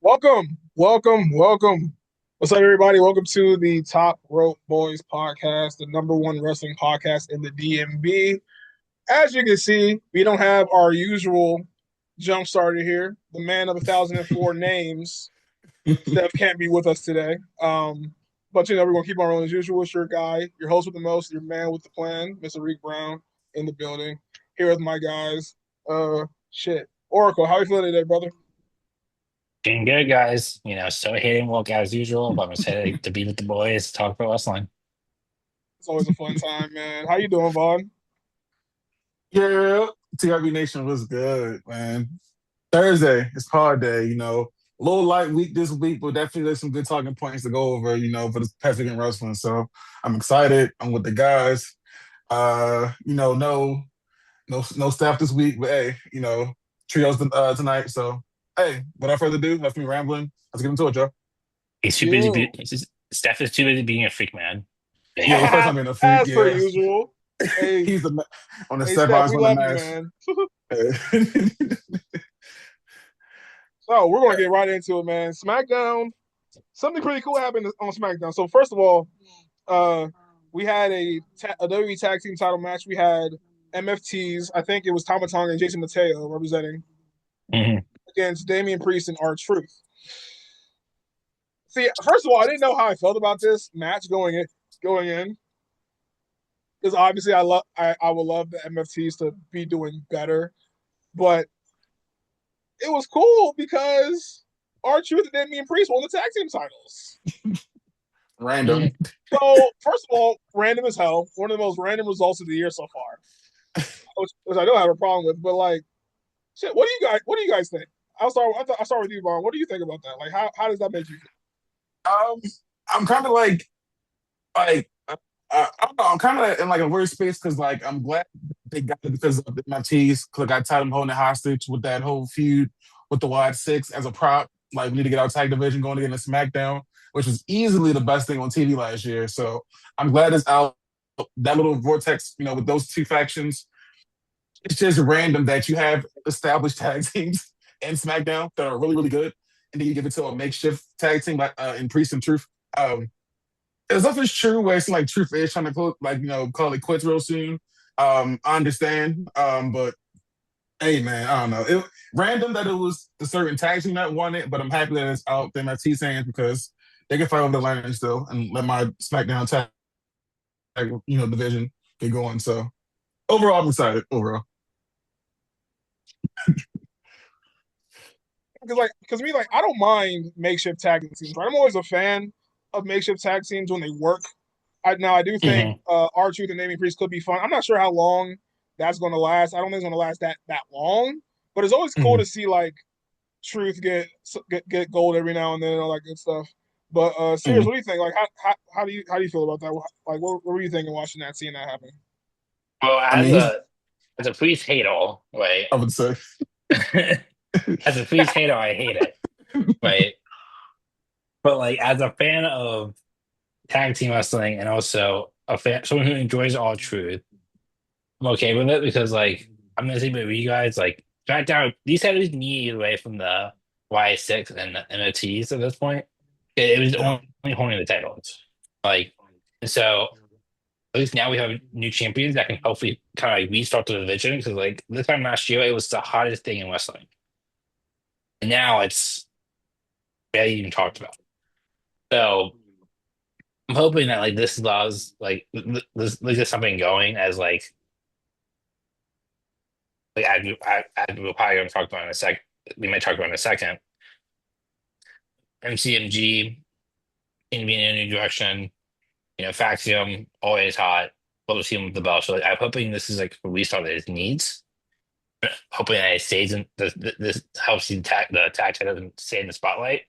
Welcome. What's up, everybody? Welcome to the Top Rope Boys podcast, the number one wrestling podcast in the DMV. As you can see, we don't have our usual jump starter here. The man of 1,004 names, Steph, can't be with us today. But we're gonna keep on rolling as usual. It's your guy, your host with the most, your man with the plan, Mr. Rique Brown, in the building. Here with my guys. Oracle, how are you feeling today, brother? Doing good, guys. Still hitting work as usual, but I'm excited to be with the boys, talk about wrestling. It's always a fun time, man. How you doing, Vaughn? Yeah, TRB Nation was good, man. Thursday, it's hard day, A little light week this week, but definitely there's some good talking points to go over, for this past weekend wrestling. So I'm excited. I'm with the guys. No staff this week, but hey, trios tonight. So hey, without further ado, that's me rambling. Let's get into it, Joe. He's too busy. You. Steph is too busy being a freak, man. Yeah, the first Yeah, time being a freak, as per yeah. usual. Hey, He's on the hey, step Steph, eyes we on the love you, mask. man. So we're gonna get right into it, man. SmackDown. Something pretty cool happened on SmackDown. So first of all, uh, we had a WWE Tag Team Title match. We had MFTs. I think it was Tama Tonga and Jason Mateo representing Mhm. against Damian Priest and R-Truth. See, first of all, I didn't know how I felt about this match going in because obviously I would love the MFTs to be doing better, but it was cool because R-Truth and Damian Priest won the tag team titles. Random. Mhm. So first of all, random as hell. One of the most random results of the year so far, which I don't have a problem with. But like, shit, what do you guys think? I'll start with you, Vaughn. What do you think about that? Like, how does that make you feel? Um, I'm kind of I don't know. I'm kind of in like a weird space because like I'm glad they got it because of the MFTs. Cause like I tied them holding it hostage with that whole feud with the Wide Six as a prop. Like we need to get our tag division going again in SmackDown, which was easily the best thing on TV last year. So I'm glad it's out. That little vortex, with those two factions. It's just random that you have established tag teams in SmackDown that are really, really good, and then you give it to a makeshift tag team like in Priest and Truth. As if it's true where it's like Truth is trying to call it quits real soon. I understand. But hey man, I don't know. It random that it was the certain tag team that won it, but I'm happy that it's out there my T hands because they can fight over the line still and let my SmackDown tag division get going. So overall I'm excited overall. Because me, like, I don't mind makeshift tag teams. Right? I'm always a fan of makeshift tag teams when they work. I do think Mhm. R-Truth and Damian Priest could be fun. I'm not sure how long that's going to last. I don't think it's going to last that long. But it's always cool to Mhm. see like Truth get gold every now and then and all that good stuff. But Sears, Mhm. what do you think? Like, how do you feel about that? Like, what were you thinking watching that, seeing that happen? Well, I as mean, he's a priest hate all, right? I would say. As a priest hater, I hate it, right? But like as a fan of tag team wrestling and also a fan, someone who enjoys all truth, I'm okay with it because like I'm gonna say with you guys, like SmackDown, these had to be away from the Y6 and the NOTs at this point. It was Yeah. only holding the titles. Like, and so at least now we have new champions that can hopefully kind of like restart the division because like this time last year it was the hottest thing in wrestling. And now it's barely even talked about. So I'm hoping that like this allows this something going as as we're probably gonna talk about in a sec. We might talk about in a second. MCMG seem to be in a new direction. Faxium always hot. Both team with the belt. So like, I'm hoping this is like a restart that it needs. Hoping that it stays in this helps the tag doesn't stay in the spotlight.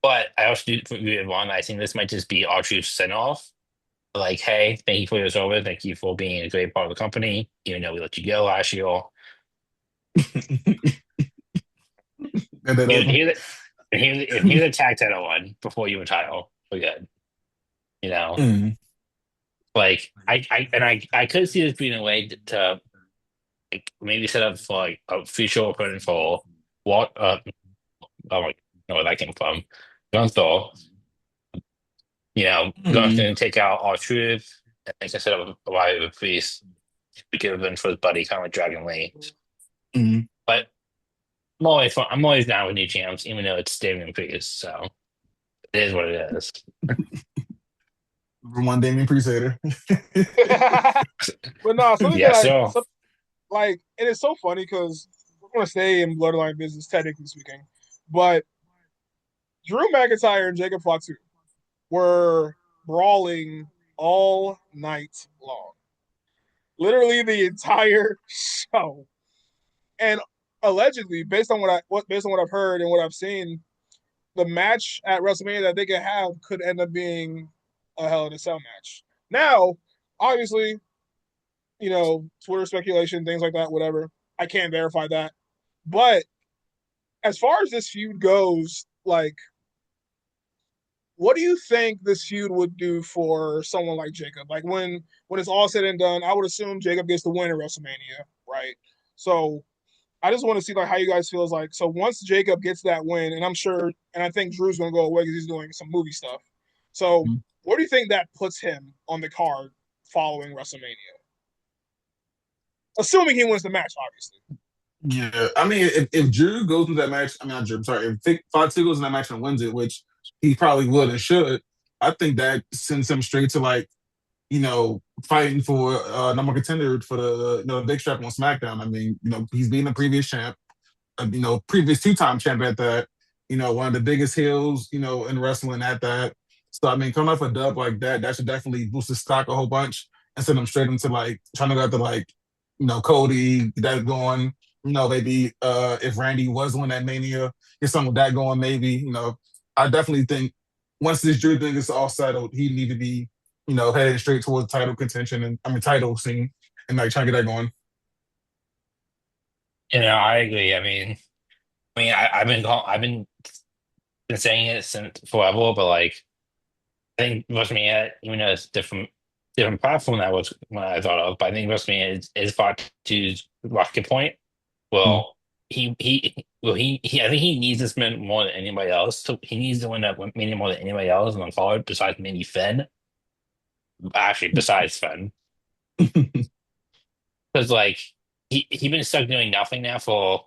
But I also do agree with Vaughn. I think this might just be our true send off. Like, hey, thank you for your service. Thank you for being a great part of the company. Even though we let you go last year. And then, Here, here, here's a tag title one before you retire. We're good. You know, mm, like I could see this being a way to like maybe set up for like a future opponent for what oh my know where that came from. Gunther, going Mm-hmm. to take out our truth and instead of a wide of priest, we could have been for his buddy, kind of like Dragon Lee. Mm-hmm. But I'm always down with new champs, even though it's Damian Priest. So it is what it is. One Damien Priest hater. But no, something that Yeah, so it is so funny because we're going to stay in bloodline business, technically speaking. But Drew McIntyre and Jacob Fatu were brawling all night long, literally the entire show. And allegedly, based on what I've heard and what I've seen, the match at WrestleMania that they could have could end up being a Hell in a Cell match. Now, obviously, Twitter speculation, things like that, whatever. I can't verify that. But as far as this feud goes, like, what do you think this feud would do for someone like Jacob? Like when it's all said and done, I would assume Jacob gets the win at WrestleMania, right? So I just want to see like how you guys feel is like. So once Jacob gets that win, and I'm sure, and I think Drew's going to go away because he's doing some movie stuff. So where do you think that puts him on the card following WrestleMania? Assuming he wins the match, obviously. Yeah, I mean, if Drew goes into that match, I mean, not Drew, I'm sorry, if Fatu goes in that match and wins it, which he probably would and should, I think that sends him straight to like, fighting for number contender for the big strap on SmackDown. I mean, he's been the previous champ, previous two-time champ at that, one of the biggest heels, in wrestling at that. So I mean, coming off a dub like that, that should definitely boost his stock a whole bunch and send him straight into like trying to go after like, Cody, get that going. Maybe if Randy was on that Mania, get something with that going, maybe. I definitely think once this Drew thing is all settled, he need to be, heading straight towards title contention and title scene and like trying to get that going. I agree. I've been saying it since forever, but like I think WrestleMania, even though it's different platform that was when I thought of, but I think WrestleMania is far to rocket point. Mm. Well, I think he needs this man more than anybody else. So he needs to win that Mania more than anybody else on the card besides maybe Finn. Actually, besides Finn, because like he been stuck doing nothing now for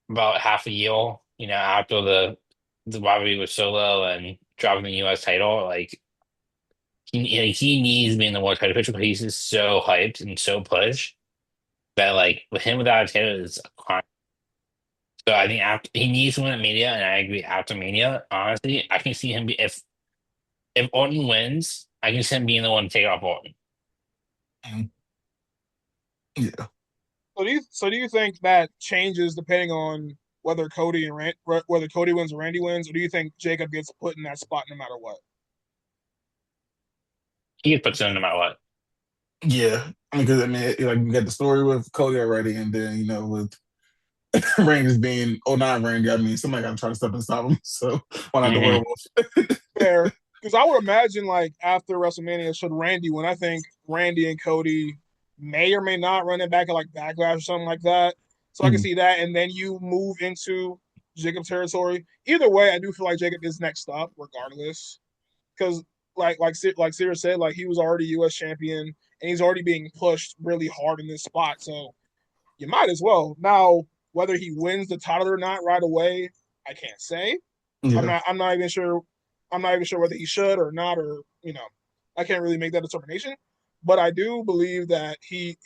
about half a year. After the rivalry with Solo and dropping the U.S. title, like he needs to be in the world title picture because he's just so hyped and so pushed that like with him without a title is a crime. So I think after he needs to win at Mania, and I agree after Mania, honestly, I can see him be if Orton wins, I can see him being the one to take off Orton. Mm. Yeah. So do you think that changes depending on whether Cody wins or Randy wins, or do you think Jacob gets put in that spot no matter what? He puts in no matter what. Yeah. I mean, because like we got the story with Cody already, and then with Randy's being not Randy. I mean, somebody got to try to step and stop him. So why not the Hmm. werewolf? Fair, because I would imagine like after WrestleMania, should Randy win, I think Randy and Cody may or may not run it back at like Backlash or something like that. So I can Mm. see that, and then you move into Jacob territory. Either way, I do feel like Jacob is next up, regardless, because like Sears said, like he was already U.S. champion and he's already being pushed really hard in this spot. So you might as well. Now, whether he wins the title or not right away, I can't say. I'm Yeah. not. I'm not even sure. I'm not even sure whether he should or not, or I can't really make that determination. But I do believe that he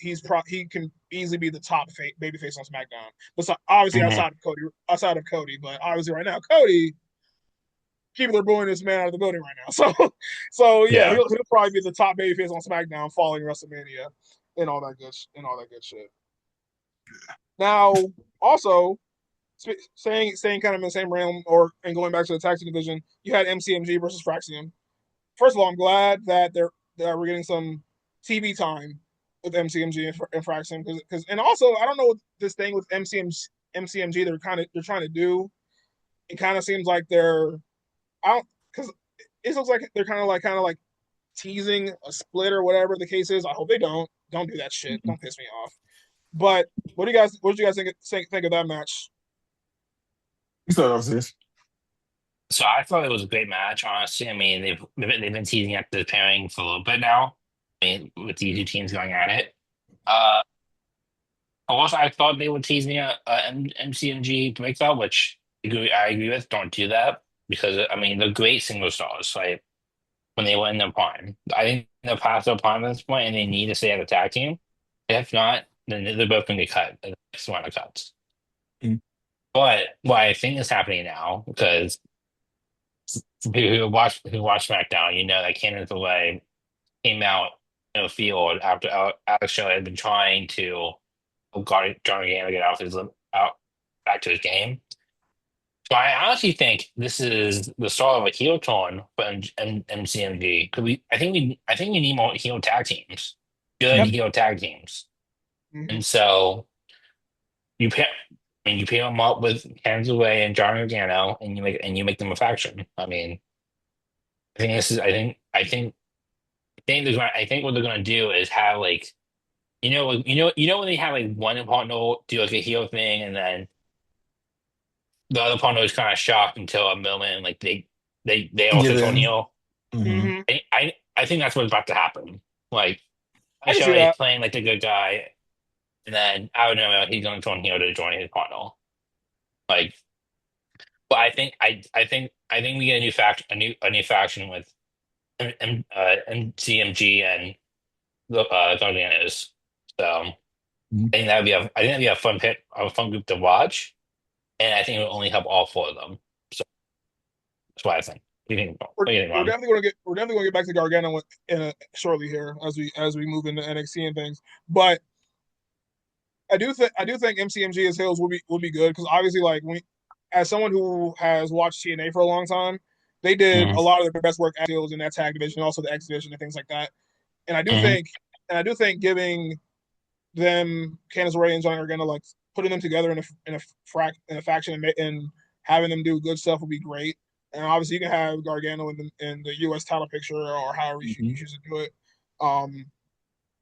can easily be the top babyface on SmackDown. But obviously Hmm. outside of Cody, but obviously right now Cody, people are booing this man out of the building right now. So yeah, Yeah. he'll probably be the top babyface on SmackDown following WrestleMania and all that good shit. Now, also staying kind of in the same realm, and going back to the tag team division, you had MCMG versus Fraxium. First of all, I'm glad that we're getting some TV time with MCMG and Fraxium because and also I don't know what this thing with MCMG they're trying to do. It kind of seems like they're out because it looks like they're kind of like teasing a split or whatever the case is. I hope they don't do that shit. Don't piss me off. But what did you guys think of that match? You started off, sis. So I thought it was a great match, honestly. I mean, they've been teasing at the pairing for a little bit now. I mean, with these two teams going at it. Uh, Also, I thought they would tease me a MCMG breakout, which I agree with. Don't do that because I mean they're great single stars. Like when they were in their prime, I think they're past their prime at this point, and they need to stay at the tag team. If not, then they're both going to get cut in the next round of cuts. Mm. But what I think is happening now, because for people who watch SmackDown, you know that Candice LeRae came out in the field after Alex Shelley had been trying to guard John Gargano to get out back to his game. So I honestly think this is the start of a heel turn for MCMG. I think we need more heel tag teams, good Yep. heel tag teams, Mhm. and so you pair. I mean, you pair them up with Candice LeRae and John Gargano, and you make them a faction. I mean, I think this is. I think what they're gonna do is have like when they have like one partner do like a heel thing, and then the other partner is kind of shocked until a moment, like they also Get turn in. heel. Hmm. Mhm. I think that's what's about to happen. Like, I can see Shelley is that. playing like the good guy, and then I don't know, he's going to turn heel to join his partner. Like, but I think we get a new a new faction with CMG and the Garganos. So I think that'd be a fun group to watch, and I think it will only help all four of them. So that's what I think. What do you think? What We're, do you think, we're Ron? definitely gonna get back to Gargano shortly here as we move into NXT and things. But I do think MCMG as Hills will be good because obviously like as someone who has watched TNA for a long time, they did a Mm-hmm. lot of their best work at Hills in that tag division, also the X division and things like that. And I do Mm-hmm. think and I do think giving them Candice LeRae and Johnny Gargano like putting them together in a faction and having them do good stuff would be great. And obviously you can have Gargano in the U.S. title picture or however you Hmm. choose to do it. Um,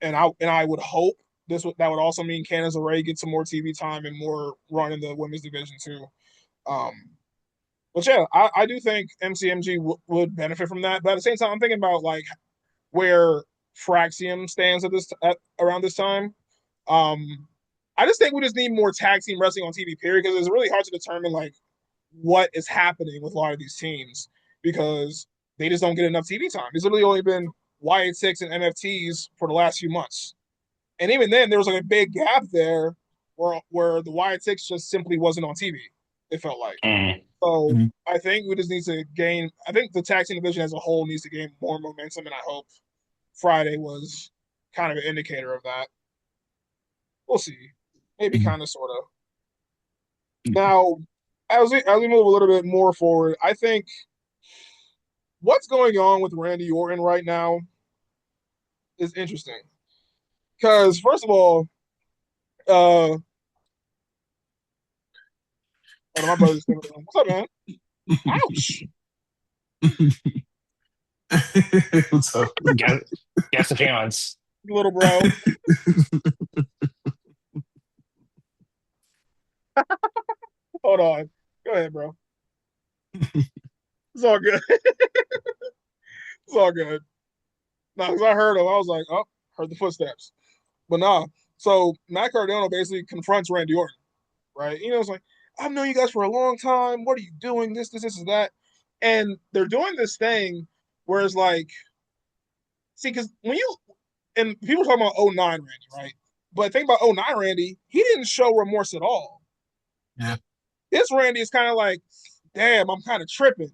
and I would hope that would also mean Candice LeRae gets some more TV time and more run in the women's division too. Um, but yeah, I do think MCMG would benefit from that. But at the same time, I'm thinking about like where Fraxium stands around this time. Um, I just think we just need more tag team wrestling on TV, period, because it's really hard to determine like what is happening with a lot of these teams because they just don't get enough TV time. There's literally only been Y86 and MFTs for the last few months. And even then, there was like a big gap there where the Y6 just simply wasn't on TV. It felt like so. Hmm. I think we just need to gain. I think the tag team division as a whole needs to gain more momentum, and I hope Friday was kind of an indicator of that. We'll see, maybe kind of, sort of. Now, as we move a little bit more forward, I think what's going on with Randy Orton right now is interesting because first of all, uh, one of my brothers, what's up, man? Ouch, What's up? Guess appearance. little bro. Hold on. Go ahead, bro. It's all good. It's all good. No, because I heard him. I was like, oh, heard the footsteps. But nah. So Matt Cardano basically confronts Randy Orton, right? It's like, I've known you guys for a long time. What are you doing? This, and that. And they're doing this thing where it's like, see, because and people talk about '09 Randy, right? But think about '09 Randy, he didn't show remorse at all. Yeah. This Randy is kind of like, damn, I'm kind of tripping,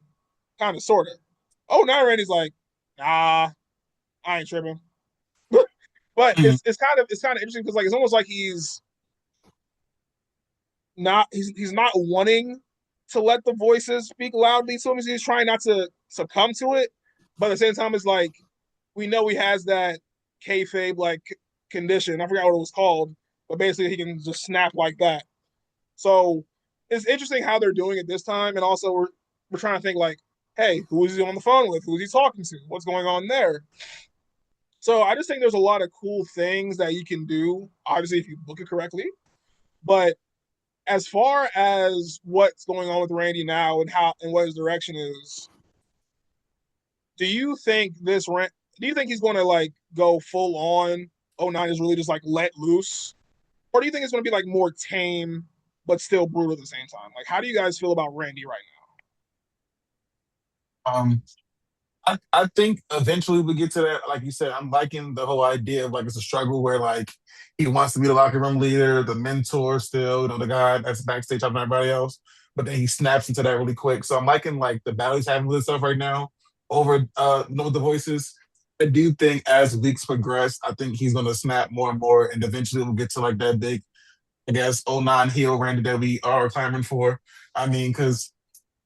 kind of, sort of. '09 Randy's like, nah, I ain't tripping. But Hmm. it's kind of interesting because like it's almost like he's not wanting to let the voices speak loudly to him. He's trying not to succumb to it, but at the same time, it's like we know he has that kayfabe like condition. I forgot what it was called, but basically he can just snap like that. So it's interesting how they're doing it this time, and also we're trying to think like, hey, who is he on the phone with? Who is he talking to? What's going on there? So I just think there's a lot of cool things that you can do, obviously if you book it correctly. But as far as what's going on with Randy now and how and what his direction is, do you think this do you think he's going to like go full on? Oh nine is really just like let loose, or do you think it's going to be like more tame but still brutal at the same time? Like, how do you guys feel about Randy right Um, I think eventually we get to that. Like you said, I'm liking the whole idea of like it's a struggle where like he wants to be the locker room leader, the mentor still, the guy that's backstage helping everybody else. But then he snaps into that really quick. So I'm liking like the battle he's having with himself right now over with the voices. I do think as weeks progress, I think he's gonna snap more and more, and eventually we'll get to like that big, I guess, '09 heel Randy that we are clamoring for. I mean, because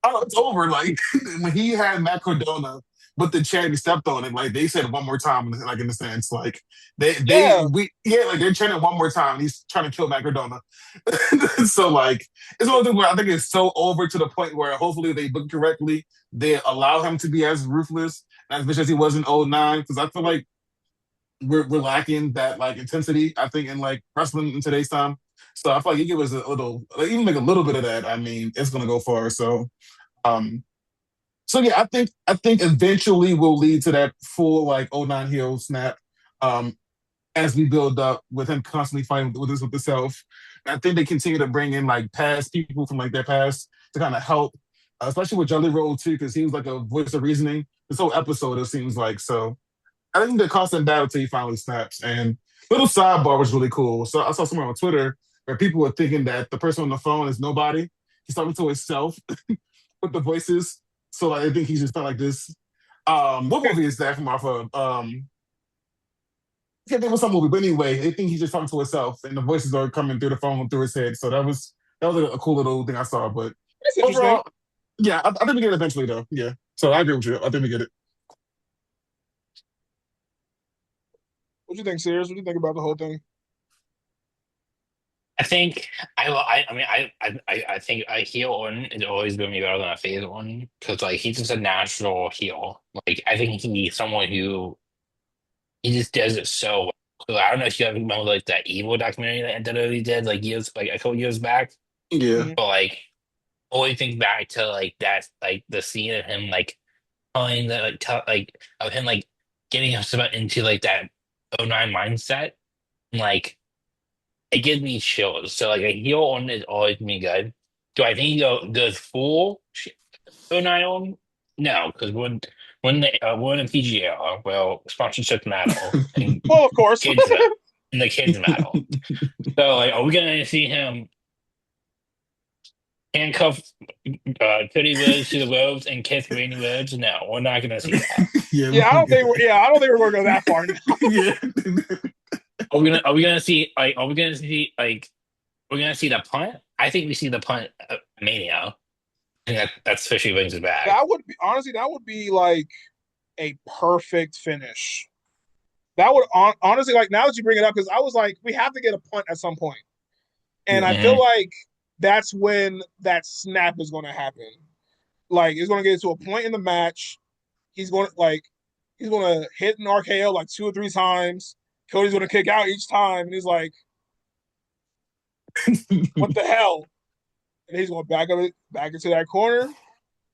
oh, it's over. Like when he had Matt Cardona with the chant, he stepped on it. Like they said one more time, like in the sense, like now? like they're chanting one more time. He's trying to kill Matt Cardona. So like it's one of the things where I think it's so over to the point where hopefully they book correctly. They allow him to be as ruthless and as vicious as he was in '09. Because I feel like we're lacking that like intensity. I think in like wrestling in today's time. So I feel like you give us a little, like, even like a little bit of that. I mean, it's gonna go far. Um, so yeah, I think eventually will lead to that full like '09 heel snap. Um, as we build up with him constantly fighting with himself. And I think they continue to bring in like past people from like their past to kind of help, especially with Jelly Roll too, because he was like a voice of reasoning this whole episode. It seems like so. I think the constant battle till he finally snaps. And little sidebar was really cool. So I saw somewhere on Twitter where people were thinking that the person on the phone is nobody. He's talking to himself with the voices. So like, I think he's just kind of like this. What movie is that from off of? I can't think of some movie, but anyway, I think he's just talking to himself, and the voices are coming through the phone through his head. So that was a cool little thing I saw. But That's interesting. overall, yeah, I think we get it eventually though. Yeah, so I agree with you. I think we get it. What do you think, Sears? What do you think about the whole thing? I think I mean I think a heel one is always going to be better than a face one because like he's just a natural heel. Like I think he's someone who he just does it so well. So I don't know if you ever remember like that evil documentary that WWE did like years like a couple years back, Yeah. Mhm. but like always think back to like that like the scene of him like telling that like like of him like getting himself into like that '09 mindset and like it gives me chills. So like a heel on is always me good. Do I think he goes full '09 on? No, because we're in a PG era, well, sponsorships matter and Well, of course. kids and the kids matter. So like, are we gonna see him handcuff Cody Rhodes to the ropes and kiss Randy Rhodes? No, we're not gonna see that. Yeah, we Yeah, I don't don't get think that. I don't think we're going to go that far now. Yeah. Are we gonna see like are we gonna see like we're gonna see the punt? I think we see the punt Mania. I think that's officially brings it back. That would be honestly, that would be like a perfect finish. That would honestly, like, now that you bring it up, because I was like, we have to get a punt at some point, and Yeah. I feel Hmm. like that's when that snap is going to happen. Like, it's going to get to a point in the match. He's going to hit an RKO like 2 or 3 times. Cody's going to kick out each time, and he's like, "What the hell?" And he's going to back into that corner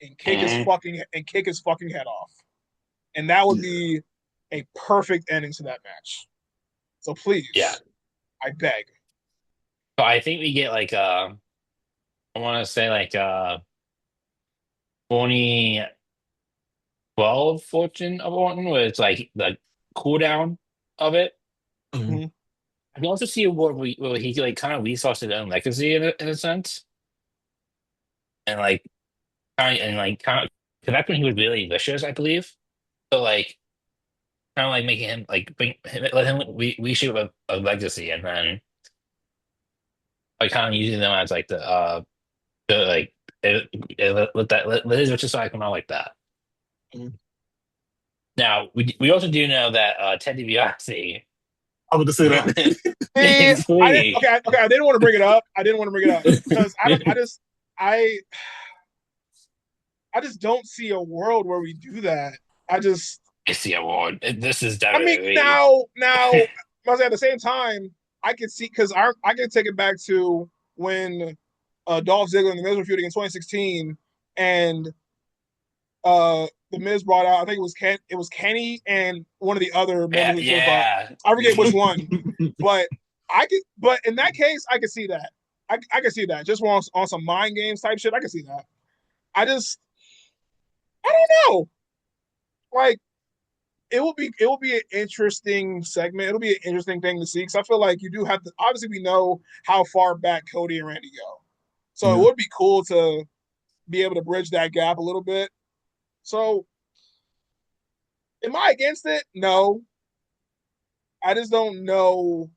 and Hmm. kick his fucking head off. And that would Yeah. be a perfect ending to that match. So Yeah. please, I beg. So I think we get like I want to say like 2012 Fortune of Orton, where it's like the cooldown of it. Mhm. Mhm. I can also see where he like kind of restarts his own legacy in a sense, and like kind of because that's when he was really vicious, I believe. So like kind of like making him like let him reshape a legacy, and then like kind of using them as like the like let his vicious side come out like that. Mhm. Now we also do know that Ted DiBiase I would just say that. See, is free. okay. I didn't want to bring it up. I didn't want to bring it up because I don't. I I just don't see a world where we do that. I just. It's the award. This is I mean, WWE. now, I was at the same time, I could see because I could take it back to when Dolph Ziggler and the Miz were feuding in 2016, and the Miz brought out, I think it was Kenny and one of the other men who should brought. Yeah. I forget which one, but but in that case, I could see that. I could see that just on some mind games type shit. I could see that. I don't know. Like it will be an interesting segment. It'll be an interesting thing to see because I feel like you do have to. Obviously, we know how far back Cody and Randy go, so it would be cool to be able to bridge that gap a little bit. So, am I against it? No, I just don't know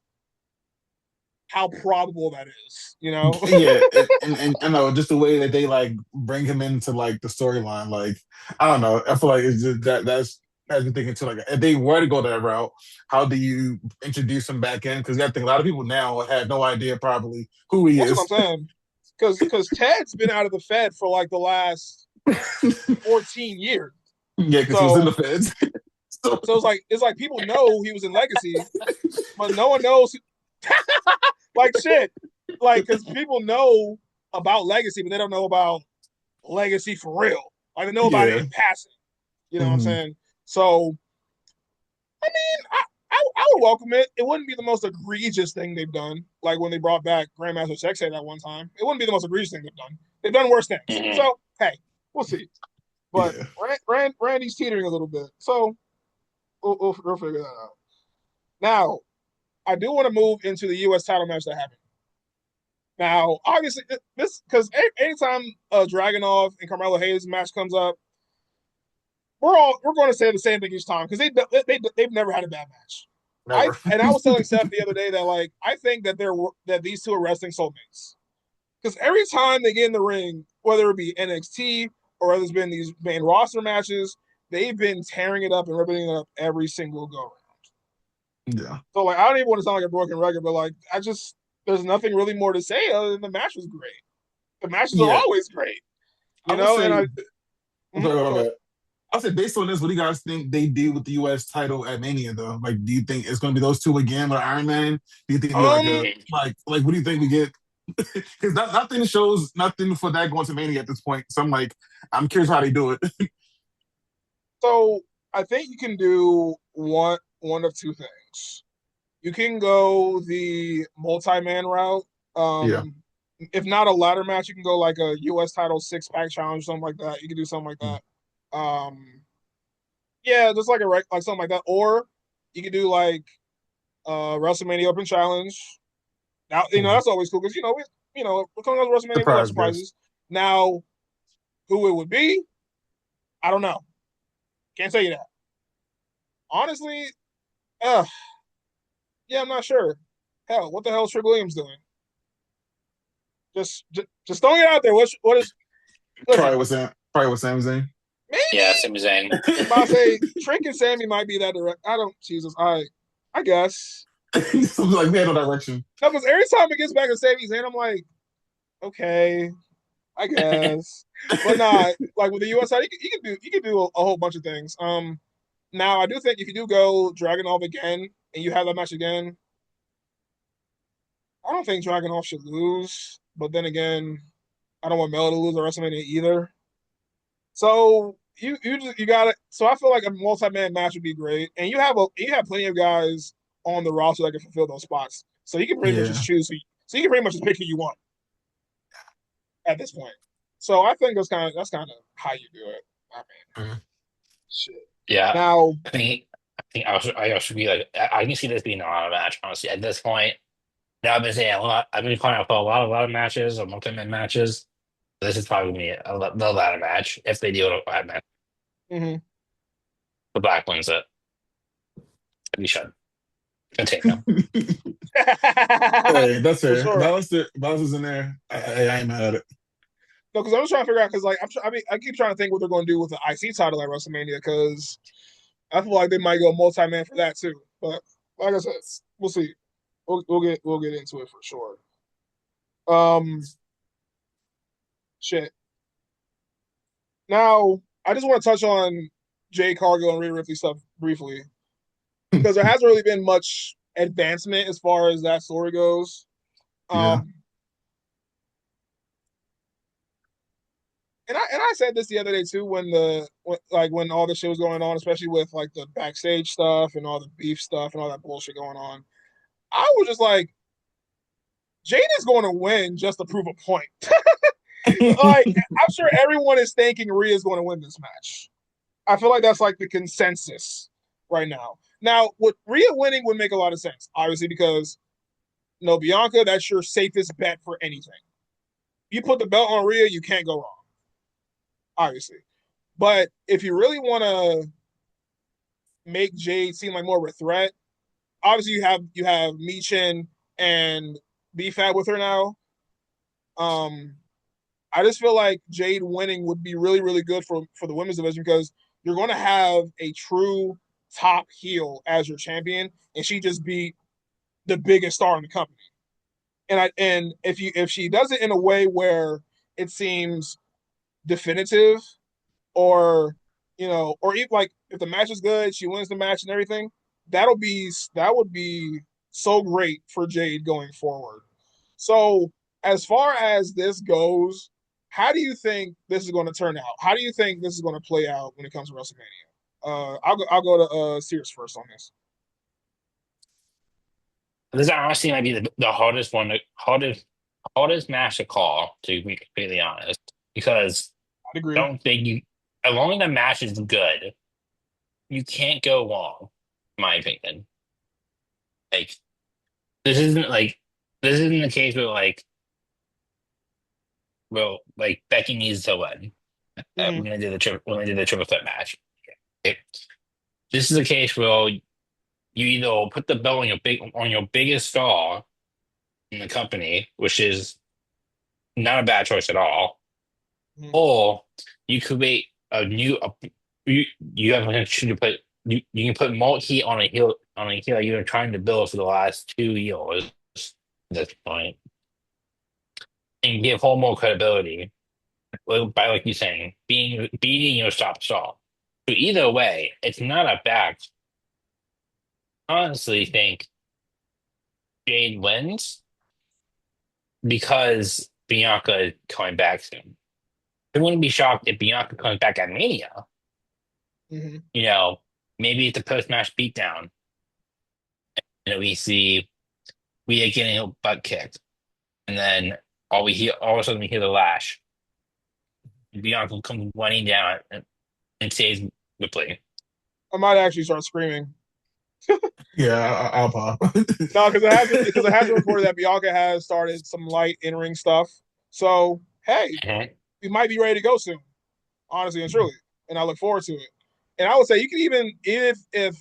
how probable that is. You know? Yeah, and I know just the way that they like bring him into like the storyline. Like I don't know. I feel like it's just that's has been thinking too. Like if they were to go that route, how do you introduce him back in? Because I think a lot of people now have no idea probably who he That's is. what I'm saying. Because Ted's been out of the Fed for like the last 14 years. Yeah, because he was in the feds. So it's like people know he was in Legacy, but no one knows. Like shit, like because people know about Legacy, but they don't know about Legacy for real. Like they know about it in passing. You know what I'm saying? So, I mean, I would welcome it. It wouldn't be the most egregious thing they've done. Like when they brought back Grandmaster Sexay that one time, it wouldn't be the most egregious thing they've done. They've done worse things. So hey, we'll see. But Randy's teetering a little bit, so we'll figure that out. Now, I do want to move into the U.S. title match that happened. Now, obviously, this because anytime Dragunov and Carmelo Hayes match comes up, we're going to say the same thing each time because they've never had a bad match. Never. I was telling Seth the other day that like I think that these two are wrestling soulmates because every time they get in the ring, whether it be NXT or whether it's been these main roster matches, they've been tearing it up and ripping it up every single go round. Yeah. So like I don't even want to sound like a broken record, but like there's nothing really more to say other than the match was great. The matches are always great, you know. I'll say based on this, what do you guys think they do with the U.S. title at Mania though? Like, do you think it's going to be those two again with Iron Man? Do you think like what do you think we get? Because nothing shows nothing for that going to Mania at this point. So I'm curious how they do it. So I think you can do one of two things. You can go the multi-man route. If not a ladder match, you can go like a U.S. title 6-pack challenge, something like that. You can do something like that. Yeah, just like like something like that. Or you could do like WrestleMania Open Challenge. Now that's always cool because we're coming up to WrestleMania, we love surprises. Now, who it would be, I don't know. Can't tell you that. Honestly, yeah, I'm not sure. Hell, what the hell is Trick Williams doing? Just throwing it out there. What is? Probably with Sami Zayn. Maybe. Yeah, Sami Zayn. I say Trick and Sammy might be that direct. Jesus. I guess. Something like we had no direction. No, because every time it gets back to Sami Zayn, I'm like, okay, I guess. But nah, like with the US side, you can do a whole bunch of things. Now I do think if you do go Dragunov again and you have that match again, I don't think Dragunov should lose. But then again, I don't want Melo to lose at WrestleMania either. So you got it. So I feel like a multi-man match would be great, and you have plenty of guys on the roster that can fulfill those spots. So you can pretty much just choose so you can pretty much just pick who you want at this point. So I think that's kind of how you do it. I mean, shit. Yeah. Now I think I also be like I can see this being a lot of match honestly at this point. Now I've been saying a lot. I've been calling out for a lot of matches or multi-man matches. This is probably gonna be the ladder match if they do it a ladder match. Mm-hmm. The Black wins it. We should continue. Hey, that's fair. Sure. Balance is in there. I ain't mad at it. No, because I'm just trying to figure out because like I keep trying to think what they're going to do with the IC title at WrestleMania because I feel like they might go multi-man for that too. But like I said, we'll see. We'll get into it for sure. Shit. Now I just want to touch on Jay Cargill and Rhea Ripley stuff briefly because there hasn't really been much advancement as far as that story goes. I said this the other day too when all the shit was going on, especially with like the backstage stuff and all the beef stuff and all that bullshit going on. I was just like, Jade is going to win just to prove a point. Like I'm sure everyone is thinking Rhea is going to win this match. I feel like that's like the consensus right now. Now, what Rhea winning would make a lot of sense, obviously, because no Bianca, that's your safest bet for anything. You put the belt on Rhea, you can't go wrong, obviously. But if you really want to make Jade seem like more of a threat, obviously you have Michin and BFAT with her now. Um, I just feel like Jade winning would be really, really good for the women's division because you're going to have a true top heel as your champion, and she just beat the biggest star in the company. And if she does it in a way where it seems definitive, or or even like if the match is good, she wins the match and everything, that would be so great for Jade going forward. So as far as this goes, how do you think this is going to turn out? How do you think this is going to play out when it comes to WrestleMania? I'll go to Sears first on this. This honestly might be the hardest one, hardest match to call, to be completely honest, because I'd I agree. don't think as long as the match is good, you can't go wrong, in my opinion. Like this isn't like this isn't the case where like Becky needs to win. Mm-hmm. When they did the triple threat match. It, this is a case where you either put the belt on your biggest star in the company, which is not a bad choice at all, Mm-hmm. or you create you have an option to put you can put more heat on a heel you've been trying to build for the last 2 years at this point, and give her more credibility by like you saying beating your top star. So either way, it's not a bad. Honestly, think Jade wins because Bianca is coming back soon. I wouldn't be shocked if Bianca comes back at Mania. Mm-hmm. You know, maybe it's a post match beatdown. We see Rhea getting her butt kicked, and then all of a sudden we hear the lash. Bianca comes running down and saves Ripley. I might actually start screaming. Yeah, I'll pop. No, because it has been reported that Bianca has started some light in ring stuff. So hey, Mhm. we might be ready to go soon, honestly and truly. And I look forward to it. And I would say you can even if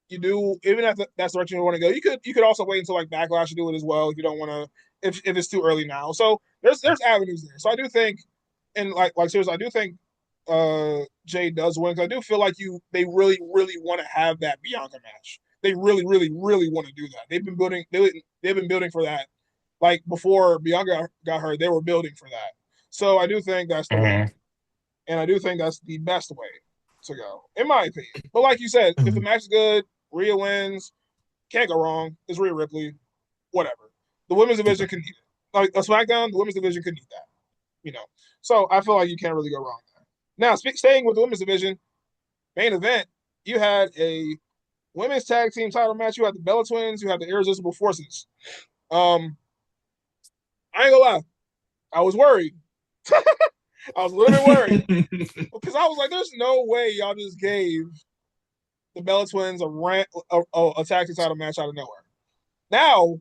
you do even if that's the direction you want to go, you could also wait until like Backlash to do it as well if you don't want to if it's too early now. So there's avenues there. So I do think and like seriously, I do think Jay does win because I do feel like they really really want to have that Bianca match. They really really really want to do that. They've been building for that. Like before Bianca got hurt, they were building for that. So I do think that's the way. Mhm. And I do think that's the best way to go, in my opinion. But like you said, if the match is good, Rhea wins, can't go wrong. It's Rhea Ripley, whatever. The women's division can need it. Like a SmackDown, the women's division could need that, you know. So I feel like you can't really go wrong there. Now, staying with the women's division, main event, you had a women's tag team title match. You had the Bella Twins, you had the Irresistible Forces. I ain't gonna lie, I was worried. I was a little bit worried because I was like, "There's no way y'all just gave the Bella Twins a tag team title match out of nowhere." Now,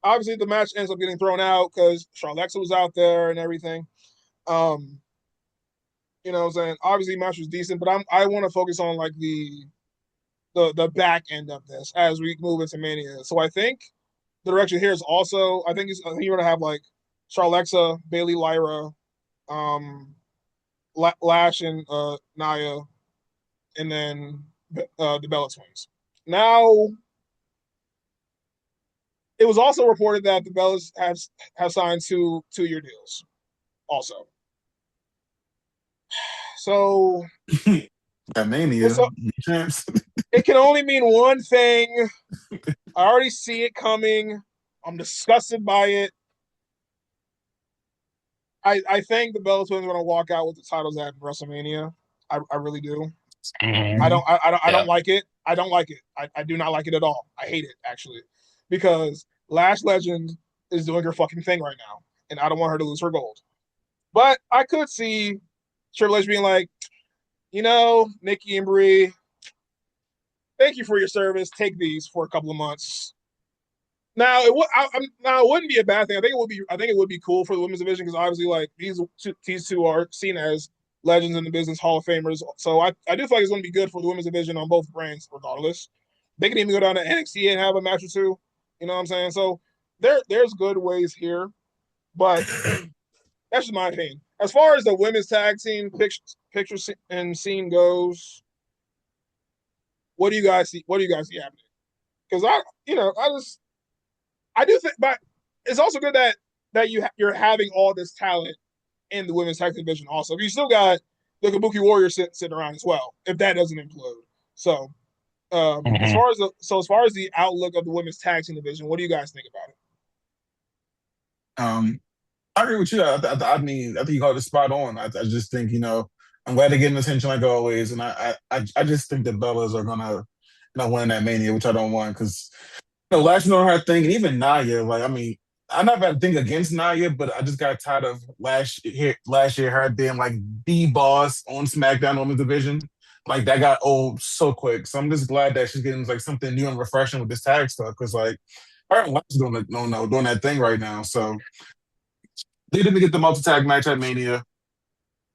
obviously, the match ends up getting thrown out because Charlotte was out there and everything. Um, you know what I'm saying? Obviously, the match was decent, but I want to focus on like the back end of this as we move into Mania. So I think the direction here is also I think you're gonna have like Charlexa, Bailey, Lyra, um, Lash, and Naya, and then the Bella Twins. Now, it was also reported that the Bellas have signed 2 year deals. Also, so That Mania, so champs. it can only mean one thing. I already see it coming. I'm disgusted by it. I think the Bella Twins are gonna walk out with the titles at WrestleMania. I really do. Mhm. I don't Yeah. like it. I don't like it. I do not like it at all. I hate it actually, because Lash Legend is doing her fucking thing right now, and I don't want her to lose her gold. But I could see Triple H being like, Nikki and Brie, thank you for your service. Take these for a couple of months. Now now it wouldn't be a bad thing. I think it would be cool for the women's division because obviously like these two are seen as legends in the business, Hall of Famers. So I do feel like it's going to be good for the women's division on both brands, regardless. They can even go down to NXT and have a match or two. You know what I'm saying? So there's good ways here, but that's just my opinion. As far as the women's tag team picture and scene goes, what do you guys see? What do you guys see happening? Because I do think, but it's also good that you're having all this talent in the women's tag division. Also, you still got the Kabuki Warriors sitting around as well. If that doesn't implode, so Mhm. as far as the outlook of the women's tag team division, what do you guys think about it? Um, I agree with you. I mean, I think you called it spot on. I just think I'm glad they're getting attention like always, and I just think the Bellas are gonna win that Mania, which I don't want because last year her thing, and even Naya. Like, I mean, I never had a thing against Naya, but I just got tired of last year her being like the boss on SmackDown Women's Division. Like that got old so quick. So I'm just glad that she's getting like something new and refreshing with this tag stuff because like her and Lex doing doing that thing right now. So they didn't get the multi tag match at Mania.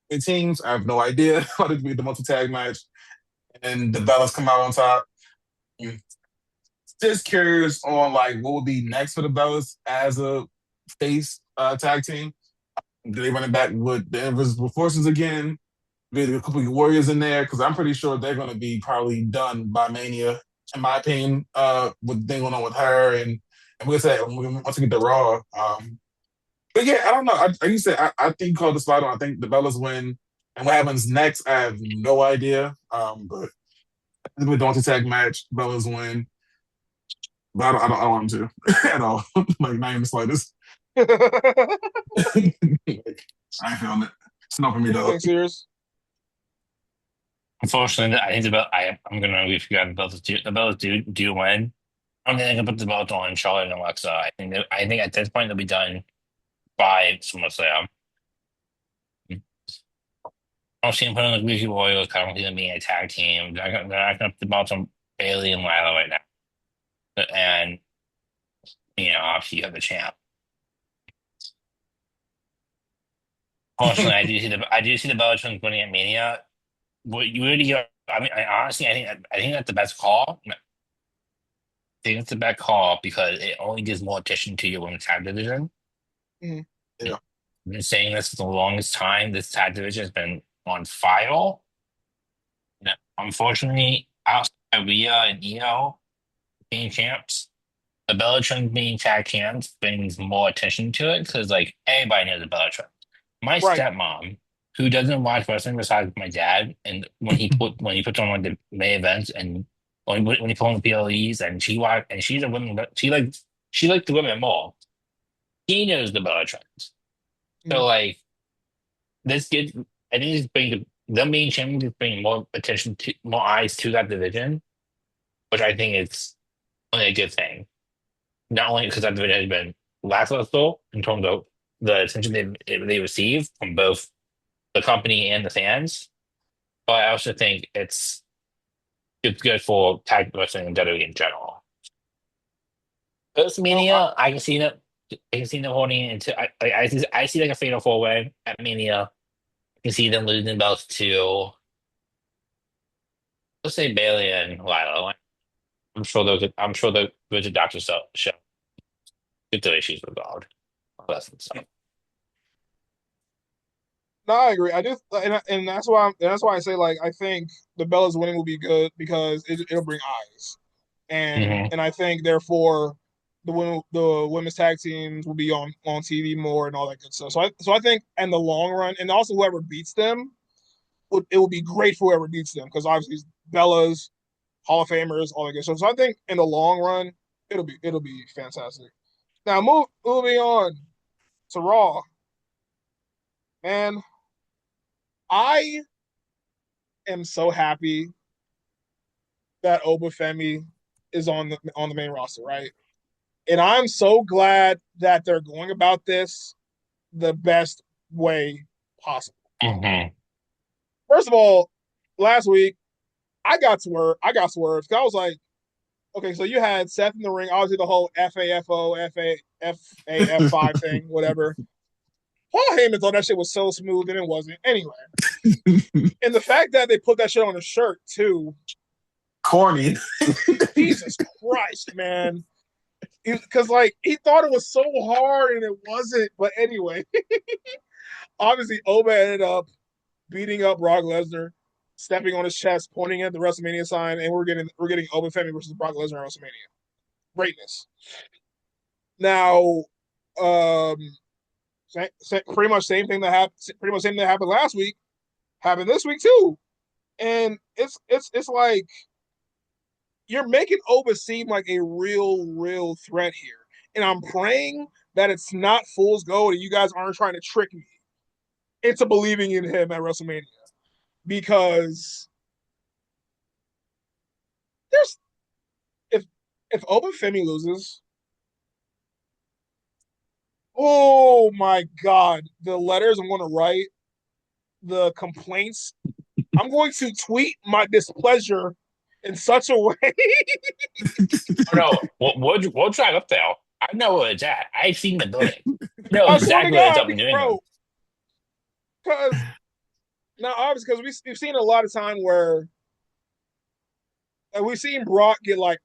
It teams, I have no idea how to beat the multi tag match, and the Bellas come out on top. Mm. Just curious on like what will be next for the Bellas as a face tag team. Do they run it back with the Invisible Forces again? Maybe a couple of Warriors in there because I'm pretty sure they're going to be probably done by Mania, in my opinion. With the thing going on with her and we said once we get the Raw. But yeah, I don't know. Like you said, I think you called the spot on. I think the Bellas win, and what happens next, I have no idea. But I think we're going to tag match. Bellas win, but I don't want them to at all. Like not even the slightest. Like, I ain't feeling it. It's not for me What do you though. think, Sears? Unfortunately, I think the belt. I'm gonna we forgot about the belts do win. I'm gonna put the belt on Charlotte and Alexa. I think at this point they'll be done by SummerSlam. I don't see them putting on the Greasy Warriors. I don't see them being a tag team. They're not gonna put the belts on Bailey and Lila right now. And obviously you have the champ. Fortunately, I do see the Bellatrix winning at Mania. What you really go? I mean, honestly, I think that's the best call. I think it's the best call because it only gives more attention to your women's tag division. Mm-hmm. Yeah. I've been saying this for the longest time. This tag division has been on file. Unfortunately, outside of Rhea and Io being champs, the Bellatrix being tag champs brings more attention to it because like everybody knows the Bellatrix. My Right. stepmom, who doesn't watch wrestling besides my dad, and when he puts on like the main events and when he put on the PLEs and she's a woman she likes the women more. He knows the Bellatrix. Mm-hmm. So like this gives I think this brings them being champions just bring more attention to more eyes to that division, which I think is only a good thing. Not only because that division has been lackluster in terms of the attention they receive from both the company and the fans, but I also think it's good for tag wrestling and WWE in general. Post No, Mania, I can see them holding it into I see like a fatal four way at Mania. I can see them losing belts to let's say Bailey and Lila. I'm sure those are Doctor show get the issues resolved. That's the stuff. I agree. I just and that's why I say like I think the Bellas winning will be good because it'll bring eyes, Hmm. and I think therefore the women's tag teams will be on TV more and all that good stuff. So I think in the long run, and also whoever beats them, it will be great for whoever beats them because obviously Bellas, Hall of Famers, all that good stuff. So I think in the long run, it'll be fantastic. Now moving on to Raw. Man, I am so happy that Obafemi is on the main roster, right? And I'm so glad that they're going about this the best way possible. Mm-hmm. First of all, last week I got swerved. I was like, okay, so you had Seth in the ring, obviously the whole FAFO, FAF5 thing, whatever. Paul Heyman thought that shit was so smooth and it wasn't. Anyway. And the fact that they put that shit on a shirt too. Corny. Jesus Christ, man. Because like he thought it was so hard and it wasn't. But anyway, obviously Oba ended up beating up Brock Lesnar, stepping on his chest, pointing at the WrestleMania sign, and we're getting Obafemi versus Brock Lesnar at WrestleMania. Greatness. Now, pretty much same thing that happened last week happened this week too, and it's like you're making Oba seem like a real threat here, and I'm praying that it's not fool's gold and you guys aren't trying to trick me into believing in him at WrestleMania because there's if Obafemi loses, oh my God, the letters I'm going to write, the complaints, I'm going to tweet my displeasure in such a way. Oh, no, we'll drive up there. I know where it's at. I've seen the building. I know I swear to exactly where it's God, up in New England. because now obviously because we've seen a lot of time where we've seen Brock get like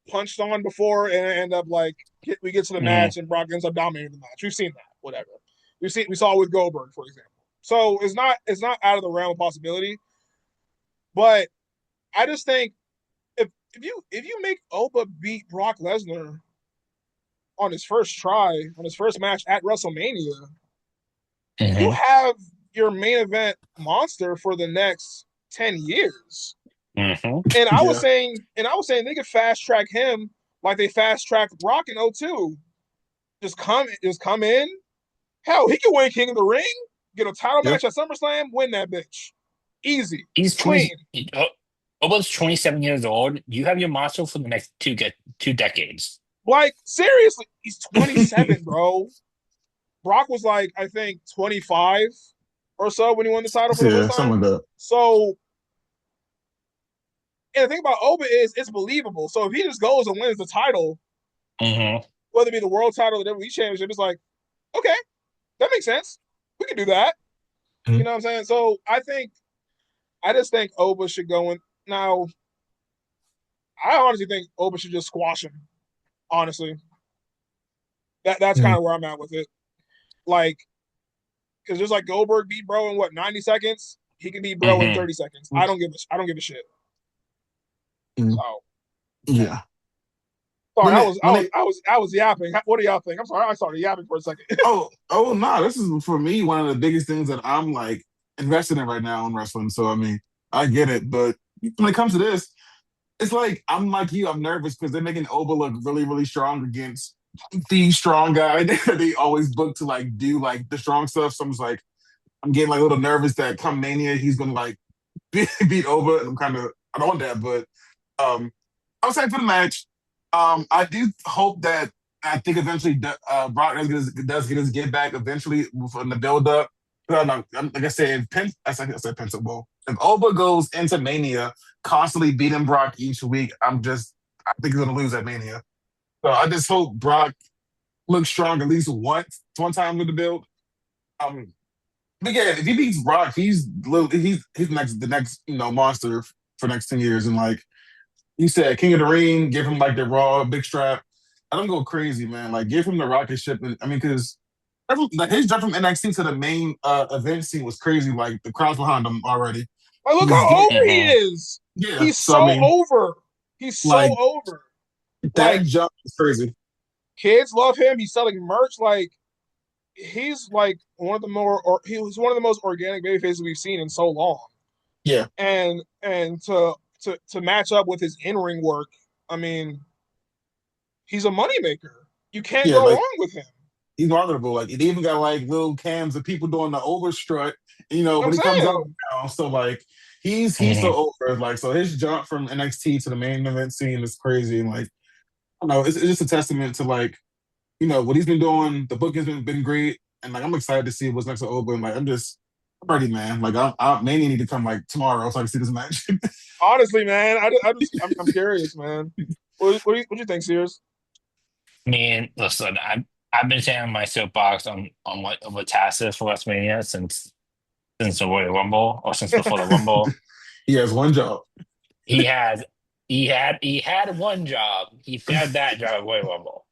punched on before and end up like we get to the match and Brock ends up dominating the match. We've seen that, whatever. We saw it with Goldberg, for example. So it's not out of the realm of possibility. But I just think if you make Oba beat Brock Lesnar on his first try, on his first match at WrestleMania, you have your main event monster for the next 10 years. Mm-hmm. And I was saying they could fast track him like they fast tracked Brock in 02. Just come in. Hell, he could win King of the Ring, get a title match at SummerSlam, win that bitch. Easy. He's clean. Almost 27 years old. You have your monster for the next two decades. Like, seriously, he's 27, bro. Brock was like, I think 25 or so when he won the title for the first time. Something like that. So, and the thing about Oba is it's believable. So if he just goes and wins the title, whether it be the world title or the WWE championship, it's like, okay, that makes sense. We can do that. You know what I'm saying? So I just think Oba should go in. Now, I honestly think Oba should just squash him. Honestly. That's kind of where I'm at with it. Like, because just like Goldberg beat Bro in what 90 seconds, he can beat Bro in 30 seconds. I don't give a shit. So yeah. Sorry, I was yapping. What do y'all think? I'm sorry, I started yapping for a second. oh no, this is for me one of the biggest things that I'm like invested in right now in wrestling. So I mean, I get it, but when it comes to this, it's like I'm like you. I'm nervous because they're making Oba look really strong against the strong guy that they always book to like do like the strong stuff. So I'm getting like a little nervous that come Mania he's gonna like beat Oba. And I don't want that, but I'm excited for the match. I do hope that I think eventually Brock does get his get back eventually from the build up. Like I said, I said Pencil. If Oba goes into Mania constantly beating Brock each week, I think he's gonna lose at Mania. So I just hope Brock looks strong at least one time with the build. But yeah, if he beats Brock, he's the next monster for the next 10 years. And like you said, King of the Ring, give him like the Raw big strap. I don't go crazy, man. Like give him the rocket ship. I mean, because like his jump from NXT to the main event scene was crazy. Like the crowd's behind him already. Like, look how over he is. Yeah, he's so over. He's so over. That jump is crazy. Kids love him. He's selling merch. Like he's like he was one of the most organic baby faces we've seen in so long. Yeah, and to match up with his in-ring work, I mean, he's a moneymaker. You can't go wrong with him. He's marketable. Like, they even got like little cams of people doing the over strut, I'm when he comes out saying. now. So like, he's Mhm. so over. Like, so his jump from NXT to the main event scene is crazy. And like, I don't know, it's just a testament to like, what he's been doing. The booking's been great, and like I'm excited to see what's next to Oba. And like I'm ready, man. Like I mainly need to come like tomorrow so I can see this match. Honestly, man, I'm curious, man. What do you think, Sears? Man, listen, I've been saying on my soapbox on what Taz is for Wrestlemania since the Royal Rumble or since before the Rumble. He has one job. He had he had one job. He failed that job at Royal Rumble.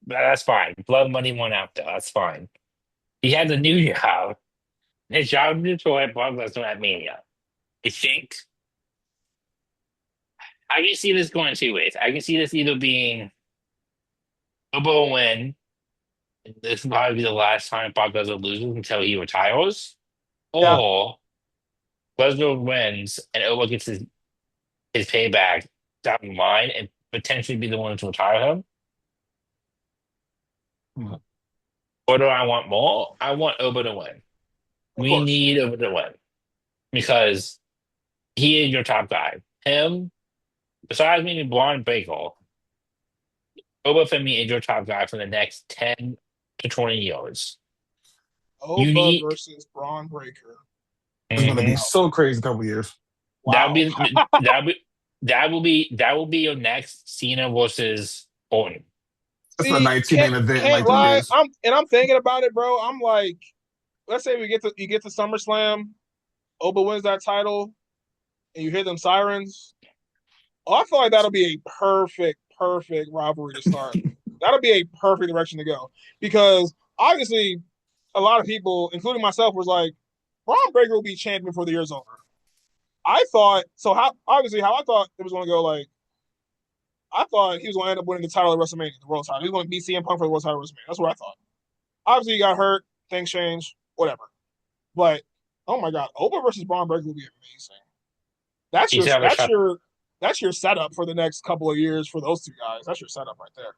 But that's fine. Blood money won out though. That's fine. He had a new job. His job is to destroy Brock Lesnar at Mania. I think I can see this going two ways. I can see this either being Bobo win. This will probably be the last time Brock Lesnar loses until he retires, Yeah. or Lesnar wins and Oba gets his payback down the line and potentially be the one to retire him. Or do I want more? I want Oba to win. Of We course. need Oba to win because he is your top guy. Him, besides being Braun Breaker, Oba for me is your top guy for the next 10 to 20 years. You Oba need versus Braun Breaker. It's gonna be Mhm. so crazy a couple years. that would Wow. be that will be your next Cena versus Orton. That's a See, 19 can't main event in can't like 2 years. lie. I'm thinking about it, bro. I'm like, let's say you get to SummerSlam, Oba wins that title, and you hear them sirens. Oh, I feel like that'll be a perfect rivalry to start. That'll be a perfect direction to go because obviously a lot of people, including myself, was like, Braun Breaker will be champion before the year's over. I thought so. How I thought it was going to go, like I thought he was going to end up winning the title at WrestleMania, the world title. He was going to beat CM Punk for the world title at WrestleMania. That's what I thought. Obviously, he got hurt. Things changed. Whatever. But oh my God, Oba versus Braun Breaker will be amazing. That's He your still have a that's shot. your that's your setup for the next couple of years for those two guys. That's your setup right there.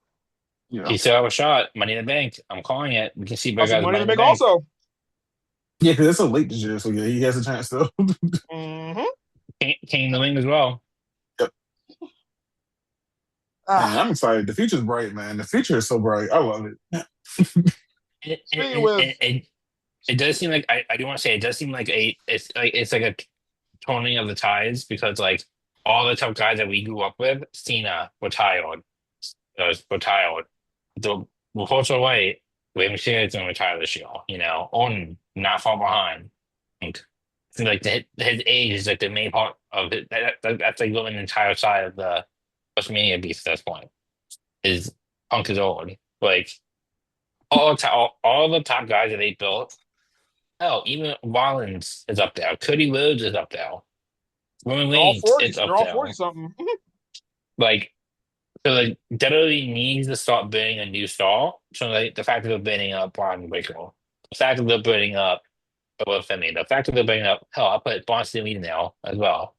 Yeah. He still have a shot. Money in the Bank. I'm calling it. We can see big Also, guys Money in Money the in the Bank Bank. also. Yeah, because it's so late this year, so yeah, he has a chance still. Mm-hmm. King in the Wing as well. Yep. Man, Ah, I'm excited. The future's bright, man. The future is so bright. I love it. It, it, speaking it, with it, it, it does seem like I do want to say it does seem like it's like a toning of the tides because like all the top guys that we grew up with, Cena retired, retired. The reports are right. Rey Mysterio's gonna retire this year. Orton not far behind. Like, I feel like his age is like the main part of it. That's like the entire side of the WrestleMania beast at this point. Is Punk is old. Like all the top guys that they built. Hell, even Rollins is up there. Cody Rhodes is up there. Roman they're all Reigns is 40s. up They're all there. 40 something. Like, so like WWE needs to start building a new star. So like the fact that they're building up Braun Breaker, the fact that they're building up Femi, the fact that they're building up hell, I put Braun Strowman now as well.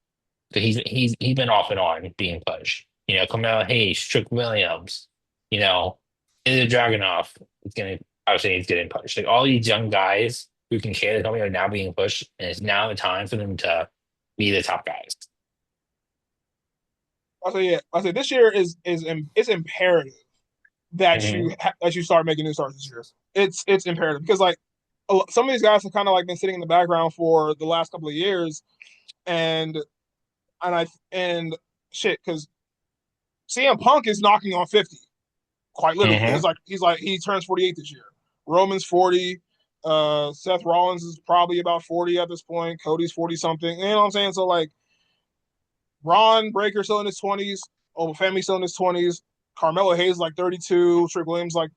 So he's been off and on being pushed. Kamala Hayes, Trick Williams, you know, Ilya Dragunov is getting obviously he's getting pushed. Like all these young guys who can carry the company are now being pushed, and it's now the time for them to be the top guys. I say this year it's imperative that Hmm. you start making new stars this year. It's imperative because like some of these guys have kind of like been sitting in the background for the last couple of years, and and shit because CM Punk is knocking on 50, quite literally. Hmm. He turns 48 this year. Roman's 40. Seth Rollins is probably about 40 at this point. Cody's 40 something. You know what I'm saying? So like Braun Breaker still in his 20s. Obafemi still in his 20s. Carmelo Hayes like 32. Trick Williams like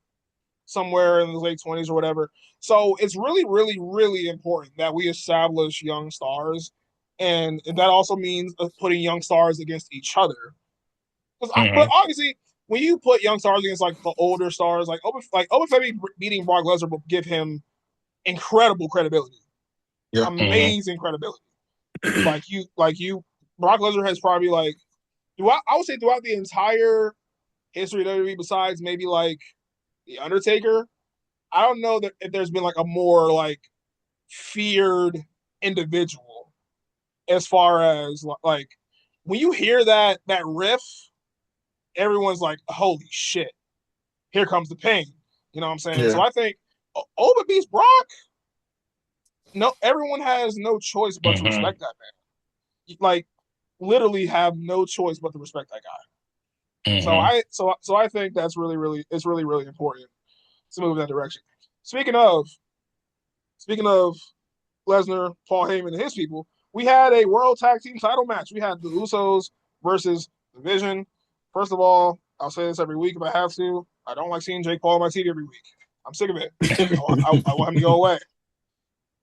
somewhere in the late 20s or whatever. So it's really, really, really important that we establish young stars. And that also means putting young stars against each other. But Hmm. obviously, when you put young stars against like the older stars, like Obafemi beating Brock Lesnar will give him incredible credibility, Yeah. Hmm. amazing credibility. Brock Lesnar has probably like I would say throughout the entire history of WWE, besides maybe like the Undertaker, I don't know that if there's been like a more like feared individual as far as like when you hear that riff, everyone's like, "Holy shit, here comes the pain." You know what I'm saying? So Yeah. I think Oba beats Brock. No, everyone has no choice but to Hmm. respect that man. Like literally have no choice but to respect that guy. Hmm. So I think that's it's really important to move in that direction. Speaking of speaking of Lesnar, Paul Heyman, and his people, we had a World Tag Team title match. We had the Usos versus the Vision. First of all, I'll say this every week if I have to. I don't like seeing Jake Paul on my TV every week. I'm sick of it. I want him to go away.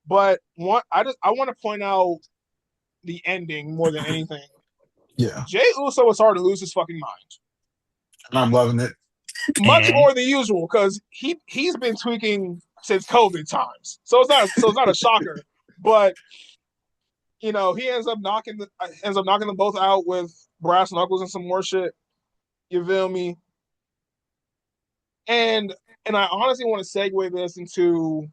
But I want to point out the ending more than anything. Yeah. Jay Uso was starting to lose his fucking mind, And I'm loving it. much more than usual because he's been tweaking since COVID times. So it's not a shocker. But he ends up knocking them both out with brass knuckles and some more shit. You feel me? And I honestly want to segue this into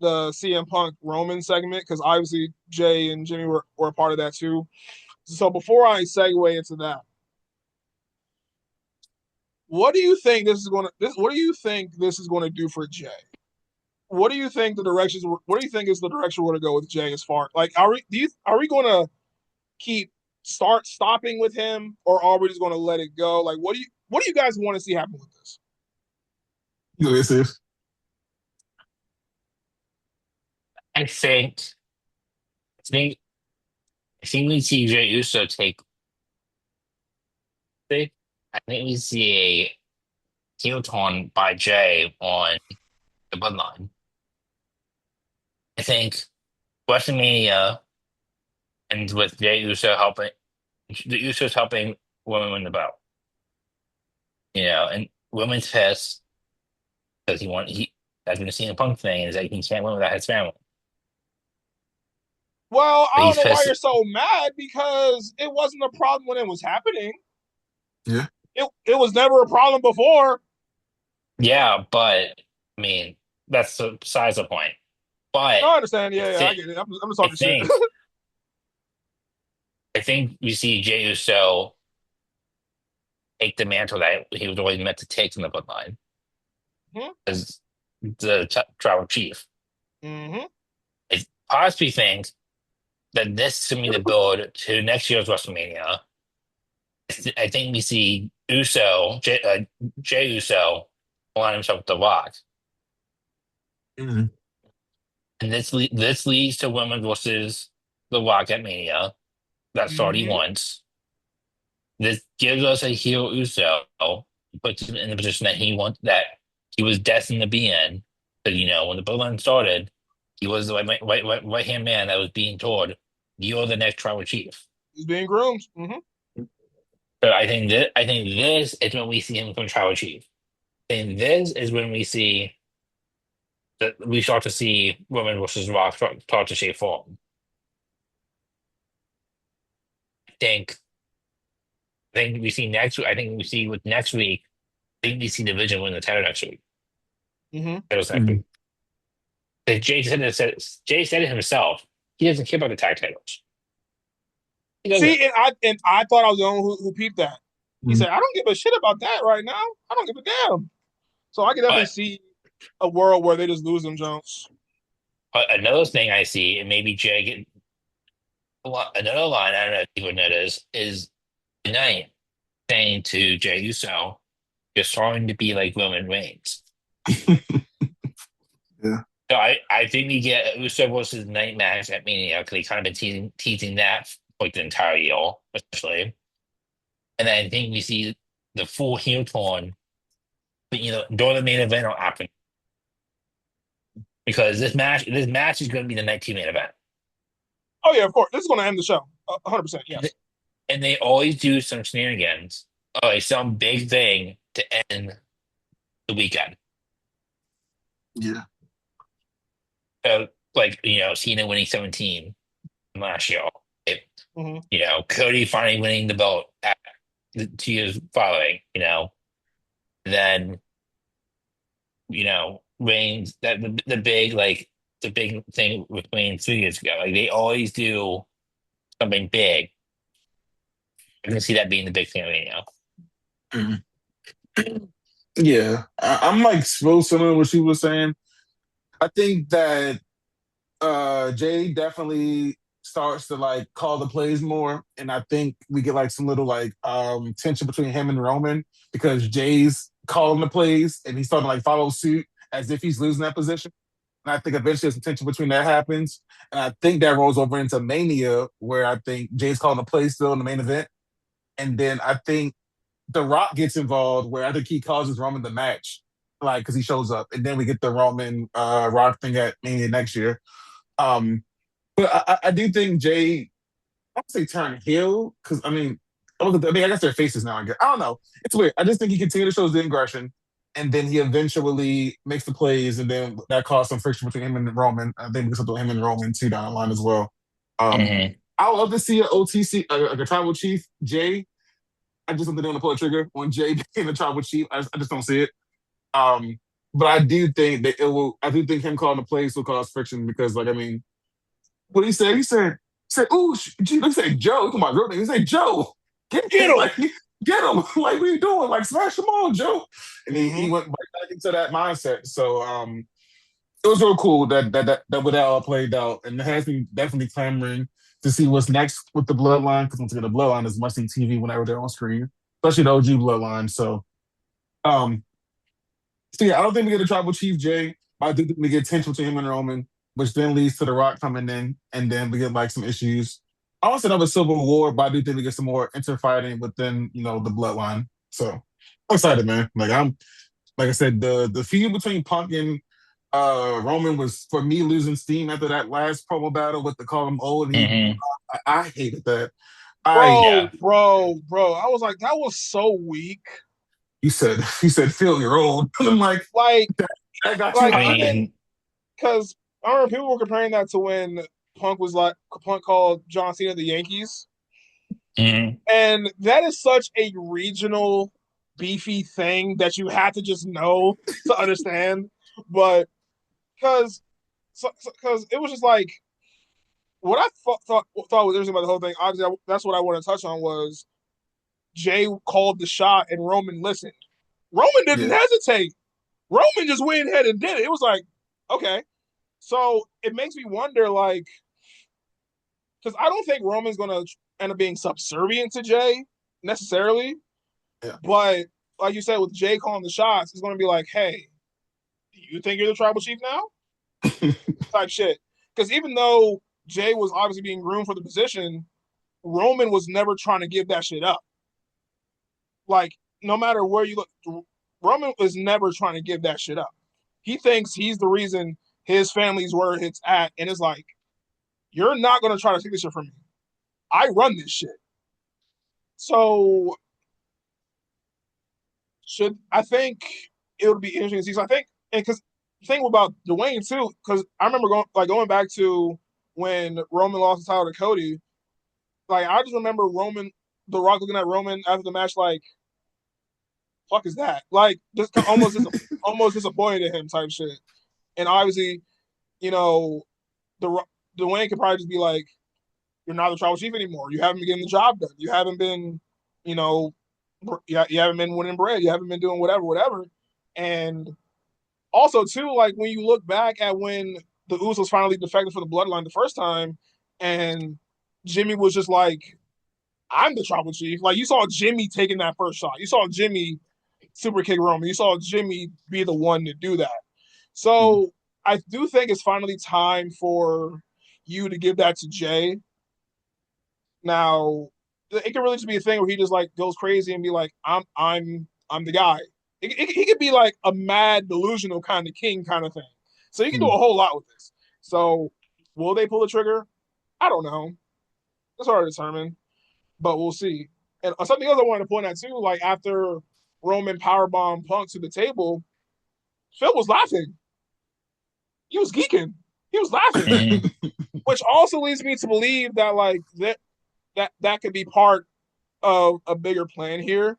the CM Punk Roman segment because obviously Jay and Jimmy were a part of that too. So before I segue into that, what do you think what do you think this is going to do for Jay? What do you think what do you think is the direction we're going to go with Jay as far like are we going to keep stopping with him or are we just going to let it go? Like what do you guys want to see happen with this? You know, this is. I think, I think, I think we see Jey Uso take. I think we see a heel turn by Jay on the bloodline. I think WrestleMania ends with Jey Uso helping the Usos helping women win the belt. And women's pissed because he that's been a CM Punk thing is that he can't win without his family. Well, I But don't he's know why pissed. you're so mad because it wasn't a problem when it was happening. Yeah. It was never a problem before. Yeah, but I mean that's besides the point. But No, I understand. I Yeah, I think get it. I'm just I talking shit. think I think we see Jey Uso take the mantle that he was always meant to take from the bloodline hmm as the tribal chief. hmm I possibly think that this to me the build to next year's WrestleMania. I think we see Jey Uso align himself with The Rock, Mhm. and this leads to women versus The Rock at Mania. That's already hmm once. This gives us a heel Uso, puts him in the position that he was destined to be in. Because when the bloodline started, he was the right hand man that was being told, "You're the next tribal chief." He's being groomed. So I think this is when we see him become tribal chief. And this is when we start to see women versus Rock start to shape form. I think I think we see next. I think we see with next week. I think we see Division win the title next week. hmm Titles next Mhm. week. Jay said it himself. He doesn't care about the tag titles. He doesn't. See, and I thought I was the only who peeped that. He Mhm. said, "I don't give a shit about that right now. I don't give a damn." So I can definitely But see a world where they just lose them jumps. but another thing I see, and maybe Jay get another line. I don't know if you would notice is tonight saying to Jay Uso, "You're starting to be like Roman Reigns." Yeah. So I think we get Uso versus Night match at Mania because he kind of been teasing that for like the entire year, especially. And then I think we see the full heel turn, but during the main event or after, because this match is going to be the night team main event, Oh yeah, of course. This is going to end the show. 100%. and, Yes. and they always do some shenanigans, like some big thing to end the weekend. Yeah. So like Cena winning 17 last year, it, hmm Cody finally winning the belt at the 2 years following, then Reigns, that the big the big thing with Reigns 2 years ago. Like they always do something big. I can see that being the big thing right now. Mm. Yeah, I'm like real similar to what she was saying. I think that Jay definitely starts to like call the plays more, and I think we get like some little like tension between him and Roman because Jay's calling the plays and he's starting to like follow suit as if he's losing that position. And I think eventually some tension between that happens, and I think that rolls over into Mania where I think Jay's calling the plays still in the main event, and then I think The Rock gets involved where I think he causes Roman the match, like because he shows up, and then we get the Roman Rock thing at Mania next year. Um, but I do think Jay, I don't say turn heel because I guess their faces now. I don't know. It's weird. I just think he continues to show the aggression, and then he eventually makes the plays, and then that caused some friction between him and Roman. I think because of him and Roman too down the line as well. Um, Hmm. I would love to see an OTC, like a tribal chief Jay. I just don't think they're gonna pull a trigger on Jay being a tribal chief. I just don't see it. Um, but I do think that it will. I do think him calling the plays will cause friction because, like, I mean, what he said? He said, "Ooh, he said Joe. Come on, real name. He said Joe, Get him. like, get him. Like, what are you doing? Like, smash him on, Joe." And he Mm-hmm. went right back into that mindset. So, it was real cool that what that all played out, and it has me definitely clamoring to see what's next with the bloodline because once again, the bloodline is must see TV whenever they're on screen, especially the OG bloodline. Um, so yeah, I don't think we get a tribal chief Jay. But I do think we get tension between him and Roman, which then leads to The Rock coming in, and then we get like some issues. I don't say another civil war, but I do think we get some more interfighting within the bloodline. So I'm excited, man. Like I said, the feud between Punk and Roman was for me losing steam after that last promo battle with the call him old. And Hmm. I hated that. I Bro, Yeah. bro. I was like, that was so weak. you said feel your old. I'm like Like, that got you like I hot. even mean, because I remember people were comparing that to when Punk called John Cena the Yankees, mhm. and that is such a regional beefy thing that you have to just know to understand. But because because it was just like what I thought was interesting about the whole thing. Obviously, that's what I want to touch on was Jay called the shot and Roman listened. Roman didn't Yeah, hesitate. Roman just went ahead and did it. It was like, okay. So it makes me wonder, like, because I don't think Roman's going to end up being subservient to Jay necessarily. yeah. But like you said, with Jay calling the shots, it's going to be like, hey, do you think you're the tribal chief now? Type shit. Because even though Jay was obviously being groomed for the position, Roman was never trying to give that shit up. Like, no matter where you look, Roman was never trying to give that shit up. He thinks he's the reason his family's where it's at. And it's like, you're not going to try to take this shit from me. I run this shit. So, I think it would be interesting to see. So, I think, and because the thing about Dwayne, too, because I remember going back to when Roman lost the title to Cody, like, I just remember The Rock looking at Roman after the match, like, fuck is that? Like, just almost disappointed in him type shit. And obviously, you know, the Dwayne could probably just be like, "You're not the tribal chief anymore. You haven't been getting the job done. You haven't been, you know, you haven't been winning bread. You haven't been doing whatever." And also too, like when you look back at when the Usos finally defected for the Bloodline the first time, and Jimmy was just like, "I'm the tribal chief." Like you saw Jimmy taking that first shot. You saw Jimmy super kick Roman. You saw Jimmy be the one to do that. So I do think it's finally time for you to give that to Jay. Now, it can really just be a thing where he just like goes crazy and be like, I'm the guy." He could be like a mad, delusional kind of king kind of thing. So he can do a whole lot with this. So will they pull the trigger? I don't know. It's hard to determine, but we'll see. And something else I wanted to point out too, like after Roman powerbomb Punk to the table, Phil was laughing. He was geeking. He was laughing, Mhm. which also leads me to believe that like that could be part of a bigger plan here.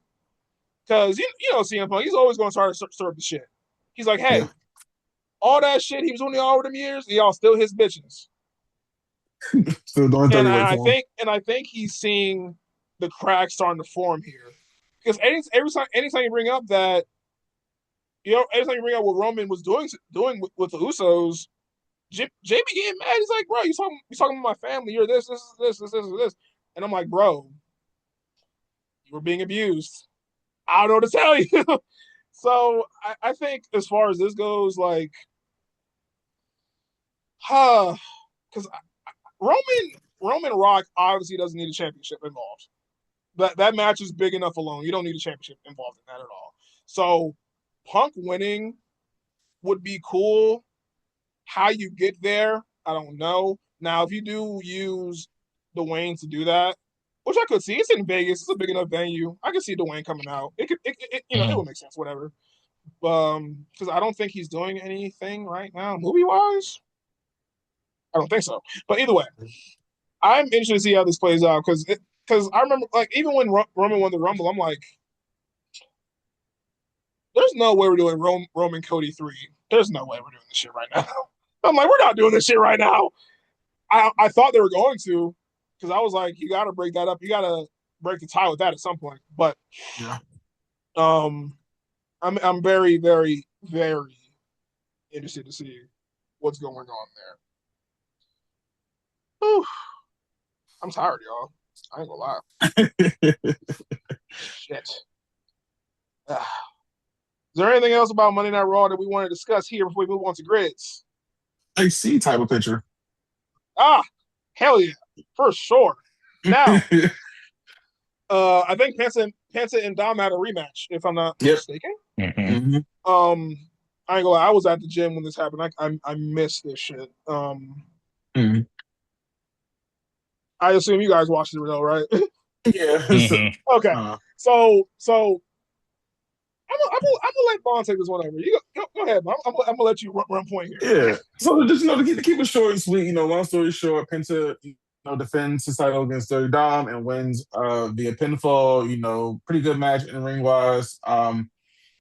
Because you know CM Punk, he's always going to try to serve the shit. He's like, Yeah. hey, all that shit he was doing all over them years, y'all still his bitches. Still doing And 30 for him. I think he's seeing the cracks starting to form here. Because anytime you bring up that, anytime you bring up what Roman was doing with the Usos, Jamie getting mad. He's like, bro, you talking about my family? You're this, and I'm like, bro, you were being abused. I don't know what to tell you. So I think as far as this goes, like, because Roman Rock obviously doesn't need a championship involved. That match is big enough alone. You don't need a championship involved in that at all. So Punk winning would be cool. How you get there, I don't know. Now, if you do use Dwayne to do that, which I could see, it's in Vegas. It's a big enough venue. I could see Dwayne coming out. It Mm. would make sense. Whatever. Because I don't think he's doing anything right now, movie wise. I don't think so. But either way, I'm interested to see how this plays out because I remember like even when Roman won the Rumble, I'm like, there's no way we're doing Roman Cody 3. There's no way we're doing this shit right now. I'm like, we're not doing this shit right now. I thought they were going to because I was like, you got to break that up. You got to break the tie with that at some point. But Yeah. I'm very very very interested to see what's going on there. Whew. I'm tired, y'all. I ain't gonna lie. Shit. Is there anything else about Monday Night Raw that we want to discuss here before we move on to grids? AC type of picture. Ah, hell yeah, for sure. Now, I think Penta and Dom had a rematch, if I'm not mistaken. Mm-hmm. I ain't gonna lie, I was at the gym when this happened. I missed this shit. I assume you guys watched it though, right? Yeah. Mm-hmm. Okay. So I'm gonna let Vaughn take this one over. You go ahead. I'm gonna let you run point here. Yeah. So just to keep it short and sweet, long story short, Penta, defends his title against Dirty Dom and wins via pinfall. Pretty good match in ring wise.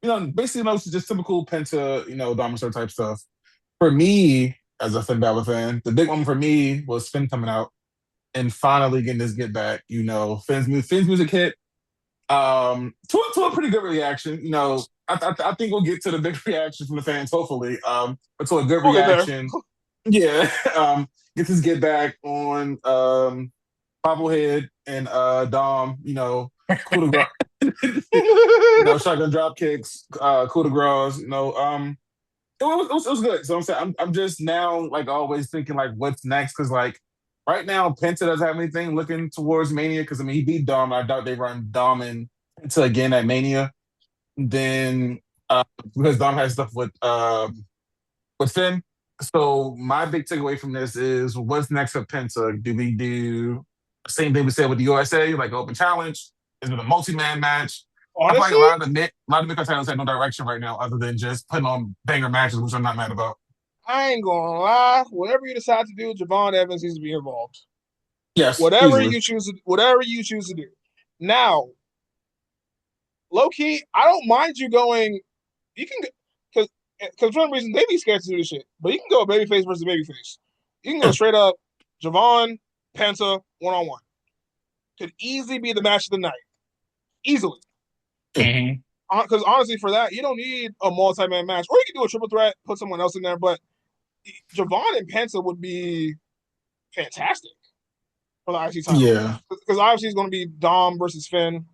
Basically, it's just typical Penta, Dominic's type stuff. For me, as a Finn Balor fan, the big one for me was Finn coming out and finally getting his get back. Finn's music hit. To a pretty good reaction. I think we'll get to the big reaction from the fans, hopefully. But to a good We'll get there. reaction. Yeah. Gets his get back on Bobblehead and Dom, coup de grace. Shotgun drop kicks, coup de grace, it was good. So I'm saying I'm just now like always thinking like what's next because like right now Penta doesn't have anything looking towards Mania because he beat Dom. I doubt they run Dom and Penta again at Mania. Then because Dom has stuff with Finn. So my big takeaway from this is what's next for Penta? Do we do the same thing we said with the USA, like open challenge? Is it a multi-man match? I feel like Honestly, a lot of mid titles have no direction right now other than just putting on banger matches, which I'm not mad about. I ain't gonna lie. Whatever you decide to do, Javon Evans needs to be involved. Yes, easily. Whatever you choose to do. Now, low key, I don't mind you going. You can because for some reason they be scared to do this shit, but you can go babyface versus babyface. You can go straight up Javon Penta 1-on-1. Could easily be the match of the night, easily. Mm-hmm. Because honestly, for that you don't need a multi-man match, or you can do a triple threat, put someone else in there. But Javon and Penta would be fantastic for the IC title. Yeah. Because obviously it's going to be Dom versus Finn.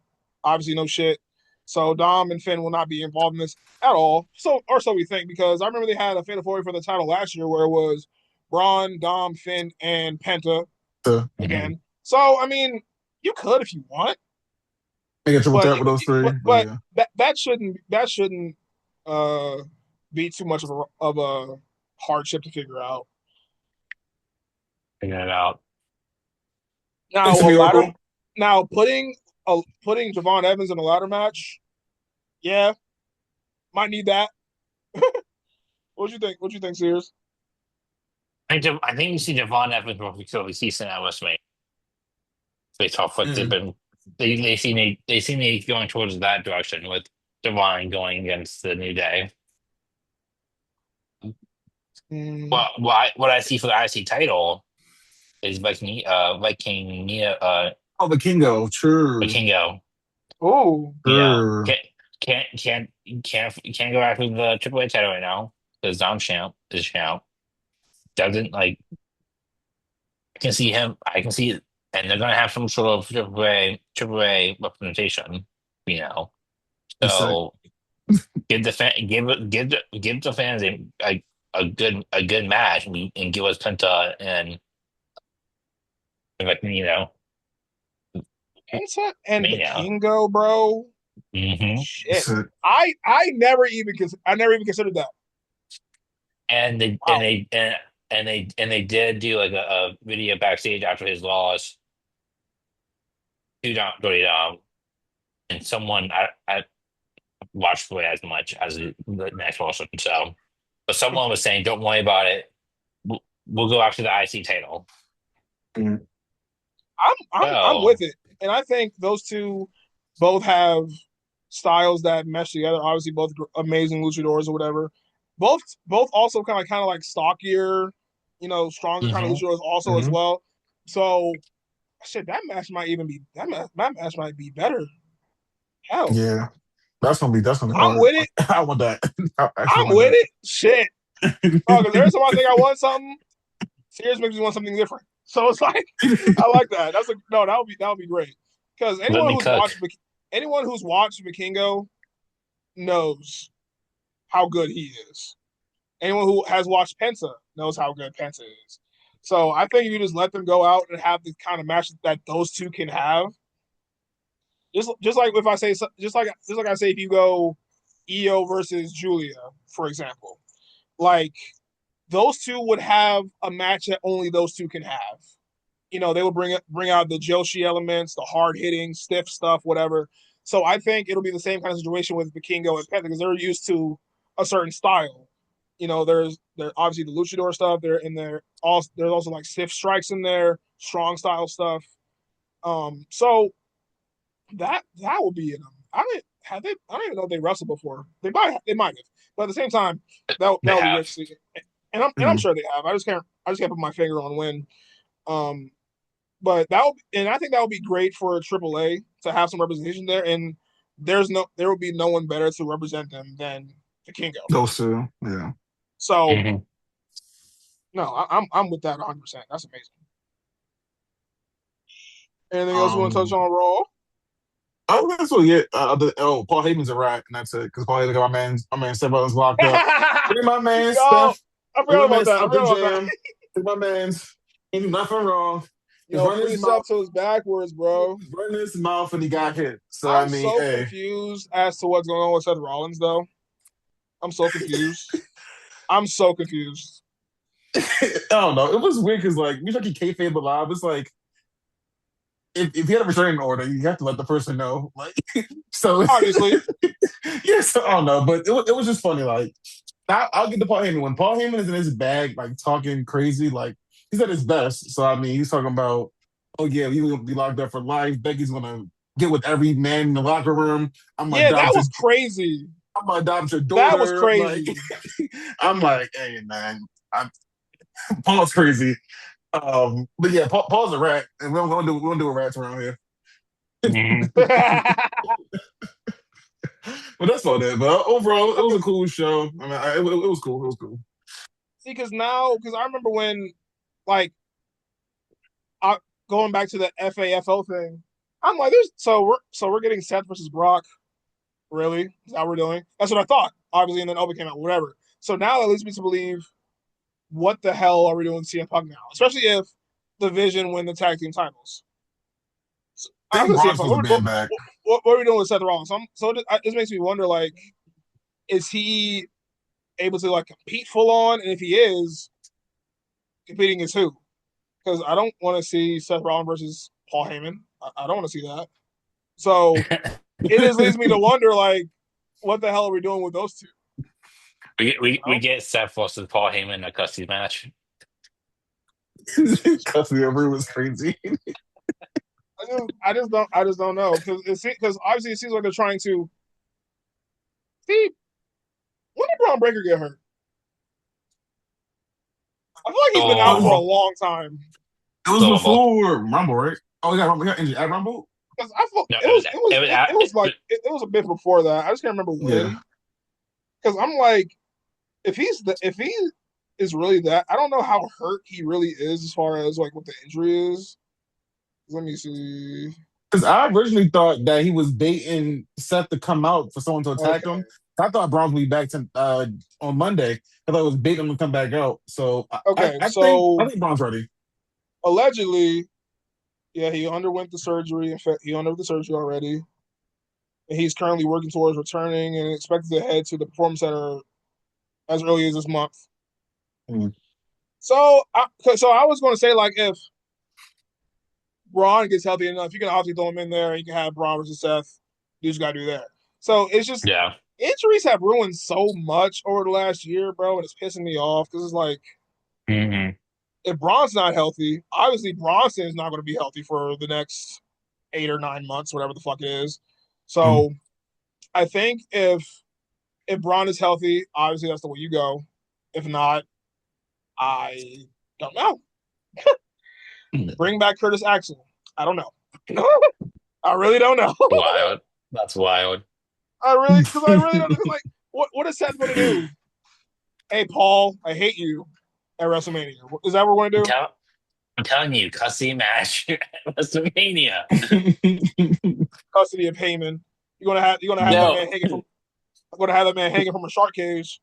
Obviously, no shit. So Dom and Finn will not be involved in this at all. So we think, because I remember they had a Fatal 4-Way for the title last year where it was Braun, Dom, Finn, and Penta again. So I mean, you could if you want. Make a triple But threat with those three. but Yeah. that shouldn't be too much of a hardship to figure out. Figure it out. Now It's a miracle. putting Javon Evans in a ladder match, yeah, might need that. What you think? What you think, Sears? I think you see Devon Evans will be so decent at WrestleMania. Based off what they've been, they seem to be going towards that direction with Devon going against the New Day. Mm. Well, what I see for the IC title is Oh, the Kingo, true, Vikingo. Oh, You know, true. can't go after the Triple A title right now because Dom Champ is champ. Doesn't like I can see him. I can see, and they're gonna have some sort of Triple A representation. You know, You said so give the fans a good match and give us Penta and like Penta and Mania. Vikingo, bro. Hmm. you Shit. said I never even considered that. And they and Wow. they and they did do like a video backstage after his loss to Dirty Dom, and someone I watched it as much as the next person, so but someone was saying, "Don't worry about it. We'll go after the IC title." mm, I'm with So, it, and I think those two both have styles that mesh together. Obviously, both amazing luchadors or whatever. Both also kind of like stockier, stronger kind of hmm luchadors also as mm, well. So shit, that match might be better. Hell, yeah. That's gonna be I'm hard. with it. I want that. I actually I'm want with that. it. Shit. Oh, because every time I think I want something, Sears makes me want something different. So it's like I like that. That's a no. That would be great. Because let me cook. anyone who's watched Vikingo knows how good he is. Anyone who has watched Penta knows how good Penta is. So I think if you just let them go out and have the kind of match that those two can have, just like if I say just like I say if you go Io versus Julia, for example, like those two would have a match that only those two can have. They would bring out the Joshi elements, the hard hitting, stiff stuff, whatever. So I think it'll be the same kind of situation with Vikingo and Penta because they're used to a certain style. There's obviously the luchador stuff. There's also like stiff strikes in there, strong style stuff. So that will be in them. I don't even know if they wrestled before. They might have, but at the same time, that They would be have. great to see. And I'm Mm. sure they have. I just can't put my finger on when. Um, but and I think that would be great for AAA to have some representation there. And there will be no one better to represent them than the Kingo. Those two, yeah. So Hmm. no, I'm with that 100%. That's amazing. Anything else you want to touch Um, on Raw? oh, that's what get. Paul Heyman's a rat, and that's it. Because Paul Heyman got my man Steph Rollins locked up. Free my man Yo, Steph. I Free forgot my about man that. I Steph the forgot about that. Jam. Free my man's. He did nothing wrong. He's running Free his mouth. sub to his backwards, He bro. was running his mouth, and he got hit. So I I'm mean, so hey. confused as to what's going on with Seth Rollins, though. I'm so confused. I'm so confused. I don't know. It was weird because like we like he kayfabe alive. It's like if you have a restraining order, you have to let the person know. Like so, Obviously, yeah. So I don't know, but it was just funny. Like I'll get to Paul Heyman when Paul Heyman is in his bag, like talking crazy. Like he's at his best. So I mean, he's talking about, oh yeah, he's gonna be locked up for life. Becky's gonna get with every man in the locker room. I'm gonna yeah, that adopt your, was crazy. I'm gonna adopt your That was daughter. Like crazy. I'm like, hey man, Paul's crazy. But yeah, Paul's a rat, and we don't do a rats around here. Hmm. But that's about it. But overall, it was a cool show. I mean, it was cool. It was cool. See, because I remember when, like, I, going back to the FAFO thing, I'm like, we're getting Seth versus Brock. Really? Is that what we're doing? That's what I thought. Obviously, and then Obi came out, whatever. So now that leads me to believe, what the hell are we doing with CM Punk now? Especially if the Vision win the tag team titles. So, I I'm think gonna see Braun's if supposed to what, be what, in back. what are we doing with Seth Rollins? This makes me wonder, like, is he able to like compete full on? And if he is, competing is who? Because I don't want to see Seth Rollins versus Paul Heyman. I don't want to see that. So it just leads me to wonder, like, what the hell are we doing with those two? We get Seth versus Paul Heyman in a custody match. Custody over was crazy. I just don't know because obviously it seems like they're trying to see when did Braun Breaker get hurt? I feel like he's been out for a So, long time. It was so Rumble. before Rumble, right? Oh, he got injured at Rumble. Because I felt No, it was a bit before that. I just can't remember Yeah, when. Because I'm like, if he is really that, I don't know how hurt he really is as far as like what the injury is. Let me see. because I originally thought that he was baiting Seth to come out for someone to attack Okay. him. I thought Braun would be back on Monday. I thought it was baiting him to come back out. So Okay. I So think Braun's ready. allegedly, yeah, he underwent the surgery. In fact, he underwent the surgery already. And he's currently working towards returning and expected to head to the Performance Center as early as this month. Mm. So I was going to say, like, if Braun gets healthy enough, you can obviously throw him in there. You can have Braun versus Seth. Do what you got to do there. So it's just yeah. injuries have ruined so much over the last year, bro, and it's pissing me off because it's like Mm-hmm. if Braun's not healthy, obviously Bronson's not going to be healthy for the next 8 or 9 months, whatever the fuck it is. Mm. So I think if Braun is healthy, obviously that's the way you go. If not, I don't know. Bring back Curtis Axel. I don't know. I really don't know. Wild. That's wild. I really don't. Like, what is Seth going to do? Hey, Paul, I hate you at WrestleMania. Is that what we're going to I'm, do? tell- I'm telling you, custody match at WrestleMania. Custody of Heyman. You're gonna have that No, man hanging from. I'm gonna have that man hanging from a shark cage.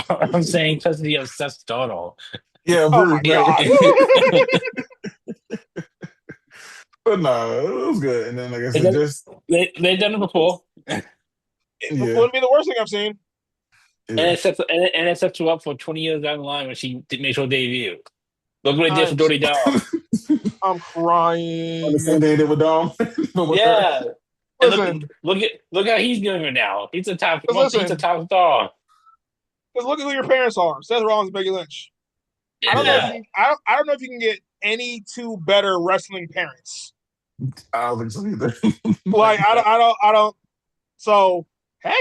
I'm saying custody of Seth Donald. Yeah, Oh Bruce, my right? god. But no, it was good. And then, like I They said, done, just they've done it before. It yeah, wouldn't be the worst thing I've seen. And yeah. it sets her up for 20 years down the line when she makes her debut. Look what it did for I'm Dory Dog. I'm On the same crying. day they were Dom, but with her. Yeah. And Listen, look how he's doing it now. because He's a listen, top star. because look at who your parents are: Seth Rollins, and Becky Lynch. I don't know if Yeah. you can. I don't know if you can get any two better wrestling parents. I don't think so either. Like I don't. So hey,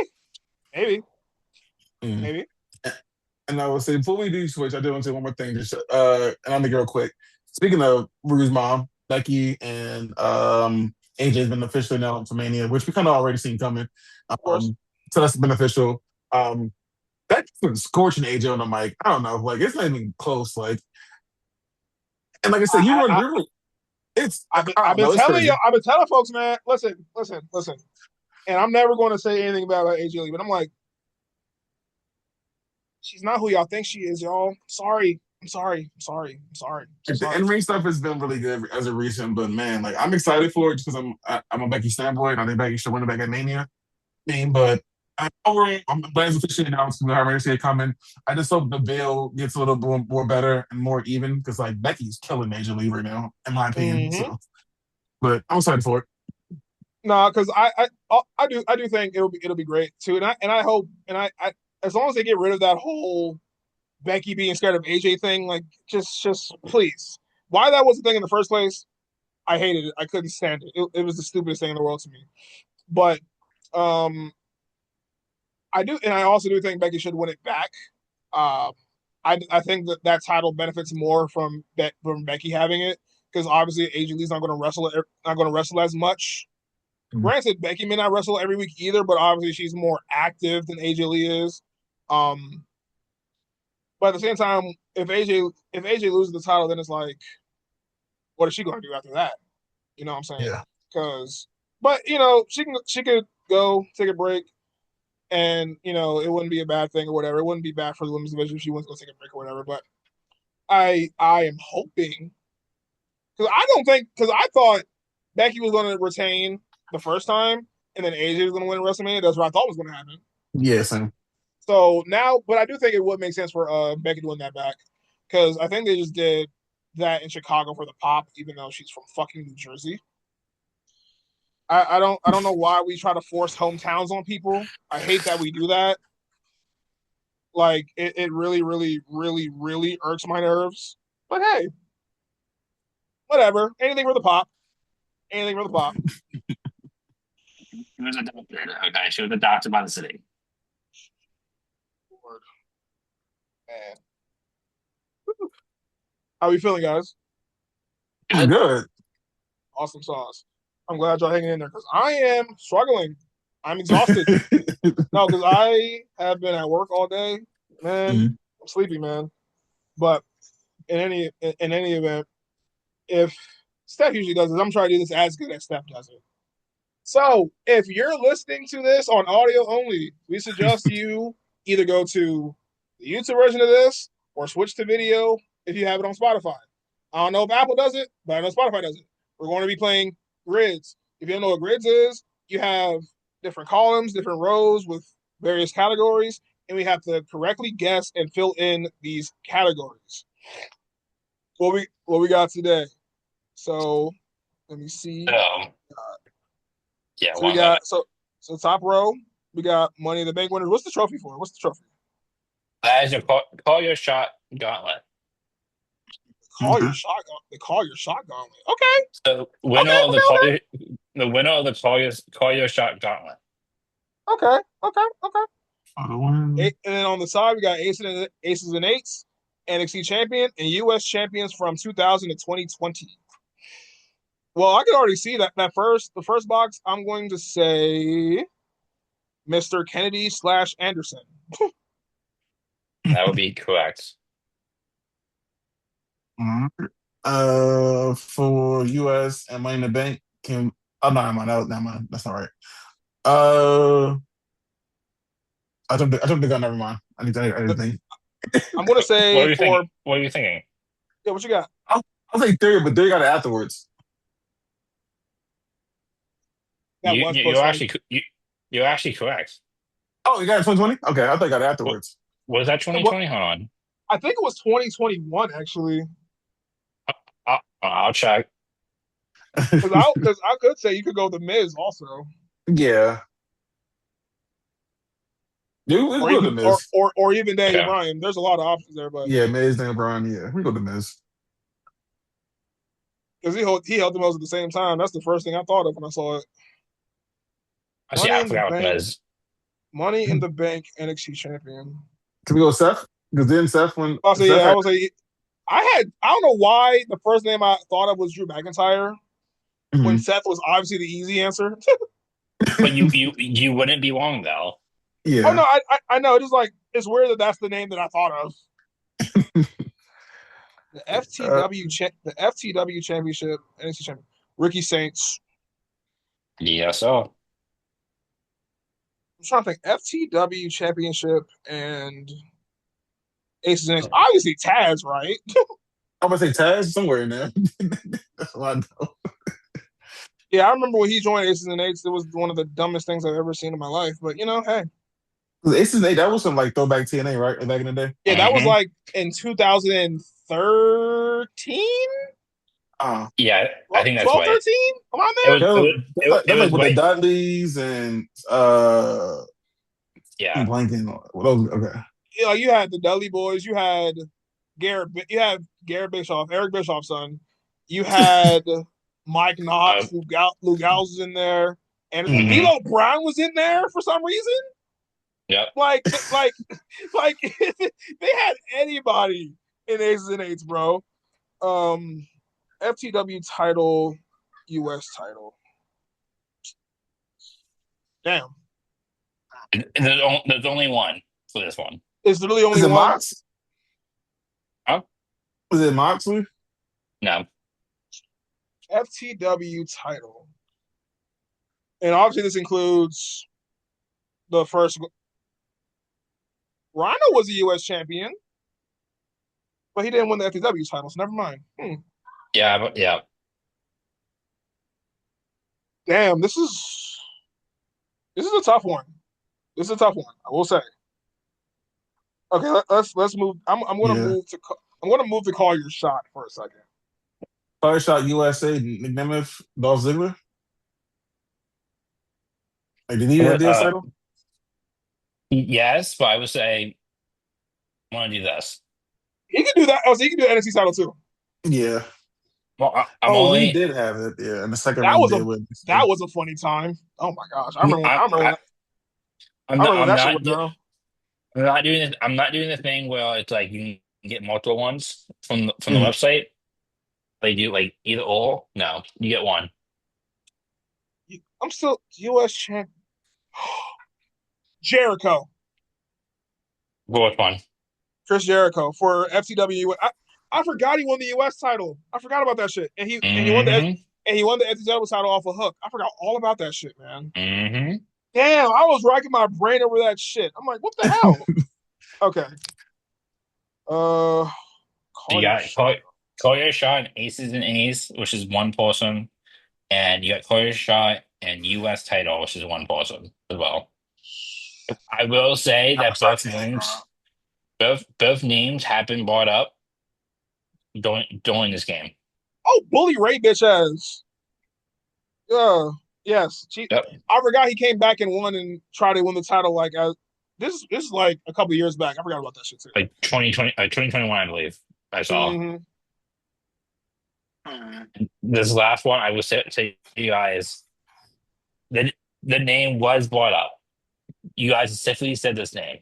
maybe, Mm. maybe. And I would say before we do switch, I do want to say one more thing. Just and I'll make it real quick. Speaking of Rue's mom, Becky and AJ's been officially announced for Mania, which we kind of already seen coming. Of course. So that's beneficial. That's been scorching AJ on the mic. I don't know, like it's not even close. Like, and like I said, I, I, you're it's I I've don't been know, it's telling you, crazy. I've been telling folks, man. Listen. And I'm never going to say anything bad about AJ Lee, but I'm like, she's not who y'all think she is, y'all. Sorry. I'm sorry. I'm sorry. I'm sorry. I'm so Like, the sorry. in ring stuff has been really good as of recent, but man, like I'm excited for it just because I'm a Becky standboy and I think Becky should win it back at Mania. But I'm glad it's officially announced from the Hard coming. I just hope the veil gets a little more better and more even because like Becky's killing Major League right now, in my opinion. Mm-hmm. So, but I'm excited for it. No, because I do think it'll be great too, and I hope I as long as they get rid of that whole Becky being scared of AJ thing, like just please, why that was the thing in the first place, I hated it. I couldn't stand it. It was the stupidest thing in the world to me. But um, I do, and I also do think Becky should win it back. Um, I think that title benefits more from Becky having it because obviously AJ Lee's not going to wrestle as much. Mm. Granted, Becky may not wrestle every week either, but obviously she's more active than AJ Lee is. Um, but at the same time, if AJ loses the title, then it's like, what is she going to do after that? You know what I'm saying? Yeah. Because, but she could go take a break, and it wouldn't be a bad thing or whatever. It wouldn't be bad for the women's division if she wants to go take a break or whatever. But I am hoping because I thought Becky was going to retain the first time, and then AJ was going to win WrestleMania. That's what I thought was going to happen. Yeah, same. So now, but I do think it would make sense for Becky to win that back because I think they just did that in Chicago for the pop, even though she's from fucking New Jersey. I don't know why we try to force hometowns on people. I hate that we do that. Like it really, really, really, really irks my nerves. But hey, whatever. Anything for the pop. Anything for the pop. She was a doctor. Okay, she was a doctor by the city. Lord, man. How we feeling, guys? It's good. Awesome sauce. I'm glad y'all hanging in there because I am struggling. I'm exhausted. No, because I have been at work all day. Man, Mhm. I'm sleepy, man. But in any event, if Steph usually does this, I'm trying to do this as good as Steph does it. So if you're listening to this on audio only, we suggest you either go to the YouTube version of this or switch to video if you have it on Spotify. I don't know if Apple does it, but I know Spotify does it. We're going to be playing grids. If you don't know what grids is, you have different columns, different rows with various categories, and we have to correctly guess and fill in these categories. What we got today? So let me see. Yeah, So we one moment. got so top row, we got Money in the Bank winners. What's the trophy for? What's the trophy? As your call your shot gauntlet. Call your shot. The call your shot gauntlet. Okay, So okay, okay, the winner of the call your shot gauntlet. okay, okay, okay, okay. Other one. And then on the side, we got aces and eights, NXT champion and US champions from 2000 to 2020. Well, I could already see the first box. I'm going to say Mr. Kennedy / Anderson. That would be correct. For US and Money in the Bank, can oh no, never mind. Never mind. That's not right. Uh, I took the gun. Never mind. I need to think. I'm going to What say are you for thinking? What are you thinking? yeah. What you got? I'll say theory, but theory got it afterwards. That was post You're 20. actually you're actually correct. Oh, you got it 2020? Okay, I thought you got it What afterwards. was that 2020? Hold on. I think it was 2021 actually. I'll check. Because I could say you could go the Miz also, Yeah. We or go to even Miz. or even Daniel Okay. Bryan. There's a lot of options there, but Yeah, Miz, Dan Brown. Yeah, we go to Miz. because he held them both at the same time. That's the first thing I thought of when I saw it. Money Yeah, I in the forgot what Bank, it is. Money in the Bank NXT champion. Can we go Seth? Because then Seth when Also, Seth yeah, I had was like, I don't know why the first name I thought of was Drew McIntyre when Mhm. Seth was obviously the easy answer. But you wouldn't be wrong though. Oh no, Yeah. I know. It's just like it's weird that that's the name that I thought of. Uh, The FTW championship NXT champion Ricky Saints. Yeah, so I'm trying to think FTW championship and Aces and Aces. Obviously Taz, right? I'm gonna say Taz somewhere in there. That's what I know. Yeah, I remember when he joined Aces and Eights. It was one of the dumbest things I've ever seen in my life. But hey, 'Cause Aces and Eight, that was some like throwback TNA, right? Back in the day. yeah, that was hmm like in 2013, Uh, yeah, I think that's 12, right. 13. Am I It there? was that it was, was it, it that's like was with the way Dudleys and I'm yeah. blanking. Those, okay. Yeah, like you had the Dudley Boys. You had You had Garrett Bischoff, Eric Bischoff's son. You had Mike Uh, Knox. Lou Gals was in there, and Mhm. D'Lo Brown was in there for some reason. yep. Like, like they had anybody in Aces and Eights, bro. Um, FTW title, US title. Damn, There's only one for this one. is there really only Is it one Mox? Huh? Is it Moxley? No. FTW title? And obviously, this includes the first. Rhino was a US champion, but he didn't win the FTW title, so never mind. Yeah, but yeah. Damn, this is a tough one. This is a tough one. I will say. Okay, let's move. I'm gonna Yeah. move to call your shot for a second. Fire Shot USA, Nick Nemeth, Dolph Ziggler. Like, did he have the Uh, title? yes, but I would say I want to do this. He can do that. Oh, so he can do the NXT title too. Yeah. Well, I'm Oh, he only did have it. Yeah, and the second That ring was did a with. that was a funny time. Oh my gosh, I I'm remember when I'm that shit not went down. I'm not doing this. I'm not doing the thing where it's like you You get multiple ones from the Mhm. website. They do like either or. No, you get one. I'm still U.S. champ. Jericho, Go with one. Chris Jericho for FTW. I forgot he won the U.S. title. I forgot about that shit, and he won the Mm-hmm. and he won the FTW title off a Hook. I forgot all about that shit, man. Mm-hmm. Damn, I was racking my brain over that shit. I'm like, what the hell? Okay. You Call your got shot. Call Your Shot and Aces and A's, which is one person, and you got Call Your Shot and U.S. title, which is one person as well. I will say that both names have been brought up during this game. Oh, Bully Ray bitch ass. Yes. Yep, I forgot he came back and won and tried to win the title like as this is like a couple years back. I forgot about that shit too. like 2021, I believe. I saw Mm-hmm. this last one. I will say to you guys that the name was brought up. You guys specifically said this name.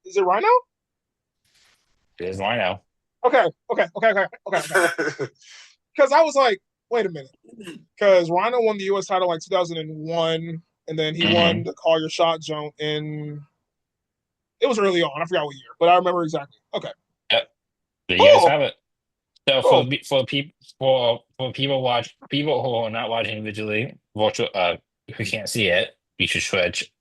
Is it Rhino? It is Rhino. Okay. Because I was like, wait a minute. Because Rhino won the U.S. title like 2001, and then he won Mm-hmm. the Call Your Shot joint in. It was early on. I forgot what year, but I remember exactly. Okay, Yep. There you guys cool, have it. So cool. for people who are not watching individually, virtual who can't see it, you should switch.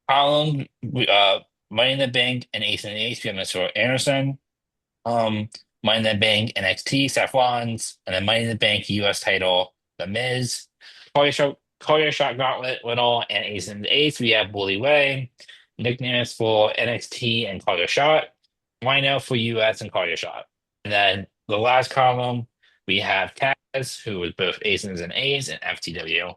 Column, Money in the Bank and Ace and Ace, we have Mr. Anderson. Um, Money in the Bank NXT, Seth Rollins, and then Money in the Bank US title, The Miz. Call Your Shot Gauntlet, Little, and Ace and Ace, we have Bully Ray. Nicknames for NXT and Call Your Shot. Rhino for US and Call Your Shot. And then the last column, we have Taz, who was both Aces and A's and FTW.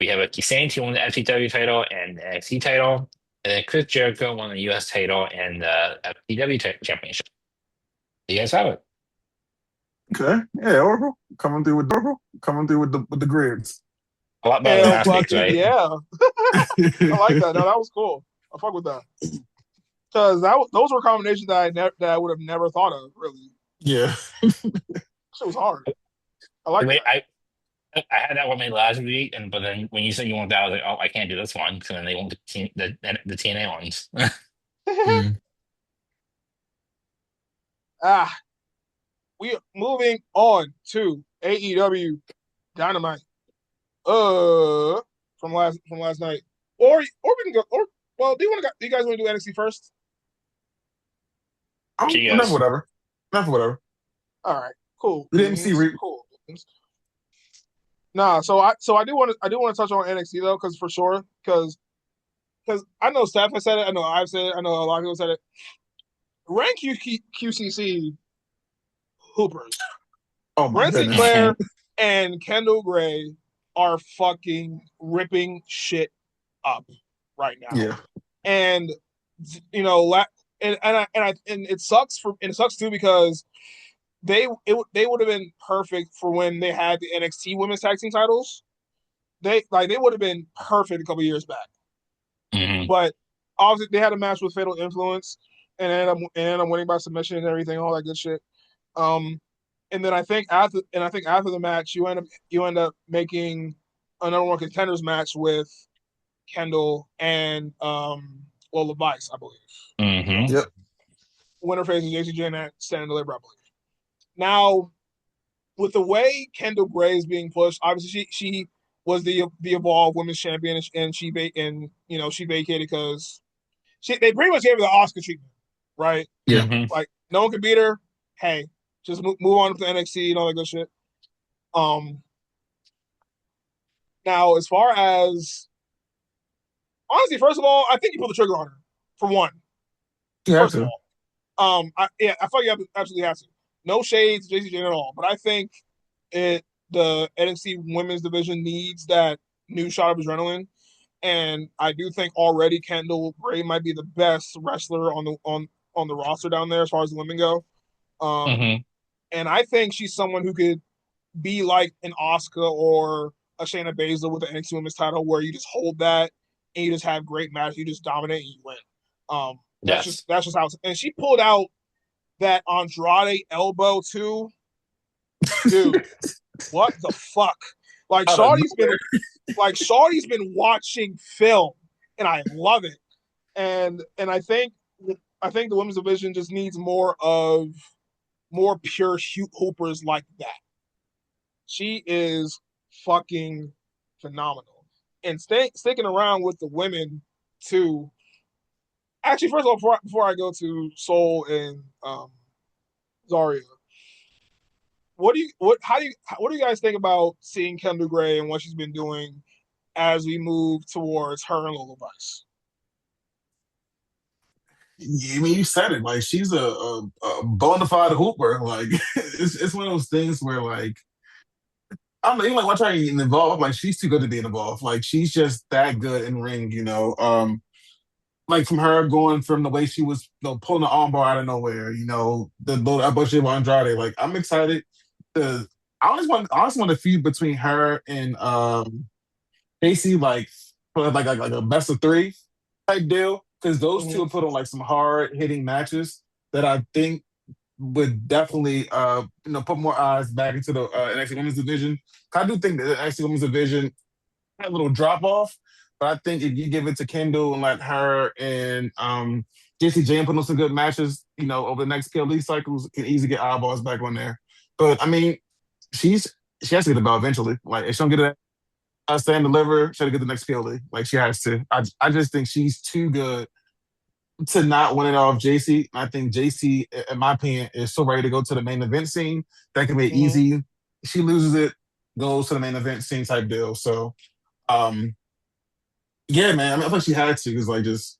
We have a Saints who won the FTW title and the NXT title. And then Chris Jericho won the US title and the FTW championship. You guys have it. Okay. Yeah, Oracle. Coming through with Oracle. Coming through with the grids. A lot better than Hell last week's, fucking right? yeah! I like that. No, that was cool. I fuck with that because those were combinations that I would have never thought of. Really, Yeah. shit was hard. I like Wait, that. I had that one made last week, but then when you said you want that, I was like, oh, I can't do this one because then they want the TNA ones. Mm. Ah, we moving on to AEW Dynamite. From last night, or we can go. Or well, do you guys want to do NXT first? To you Enough, guys. whatever. Enough, whatever. All right, cool We didn't see beans, Reap. cool beans. Nah, so I do want to touch on NXT though, because for sure, because I know Steph has said it, I know I've said it, I know a lot of people said it. Rank QCC Hoopers, Oh my Brent goodness. Sinclair and Kendall Gray are fucking ripping shit up right now, Yeah. and you know, and it sucks too because they would have been perfect for when they had the NXT Women's Tag Team titles. They would have been perfect a couple years back, Hmm. but obviously they had a match with Fatal Influence and I'm winning by submission and everything, all that good shit. Um, and then I think after the match you end up making another one contenders match with Kendall and Levice, I believe. Hmm. Yep. Winner faces JCJ and Stand and Deliver, I believe. Now, with the way Kendall Gray is being pushed, obviously she was the Evolve Women's Champion, and she vacated because they pretty much gave her the Oscar treatment, right? Yeah. Hmm. Like no one could beat her. Hey, just move on to NXT and all that good shit. Um, Now as far as honestly, first of all, I think you pulled the trigger on her for one. You have First of to. all, I thought you absolutely have to. No shades, JCJ at all, but I think it the NXT Women's Division needs that new shot of adrenaline, and I do think already Kendall Gray might be the best wrestler on the roster down there as far as the women go. Um, Hmm. and I think she's someone who could be like an Asuka or a Shayna Baszler with the NXT Women's title, where you just hold that and you just have great matches. You just dominate and you win. Yes. That's just how. And she pulled out that Andrade elbow too, dude. What the fuck? Like Out of Shawty's been watching film, and I love it. And I think the women's division just needs more pure hoopers like that. She is fucking phenomenal. And sticking around with the women too. Actually, first of all, before I go to Soul and Zaria, what do you guys think about seeing Kendall Gray and what she's been doing as we move towards her and Lola Vice? I mean, you said it. Like she's a bona fide hooper. Like it's one of those things where like I don't know, even like watch her get involved. Like she's too good to be involved. Like she's just that good in ring. Like from her going from the way she was, pulling the armbar out of nowhere. The little elbow with Andrade. Like I'm excited. To, I honestly want a feud between her and Casey, like for like a best of three type deal, because those two Mm-hmm. have put on like some hard hitting matches that I think would definitely put more eyes back into the NXT Women's Division. I do think the NXT Women's Division had a little drop off, but I think if you give it to Kendall and let her and JC Jane put on some good matches, over the next PLE cycles, can easily get eyeballs back on there. But I mean, she's she has to get the belt eventually. Like if she don't get it, stand deliver, she has to get the next PLE. Like she has to. I just think she's too good to not win it off JC. I think JC, in my opinion, is so ready to go to the main event scene. That can be Mm-hmm. easy. She loses it, goes to the main event scene type deal. So, um, yeah, man. I mean, I thought she had to because, like, just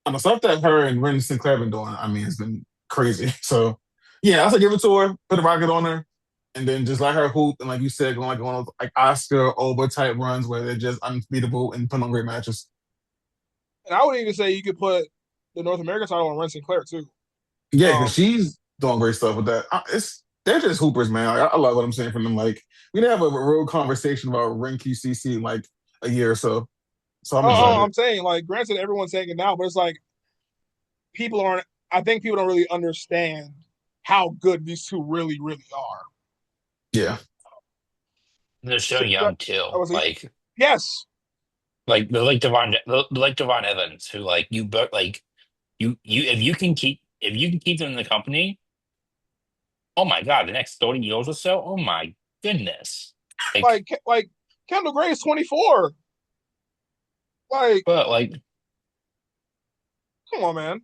the stuff that her and Ren Sinclair been doing. I mean, it's been crazy. So, yeah, I say give it to her, put a rocket on her, and then just let her hoop. And like you said, going on like Oscar Oba type runs where they're just unbeatable and put on great matches. And I would even say you could put the North American title on Ren Sinclair too. Yeah, because Um, she's doing great stuff with that. They're just hoopers, man. Like, I love what I'm saying from them. Like we didn't have a real conversation about Ring QCC in like a year or so. So I'm excited. I'm saying like, granted, everyone's saying it now, but it's like people aren't. I think people don't really understand how good these two really, really are. Yeah, They're so So young too. I was like, Like yes, they're like Devon Evans, who like you but like you if you can keep them in the company, oh my god, the next 30 years or so, oh my goodness. like Kendall Gray is 24. Like, But like come on, man.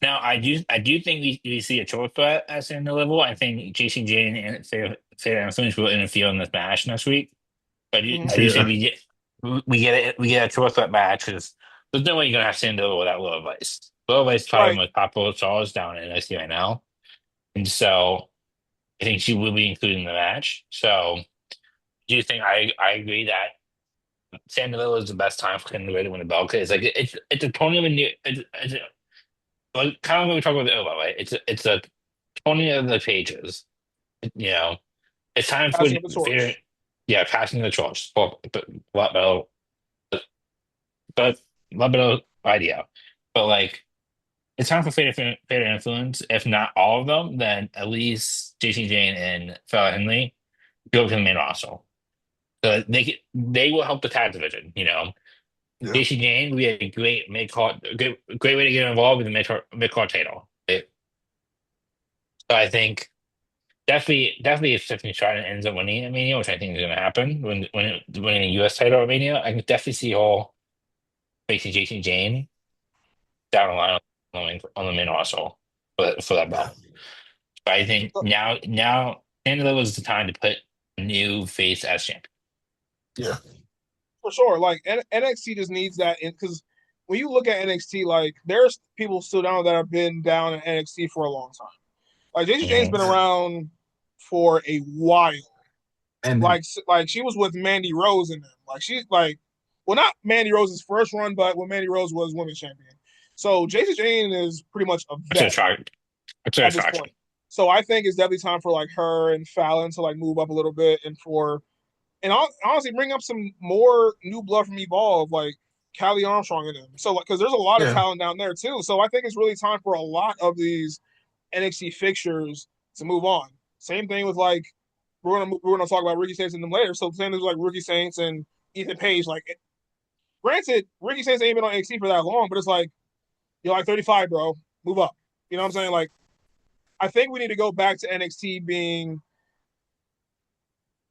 now I do think we see a triple threat at center level. I think JC Jane and Sarah Anthony will interfere in this match next week. Mhm. I do say yeah, we get a triple threat match because there's no way you're gonna have Sandow without Low Vice. Low Vice probably Right. one of the top road stars down in NXT right now, and so I think she will be included in the match. So do you think I agree that Sandow is the best time for Kendall to win the belt? Because like it's a Tony of a new it's like kind of what we talk about the Oval, right? It's a Tony of the pages. You know, it's time for Passing up the fair, torch. yeah, passing the torch, but a lot better, but a lot better idea. But like, it's time for fair influence. If not all of them, then at least JC Jane and Fella Henley go to the main roster. So they will help the tag division. yeah, JC Jane will be a great mid card, great way to get involved with the mid card title. So I think. Definitely, if Stephanie Stratton ends up winning at Mania, which I think is going to happen winning the U.S. title at Mania, I can definitely see her facing Jason Jane down the line on the main roster for that yeah, belt. But I think now Canada was the time to put a new face as champion. yeah, For sure. Like NXT just needs that because when you look at NXT, like there's people still down that have been down in NXT for a long time. Like JC Jane's been Mhm. around for a while. and Like she was with Mandy Rose in them. Like she's like, well, not Mandy Rose's first run, but when Mandy Rose was women's champion. So JC Jane is pretty much a It's an vet attraction. It's an at this attraction. point. So I think it's definitely time for like her and Fallon to like move up a little bit and honestly bring up some more new blood from Evolve. Like Callie Armstrong in them. So, because there's a lot of Yeah. talent down there too. So I think it's really time for a lot of these NXT fixtures to move on. Same thing with like we're gonna talk about Ricky Saints and them later. So same thing with like Ricky Saints and Ethan Page. Like, granted, Ricky Saints ain't been on NXT for that long, but it's like you're like 35, bro. Move up. You know what I'm saying? Like, I think we need to go back to NXT being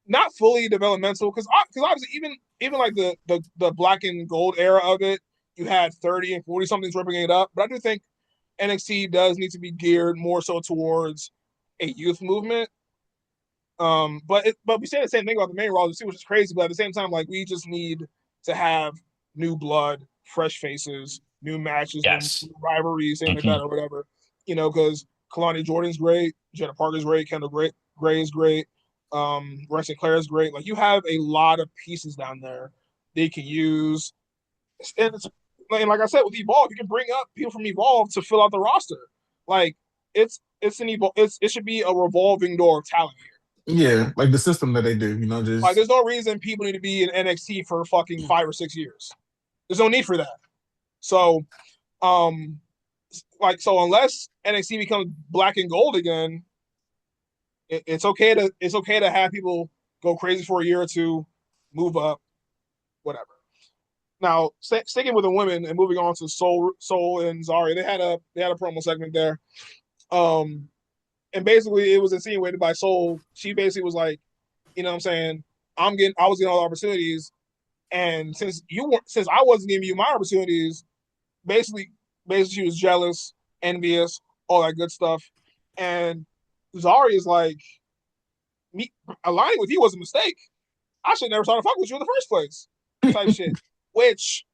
not fully developmental because obviously even like the black and gold era of it, you had 30 and 40 somethings ripping it up. But I do think NXT does need to be geared more so towards a youth movement. But we say the same thing about the main roster too, which is crazy. But at the same time, like we just need to have new blood, fresh faces, new matches, new Yes. rivalries, things like that, or whatever. You know, because Kalani Jordan's great, Jenna Parker's great, Kendall Gray is great, Ryan Sinclair is great. Like you have a lot of pieces down there they can use, and like I said with Evolve, you can bring up people from Evolve to fill out the roster. Like it should be a revolving door of talent here. Yeah, like the system that they do, Like, just there's no reason people need to be in NXT for fucking 5 or 6 years. There's no need for that. So, um, so unless NXT becomes black and gold again, it's okay to have people go crazy for a year or two, move up, whatever. Now, sticking with the women and moving on to Soul and Zarya, they had a promo segment there. And basically it was insinuated by Soul. She basically was like, you know what I'm saying, I was getting all the opportunities. And since I wasn't giving you my opportunities, basically she was jealous, envious, all that good stuff. And Zarya is like, me aligning with you was a mistake. I should never try to fuck with you in the first place. Type shit. Which,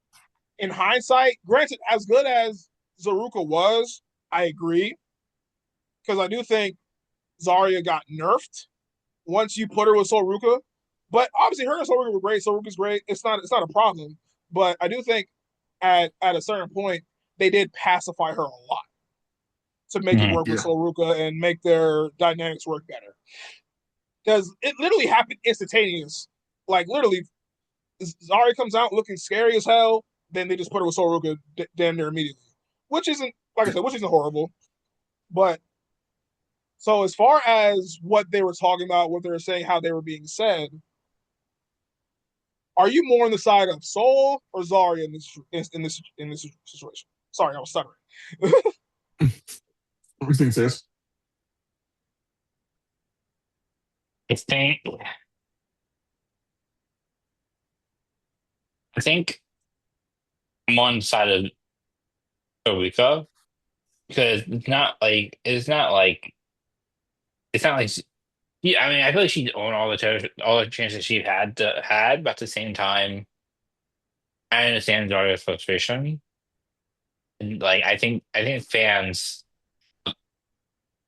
in hindsight, granted, as good as Zaruka was, I agree. Because I do think Zarya got nerfed once you put her with Soruka. But obviously, her and Soruka were great. Soruka's great. It's not a problem. But I do think at a certain point they did pacify her a lot to make it work with yeah. Soruka and make their dynamics work better. Because it literally happened instantaneous. Like literally, Zarya comes out looking scary as hell. Then they just put her with Soruka damn near immediately, which isn't, like I said, which isn't horrible. But so as far as what they were talking about, what they were saying, how they were being said, are you more on the side of Soul or Zarya in this situation? Sorry, I was stuttering. what do you think, sis? I think I'm on the side of Eureka because it's not like yeah, I mean I feel like she owned all the chances she had, but at the same time I understand Zarya's frustration. And like I think fans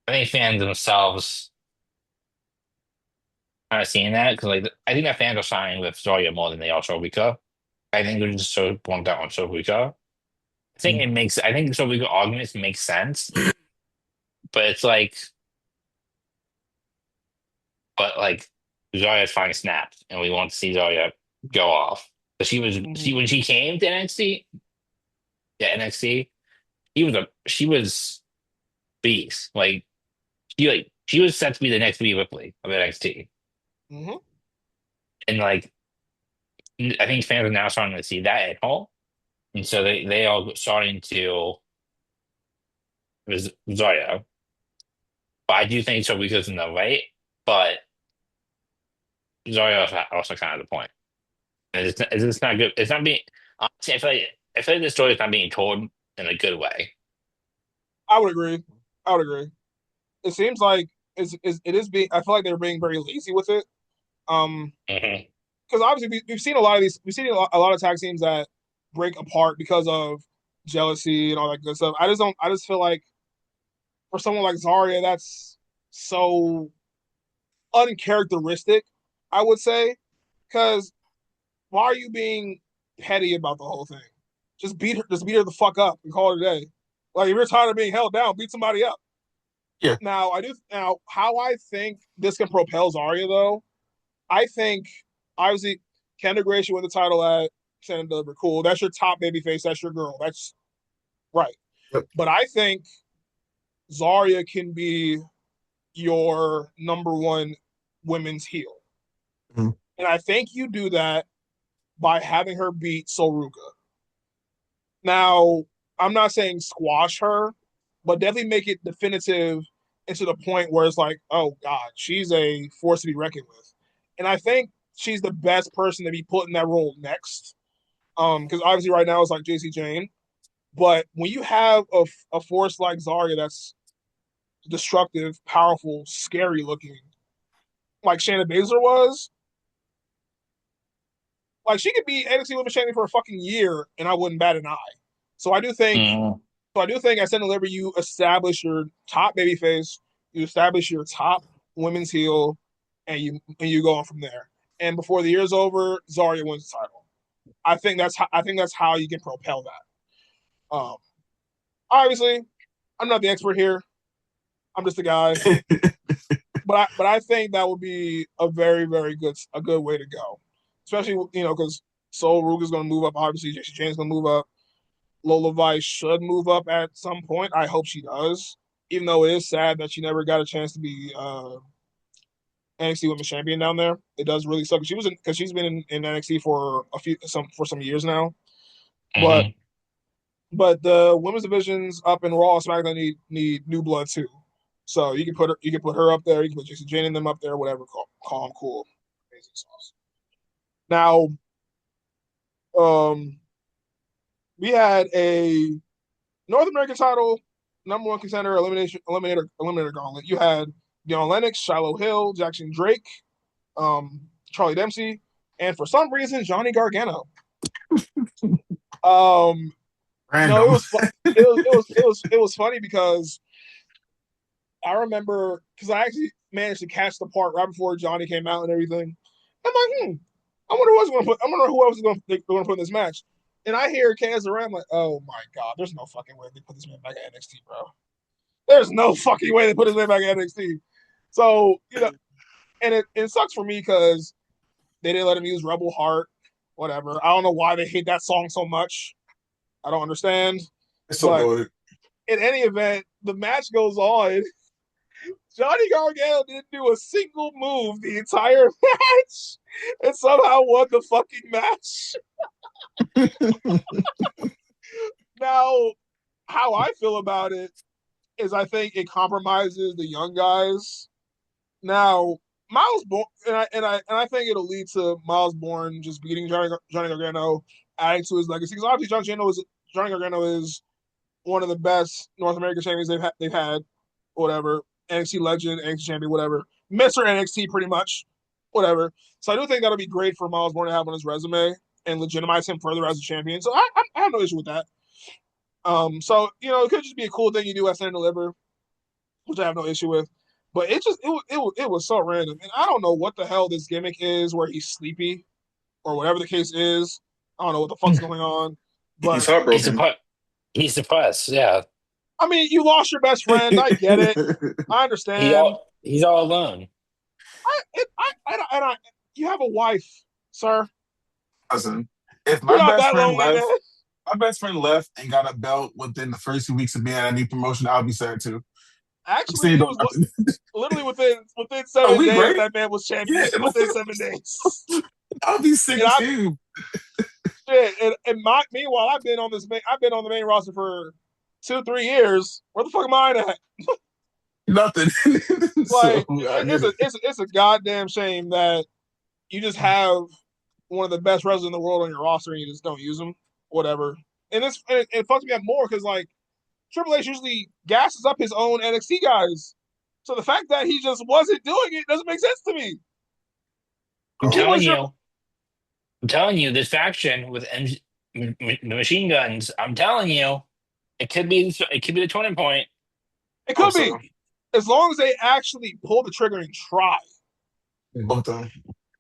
themselves kind of seeing that because like I think that fans are signing with Zarya more than they are Eureka. I think they're just so bumped out on Eureka. I think the Eureka arguments make sense, but it's like but like Zarya's finally snapped, and we want to see Zarya go off. But when she came to NXT, yeah, NXT, she was beast. She was set to be the next Rhea Ripley of NXT, Mm-hmm. and like I think fans are now starting to see that at all, and so they are starting to Zarya. But I do think Eureka's in the right, but Zarya also kind of the point. And it's not good. It's not being. Honestly, I feel like the story is not being told in a good way. I would agree. I would agree. It seems like it is being. I feel like they're being very lazy with it. Hmm. Because obviously we've seen a lot of these. We've seen a lot of tag teams that break apart because of jealousy and all that good stuff. I just don't. I just feel like for someone like Zarya, that's so uncharacteristic. I would say because why are you being petty about the whole thing? Just beat her the fuck up and call it a day. Like if you're tired of being held down, beat somebody up. Yeah. Now how I think this can propel Zarya though, I think obviously Kendra Gray should win the title at stand and deliver. Cool. That's your top baby face. That's your girl. That's right. Yep. But I think Zarya can be your number one women's heel. Mhm. And I think you do that by having her beat Soruka. Now, I'm not saying squash her, but definitely make it definitive and to the point where it's like, oh God, she's a force to be reckoned with. And I think she's the best person to be put in that role next. Because obviously right now it's like JC Jane. But when you have a force like Zarya that's destructive, powerful, scary looking, like Shayna Baszler was, like she could be NXT Women's Champion for a fucking year, and I wouldn't bat an eye. So I do think, Mm. so I do think at Stand and Deliver you establish your top babyface, you establish your top women's heel, and you go on from there. And before the year's over, Zarya wins the title. I think that's how you can propel that. Obviously, I'm not the expert here. I'm just a guy, but I think that would be a very good way to go, especially because Sol Ruga's going to move up. Obviously, Jason James going to move up. Lola Vice should move up at some point. I hope she does, even though it is sad that she never got a chance to be NXT Women's Champion down there. It does really suck. Because she's been in NXT for some years now, but Mm-hmm. but the women's divisions up in Raw and SmackDown need new blood too. So you can put her up there. You can put Jason Jane and them up there. Whatever. Call them cool. Amazing sauce. Now, um, we had a North American title number one contender eliminator gauntlet. You had Deion Lennox, Shiloh Hill, Jackson Drake, Charlie Dempsey, and for some reason Johnny Gargano. No, Random. it was funny because I remember because I actually managed to catch the part right before Johnny came out and everything. I'm like, I wonder who else is going to put in this match. And I hear Kaz around like, oh my God, there's no fucking way they put this man back at NXT, bro. There's no fucking way they put this man back at NXT. So, and it sucks for me because they didn't let him use Rebel Heart, whatever. I don't know why they hate that song so much. I don't understand. It's so But good. in any event, the match goes on. Johnny Gargano didn't do a single move the entire match and somehow won the fucking match. Now, how I feel about it is I think it compromises the young guys. Now, Miles Bourne, and I think it'll lead to Miles Bourne just beating Johnny Gargano, adding to his legacy. Because obviously, Johnny Gargano is one of the best North American champions they've had, whatever. NXT legend, NXT champion, whatever. Mr. NXT, pretty much, whatever. So I do think that'll be great for Miles Bourne to have on his resume and legitimize him further as a champion. So I have no issue with that. So it could just be a cool thing you do at Stand and Deliver, which I have no issue with. But it was so random, and I don't know what the hell this gimmick is where he's sleepy or whatever the case is. I don't know what the fuck's going on, but He's heartbroken. He's depressed. Yeah, I mean, you lost your best friend. I get it. I understand. he's all alone. You have a wife, sir. Listen, if You're my not best that friend lonely, man. left, my best friend left and got a belt within the first 2 weeks of being at a new promotion, I'll be sad too. Actually, it was literally within Oh, 7 we days great. that man was champion. Yeah. Within 7 days. I'll be sick too. Meanwhile, I've been on the main roster for 2-3 years. Where the fuck am I at? Nothing. So Like it's a goddamn shame that you just have one of the best wrestlers in the world on your roster and you just don't use them. Whatever. And it fucks me up more because like Triple H usually gasses up his own NXT guys. So the fact that he just wasn't doing it doesn't make sense to me. I'm telling you, this faction with machine guns. I'm telling you, it could be the turning point. It could be. As long as they actually pull the trigger and try. Both of them.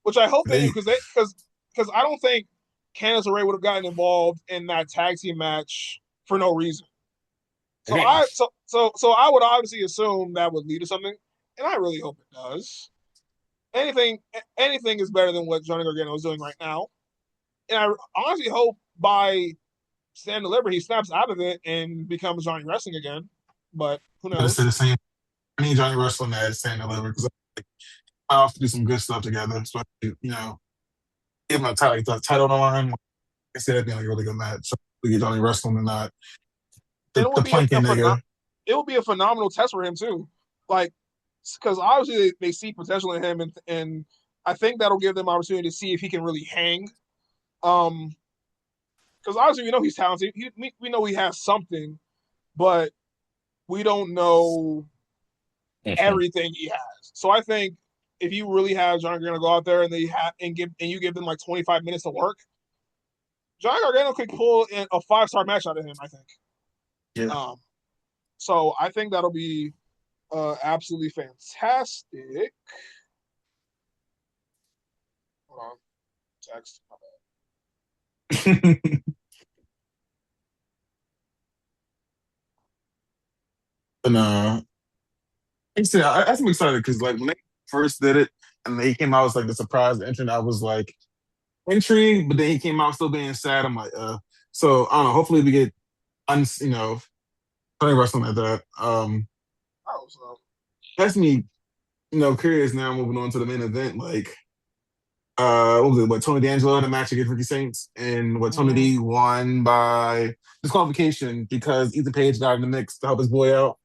Which I hope they do because I don't think Candice LeRae would have gotten involved in that tag team match for no reason. So I would obviously assume that would lead to something, and I really hope it does. Anything is better than what Johnny Gargano is doing right now. and I honestly hope by Stand Deliver he snaps out of it and becomes Johnny Wrestling again. But who I said knows? the same. I need Johnny Wrestling as Stand Deliver because I have to do some good stuff together. Especially, give him a title, title on. I said that'd be like a really good match. So we get Johnny Wrestling and not And the planking nigga. it will be a phenomenal test for him too. Like, because obviously they see potential in him, and I think that'll give them opportunity to see if he can really hang. Because obviously we know he's talented. We know he has something, but we don't know Mhm. everything he has. So I think if you really have Johnny Gargano go out there and you give them like 25 minutes to work, Johnny Gargano could pull in a 5-star match out of him. I think. Yeah. Um, so I think that'll be absolutely fantastic. Hold on, text. And I'm excited because like when they first did it and they came out as like the surprise entrant, I was like intrigued, but then he came out still being sad. I'm like, So I don't know. Hopefully we get funny wrestling at that. Oh, so That's me, curious now moving on to the main event. Like, what was it? What Tony D'Angelo had a match against Ricky Saints, and what Tony mm-hmm. D won by disqualification because Ethan Page got in the mix to help his boy out,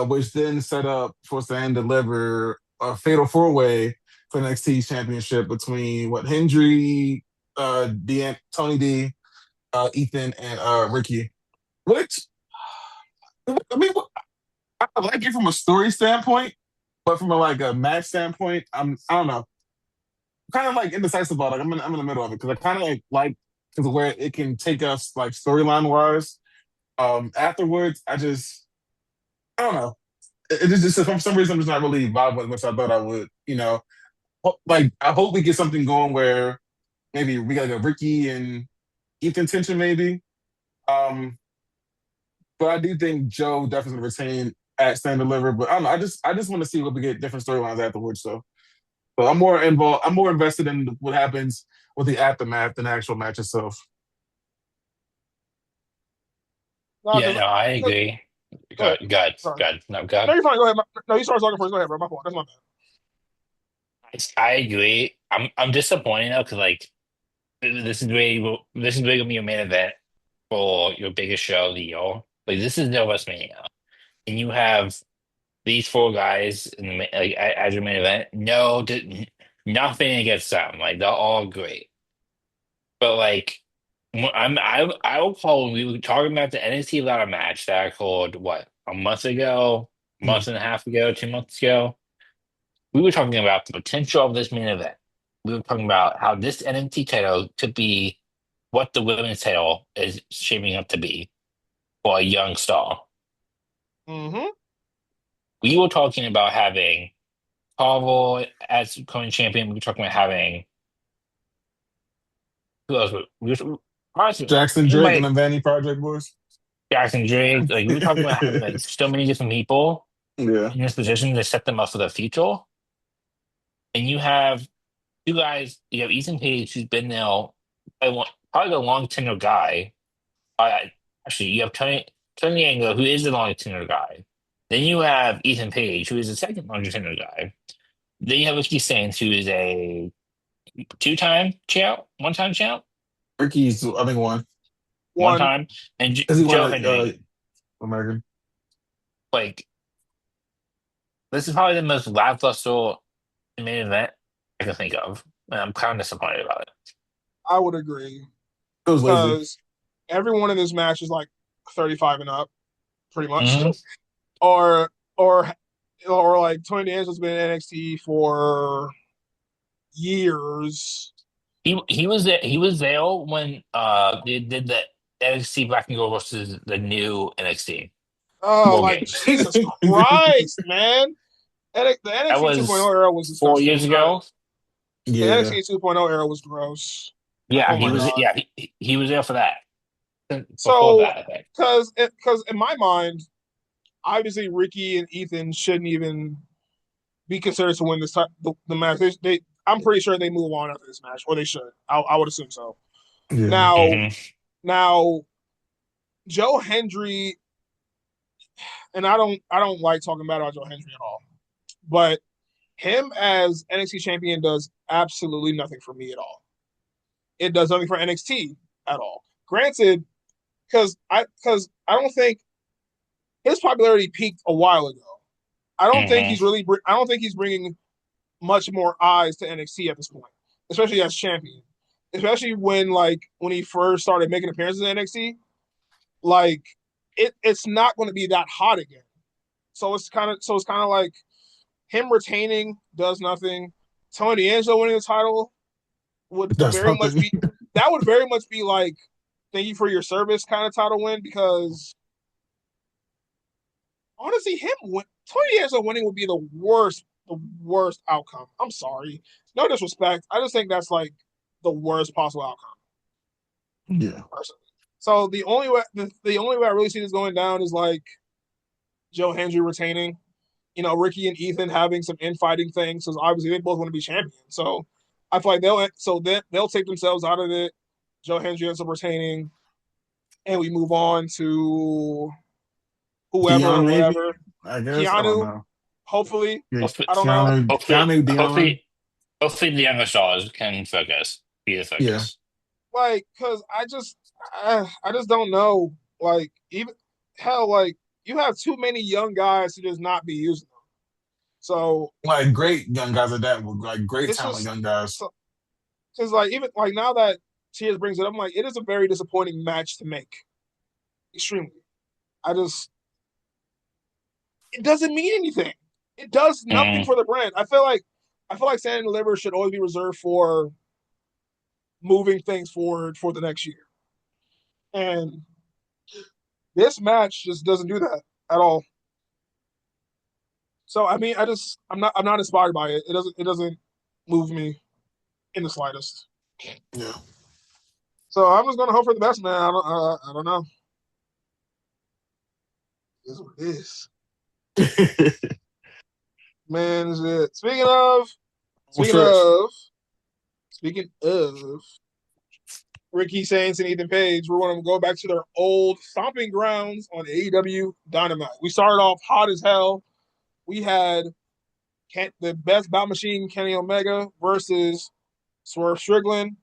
which then set up for Sam to deliver a fatal four way for the NXT championship between what Hendry, Tony D, Ethan, and Ricky. Which I mean, I like it from a story standpoint, but from a match standpoint, I don't know, kind of like indecisive about it. I'm in the middle of it because I kind of like because where it can take us like storyline wise. Afterwards, I don't know. It just for some reason I'm just not really vibing with which I thought I would. Like I hope we get something going where maybe we got like a Ricky and Ethan tension maybe. Um, but I do think Joe definitely retain at Stand Deliver. But I don't know. I just want to see what we get different storylines afterwards. So I'm more involved. I'm more invested in what happens with the aftermath than the actual match itself. no, Yeah, because no, I agree. go ahead. Good, Sorry. good. No, No, good. you're fine. Go ahead. No, you started talking first. Go ahead, bro. My fault. That's my bad. I agree. I'm disappointed though because like this is really gonna be your main event for your biggest show of the year. Like this is no Wrestlemania, and you have these four guys in as your main event. No, nothing against them. Like they're all great, but like I will call when we were talking about the NXT ladder match that I called what a month ago, Mm. month and a half ago, 2 months ago. We were talking about the potential of this main event. We were talking about how this NXT title could be what the women's title is shaping up to be for a young star. Mm-hmm. We were talking about having Carvel as current champion. We were talking about having who else? Honestly, Jackson Drake and anybody, the Vanity Project Boys. Jackson Drake. Like we were talking about having like so many different people Yeah. in this position to set them up for the future. And you have two guys. You have Ethan Page, who's been there, probably the long tenure guy. Uh, Actually, you have Tony Angle, who is the long tenure guy. Then you have Ethan Page, who is the second long tenure guy. Then you have Ricky Saints, who is a two-time champ, one-time champ, Ricky's, I think, one. one One. time, and Because he won Joe Hendry. American. Like this is probably the most lackluster main event I can think of, and I'm kind of disappointed about it. I would agree It was lazy. because everyone in this match is like 35 and up, pretty much, Hmm. or or or like Tony D'Angelo's been in NXT for years. He was there when they did the NXT Black and Gold versus the new NXT Oh, War like Games. Jesus Christ, man! The That NXT 2.0 was era was 4 years disgusting. ago. The Yeah. NXT 2.0 era was gross. Yeah, Oh my god. he was there for that. Before So, that, I think. because in my mind, obviously Ricky and Ethan shouldn't even be considered to win the match. I'm pretty sure they move on after this match, or they should. I would assume so. Yeah. Now, Hmm. now Joe Hendry, and I don't like talking bad about Joe Hendry at all, but him as NXT champion does absolutely nothing for me at all. It does nothing for NXT at all. Granted, because I don't think his popularity peaked a while ago. Hmm. I don't think he's bringing much more eyes to NXT at this point, especially as champion. Especially when he first started making appearances in NXT, like it's not going to be that hot again. So it's kind of like him retaining does nothing. Tony D'Angelo winning the title would That's very much something. be that would very much be like thank you for your service kind of title win because honestly, Tony D'Angelo winning would be the worst outcome. I'm sorry, no disrespect. I just think that's like the worst possible outcome, Yeah. personally. So the only way I really see this going down is like Joe Hendry retaining, Ricky and Ethan having some infighting things because obviously they both want to be champions. So I feel like they'll take themselves out of it. Joe Hendry ends up retaining, and we move on to whoever Dion, or maybe? whatever. I guess. I don't Keanu, know. hopefully. Yeah. Hopefully, I don't know. hopefully, Keanu, Dion. hopefully, the younger stars can be the Yeah. focus. Like, cause I just don't know. Like, even hell, like you have too many young guys to just not be using them. So Like great young guys at that, like great it's talent just young guys. so because like even like now that Sears brings it up, I'm like, it is a very disappointing match to make. Extremely. I just it doesn't mean anything. It does nothing Mm. for the brand. I feel like Sand and Deliver should always be reserved for moving things forward for the next year. And this match just doesn't do that at all. So I mean, I'm not inspired by it. It doesn't move me in the slightest. Yeah. So I'm just gonna hope for the best, man. I don't know. This is what it is, man. Is it? What's Speaking first? of speaking of Ricky Saints and Ethan Page, we're going to go back to their old stomping grounds on AEW Dynamite. We started off hot as hell. We had the best bout machine Kenny Omega versus Swerve Strickland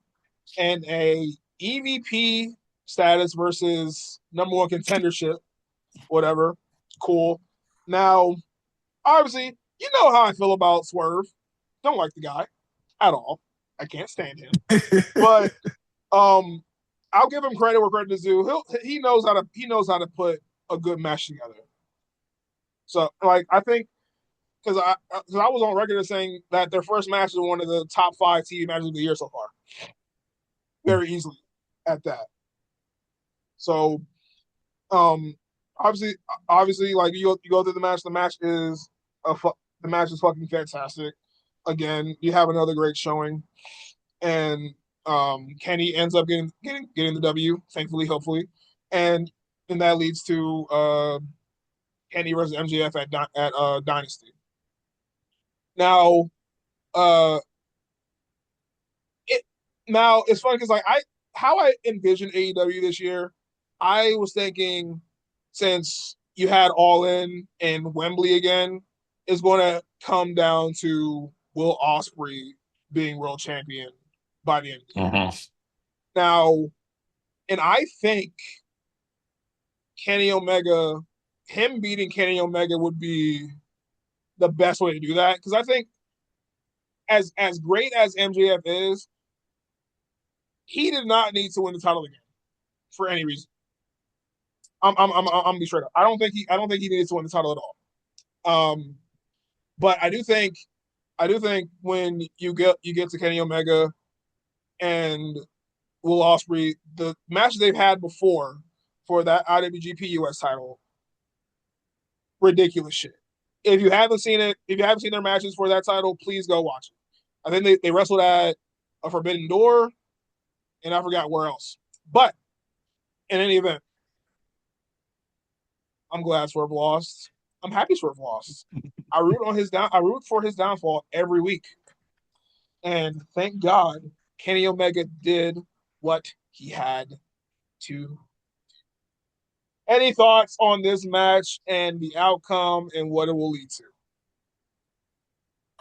and a EVP status versus number one contendership, whatever. Cool. Now, obviously, you know how I feel about Swerve. Don't like the guy at all. I can't stand him. But um, I'll give him credit where credit is due. He knows how to put a good match together. So like I think because I was on record as saying that their first match is one of the top 5 TV matches of the year so far, very easily at that. So um, obviously like you go through the match. The match is fucking fantastic. Again, you have another great showing, and Kenny ends up getting the W. Thankfully, hopefully, and then that leads to Kenny versus MJF at Dynasty. Now, uh, it now it's funny because like how I envisioned AEW this year, I was thinking since you had All In and Wembley again, is going to come down to Will Ospreay being world champion by the end of the year. Hmm. Now, and I think Kenny Omega, him beating Kenny Omega would be the best way to do that because I think as great as MJF is, he did not need to win the title again for any reason. I'm gonna be straight up. I don't think he needed to win the title at all. But I do think when you get to Kenny Omega and Will Ospreay, the matches they've had before for that IWGP US title, ridiculous shit. If you haven't seen their matches for that title, please go watch it. I think they wrestled at a Forbidden Door, and I forgot where else. But in any event, I'm glad Swerve lost. I'm happy Swerve lost. I root for his downfall every week. And thank God Kenny Omega did what he had to. Any thoughts on this match and the outcome and what it will lead to?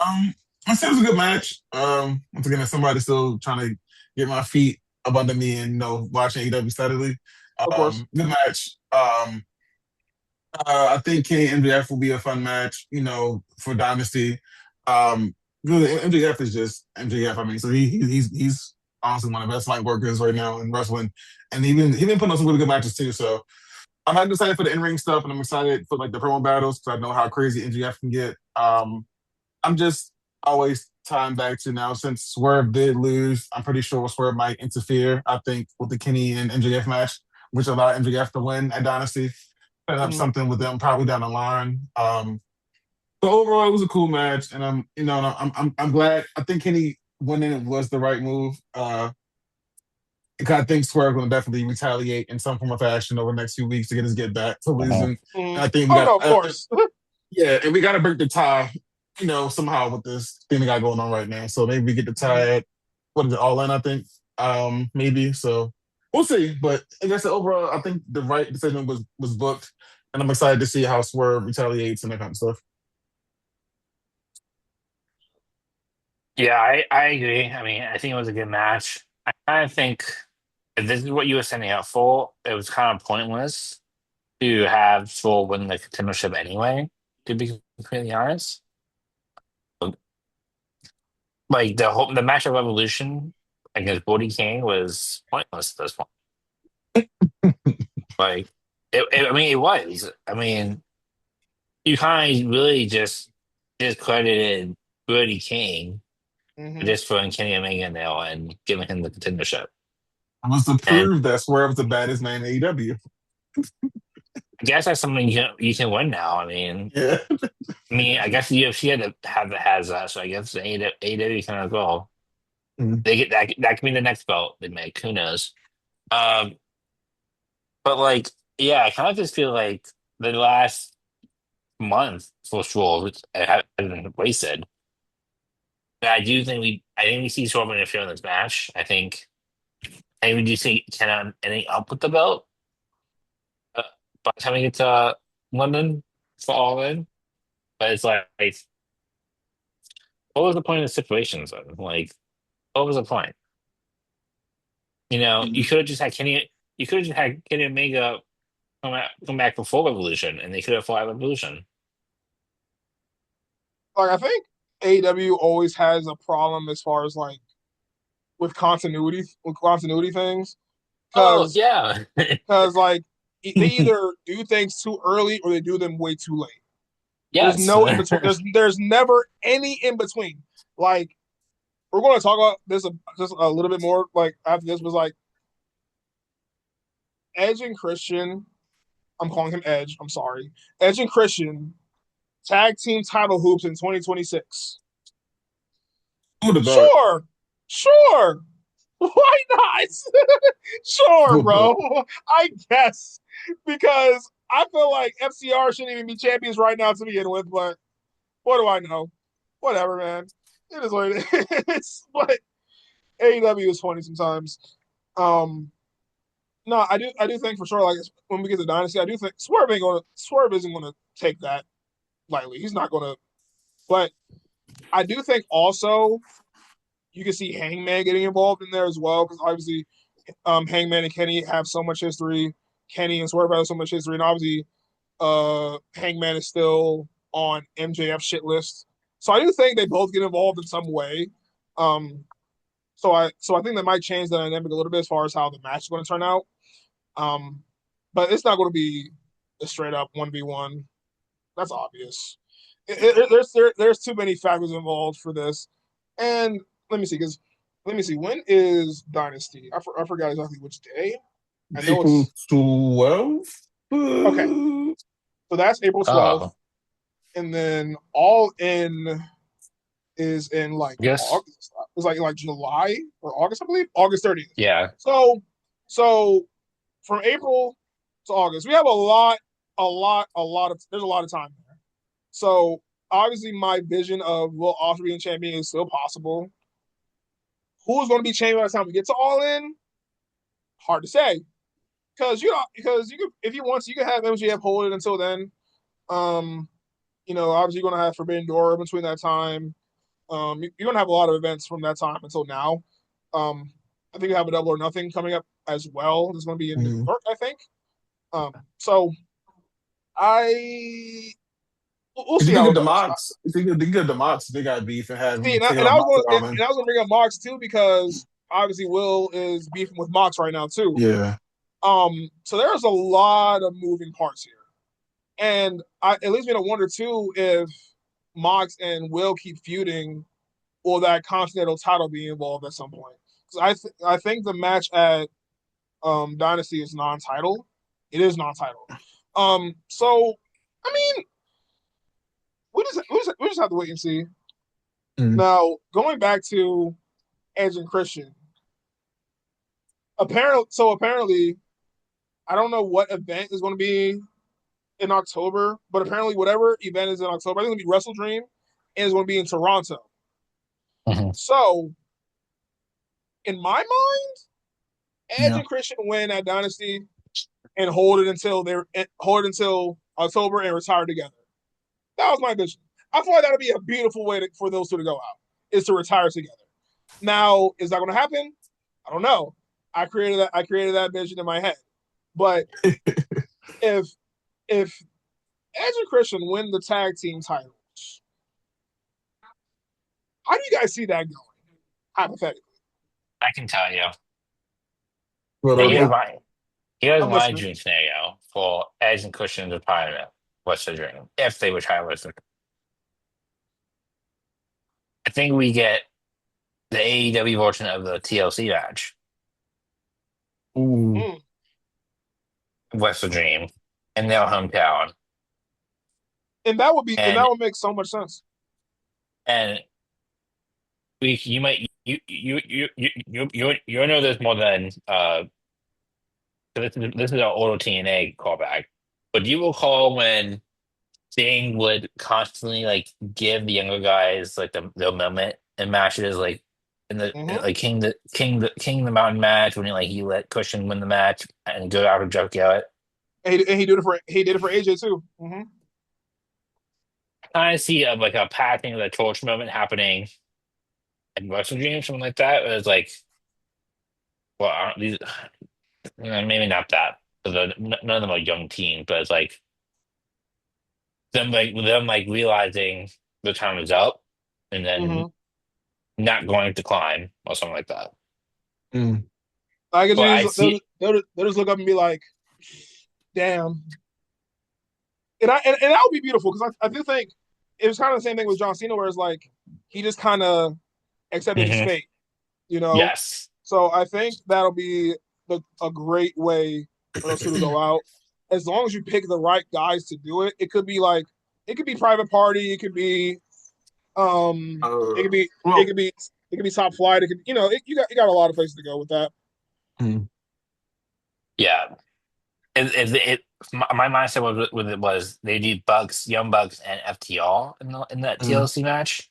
I said it was a good match. Once again, as somebody still trying to get my feet up under me and watching AEW steadily. Of course. Good match. I think Kenny MJF will be a fun match, for Dynasty. Good, MJF is just MJF. I mean, so he's honestly one of the best light workers right now in wrestling, and he been putting on some really good matches too. So I'm excited for the in ring stuff, and I'm excited for like the promo battles because I know how crazy MJF can get. I'm just always tying back to now since Swerve did lose. I'm pretty sure Swerve might interfere. I think with the Kenny and MJF match, which allowed MJF to win at Dynasty, set up something with them probably down the line. But overall, it was a cool match, and I'm glad. I think Kenny winning was the right move. Because I think Swerve going to definitely retaliate in some form of fashion over the next few weeks to get his get back for losing. Mm-hmm. I think no, of course. Yeah, and we got to break the tie, somehow with this thing we got going on right now. So maybe we get the tie at, what is it, All In, I think, maybe. So we'll see. But I guess overall, I think the right decision was booked, and I'm excited to see how Swerve retaliates and that kind of stuff. Yeah, I agree. I mean, I think it was a good match. I kind of think if this is what you were setting up for, it was kind of pointless to have Swole win the contendership anyway, to be completely honest. Like the match of Revolution against Brody King was pointless at this point. Like I mean, it was. I mean, you kind of really just discredited Brody King for just throwing Kenny Omega in there and giving him the contendership. I must have proved that Swerve's the baddest man in AEW. I guess that's something you can win now. I mean, Yeah. I guess the UFC has that, so I guess the AEW can as well. They get that can be the next belt they make. Who knows? But like, yeah, I kind of just feel like the last month for sure has been wasted. But I think we see Swerve interfere in this match. I we do see Kenna ending up with the belt by the time we get to London for All In. But it's like, what was the point of the situations then? Like, what was the point? You could have just had Kenny. You could have just had Kenny Omega come back before Revolution, and they could have fought Revolution. Like, I think AEW always has a problem as far as like with continuity things. Oh yeah, because like they either do things too early or they do them way too late. yes. There's no in between. There's never any in between. Like, we're going to talk about this just a little bit more. Like, after this was like Edge and Christian. I'm calling him Edge. I'm sorry. Edge and Christian tag team title hoops in 2026. Sure. Why not? Sure, bro. I guess. Because I feel like FCR shouldn't even be champions right now to begin with, but what do I know? Whatever, man. It is what it is. But AEW is funny sometimes. No, I do think for sure, like when we get to Dynasty, I do think Swerve isn't gonna take that lightly. He's not gonna, but I do think also you can see Hangman getting involved in there as well, because obviously Hangman and Kenny have so much history. Kenny and Swerve have so much history, and obviously Hangman is still on MJF shit list. So I do think they both get involved in some way. So I think that might change the dynamic a little bit as far as how the match is going to turn out. But it's not going to be a straight up 1v1. That's obvious. There's too many factors involved for this. And let me see. When is Dynasty? I forgot exactly which day. I know April 12th. Okay. So that's April 12th. Oh. And then All In is in like August. It's like July or August, I believe. August 30th. Yeah. So from April to August, we have there's a lot of time there. So obviously my vision of Will Ospreay being champion is still possible. Who's going to be champion by the time we get to All In? Hard to say because because you could if you want you can have MJF hold it until then. Obviously you're gonna have Forbidden Door between that time. You're gonna have a lot of events from that time until now. I think you have a Double or Nothing coming up as well. It's going to be in New York, I think. So we'll Do see you think how of it the goes. Mox? You think of the Mox? They got beef and have See, taking and on I was Mox going man. and I was going to bring up Mox too because obviously Will is beefing with Mox right now too. Yeah. So there's a lot of moving parts here, and it leads me to wonder too if Mox and Will keep feuding, will that Continental title be involved at some point? Because I think the match at Dynasty is non-title. It is non-title. So I mean, we just have to wait and see. Now, going back to Edge and Christian, apparently, I don't know what event is going to be in October, but apparently, whatever event is in October, I think it's going to be Wrestle Dream, and it's going to be in Toronto. So, in my mind, Edge and Christian win at Dynasty and hold it until October and retire together. That was my vision. I feel like that would be a beautiful way for those two to go out, is to retire together. Now, is that going to happen? I don't know. I created that vision in my head. But if Edge and Christian win the tag team titles, how do you guys see that going? Hypothetically, I can tell you. Well, Here's I'm my listening. dream scenario for Edge and Christian's retirement. What's the dream? If they retire, I think we get the AEW version of the TLC match. Ooh. What's the dream? In their hometown. And that would make so much sense. And you might you know this more than this is our auto TNA callback. But do you recall when Sting would constantly like give the younger guys like the moment in matches, like in the like King the Mountain match when he let Christian win the match and go out and joke out. And he did it for AJ too. Mm-hmm. I see like a passing of the torch moment happening in Wrestle Dream, something like that. It was like, well, these maybe not that. None of them are young teens, but it's like them realizing the time is up and then not going to climb or something like that. I could they'll just look up and be like, "Damn," and that would be beautiful because I do think it was kind of the same thing with John Cena, where it's like he just kind of accepted his fate, Yes. So I think that'll be a great way for those two to go out. As long as you pick the right guys to do it, it could be Private Party, it could be it could be Top Flight, it could you got a lot of places to go with that. Yeah. My mindset was they do Young Bucks, and FTR in that TLC match.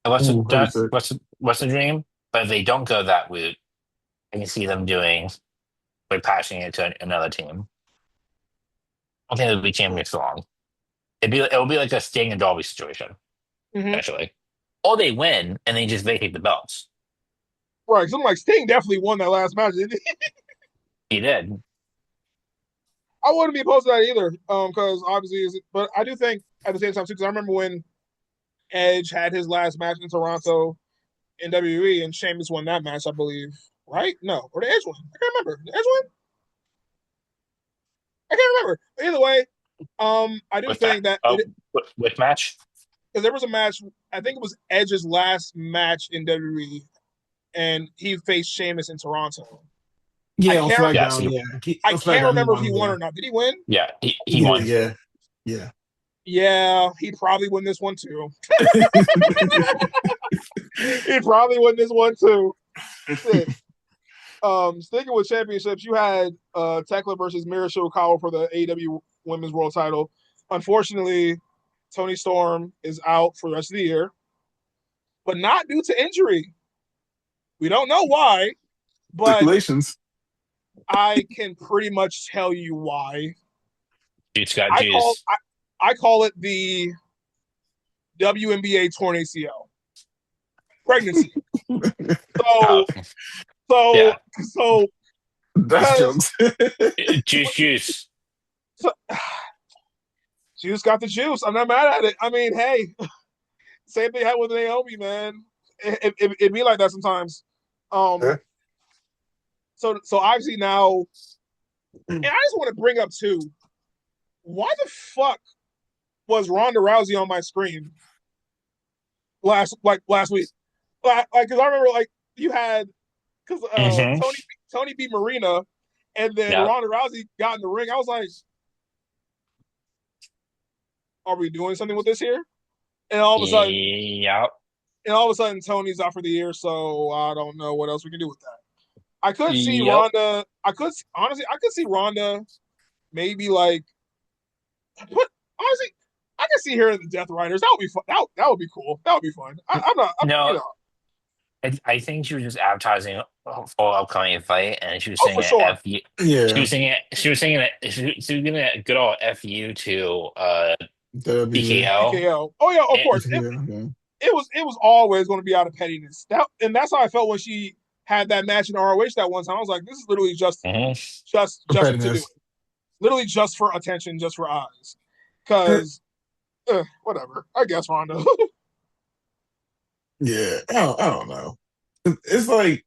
And what's the dream? But if they don't go that route, I can see them doing passing it to another team. I don't think it'll be champions for long. It'll be like a Sting and Darby situation, essentially. Or they win and they just vacate the belts. Right, because I'm like Sting definitely won that last match, didn't he? He did. I wouldn't be opposed to that either, because obviously, but I do think at the same time too, because I remember when Edge had his last match in Toronto in WWE, and Sheamus won that match, I believe. Right? No, or the Edge won. I can't remember. The Edge won. I can't remember. But either way, I do think that which match? Because there was a match. I think it was Edge's last match in WWE, and he faced Sheamus in Toronto. Yeah, on SmackDown. I can't remember if he won or not. Did he win? Yeah, he won. Yeah. Yeah, he probably won this one too. He probably won this one too. Sticking with championships, you had Tekla versus Mira Shirakawa for the AEW Women's World Title. Unfortunately, Toni Storm is out for the rest of the year, but not due to injury. We don't know why, but speculations. I can pretty much tell you why. Juice got I call juice. I, I call it the WNBA torn ACL pregnancy. Oh, So so yeah. so That's because jokes. Juice, juice. so, Juice got the juice. I'm not mad at it. I mean, hey, same thing happened with Naomi, man. It be like that sometimes. Um, Yeah. so obviously now, and I just want to bring up too, why the fuck was Ronda Rousey on my screen last week? Because I remember like you had because Mm-hmm. Tony beat Marina, and then Yep. Ronda Rousey got in the ring. I was like, are we doing something with this here? And all of a sudden, Yep. Tony's out for the year. So I don't know what else we can do with that. I could see Yep. Ronda. I could see Ronda maybe like put honestly, I can see her in the Death Riders. That would be fun. That would be cool. That would be fun. I'm not, you No, know. I think she was just advertising a full upcoming fight, and she was Oh, saying for it sure. F you. She Yeah. was saying it. She was saying it. She was giving a good old F you to W. TKO. TKO. Oh yeah, of And, course. Yeah. Yeah. It was always going to be out of pettiness. And that's how I felt when she had that match in ROH that one time. I was like, this is literally mhm. just to do it. Competitiveness. Literally just for attention, just for eyes. Because whatever. I guess Ronda. Yeah. I don't know. It's like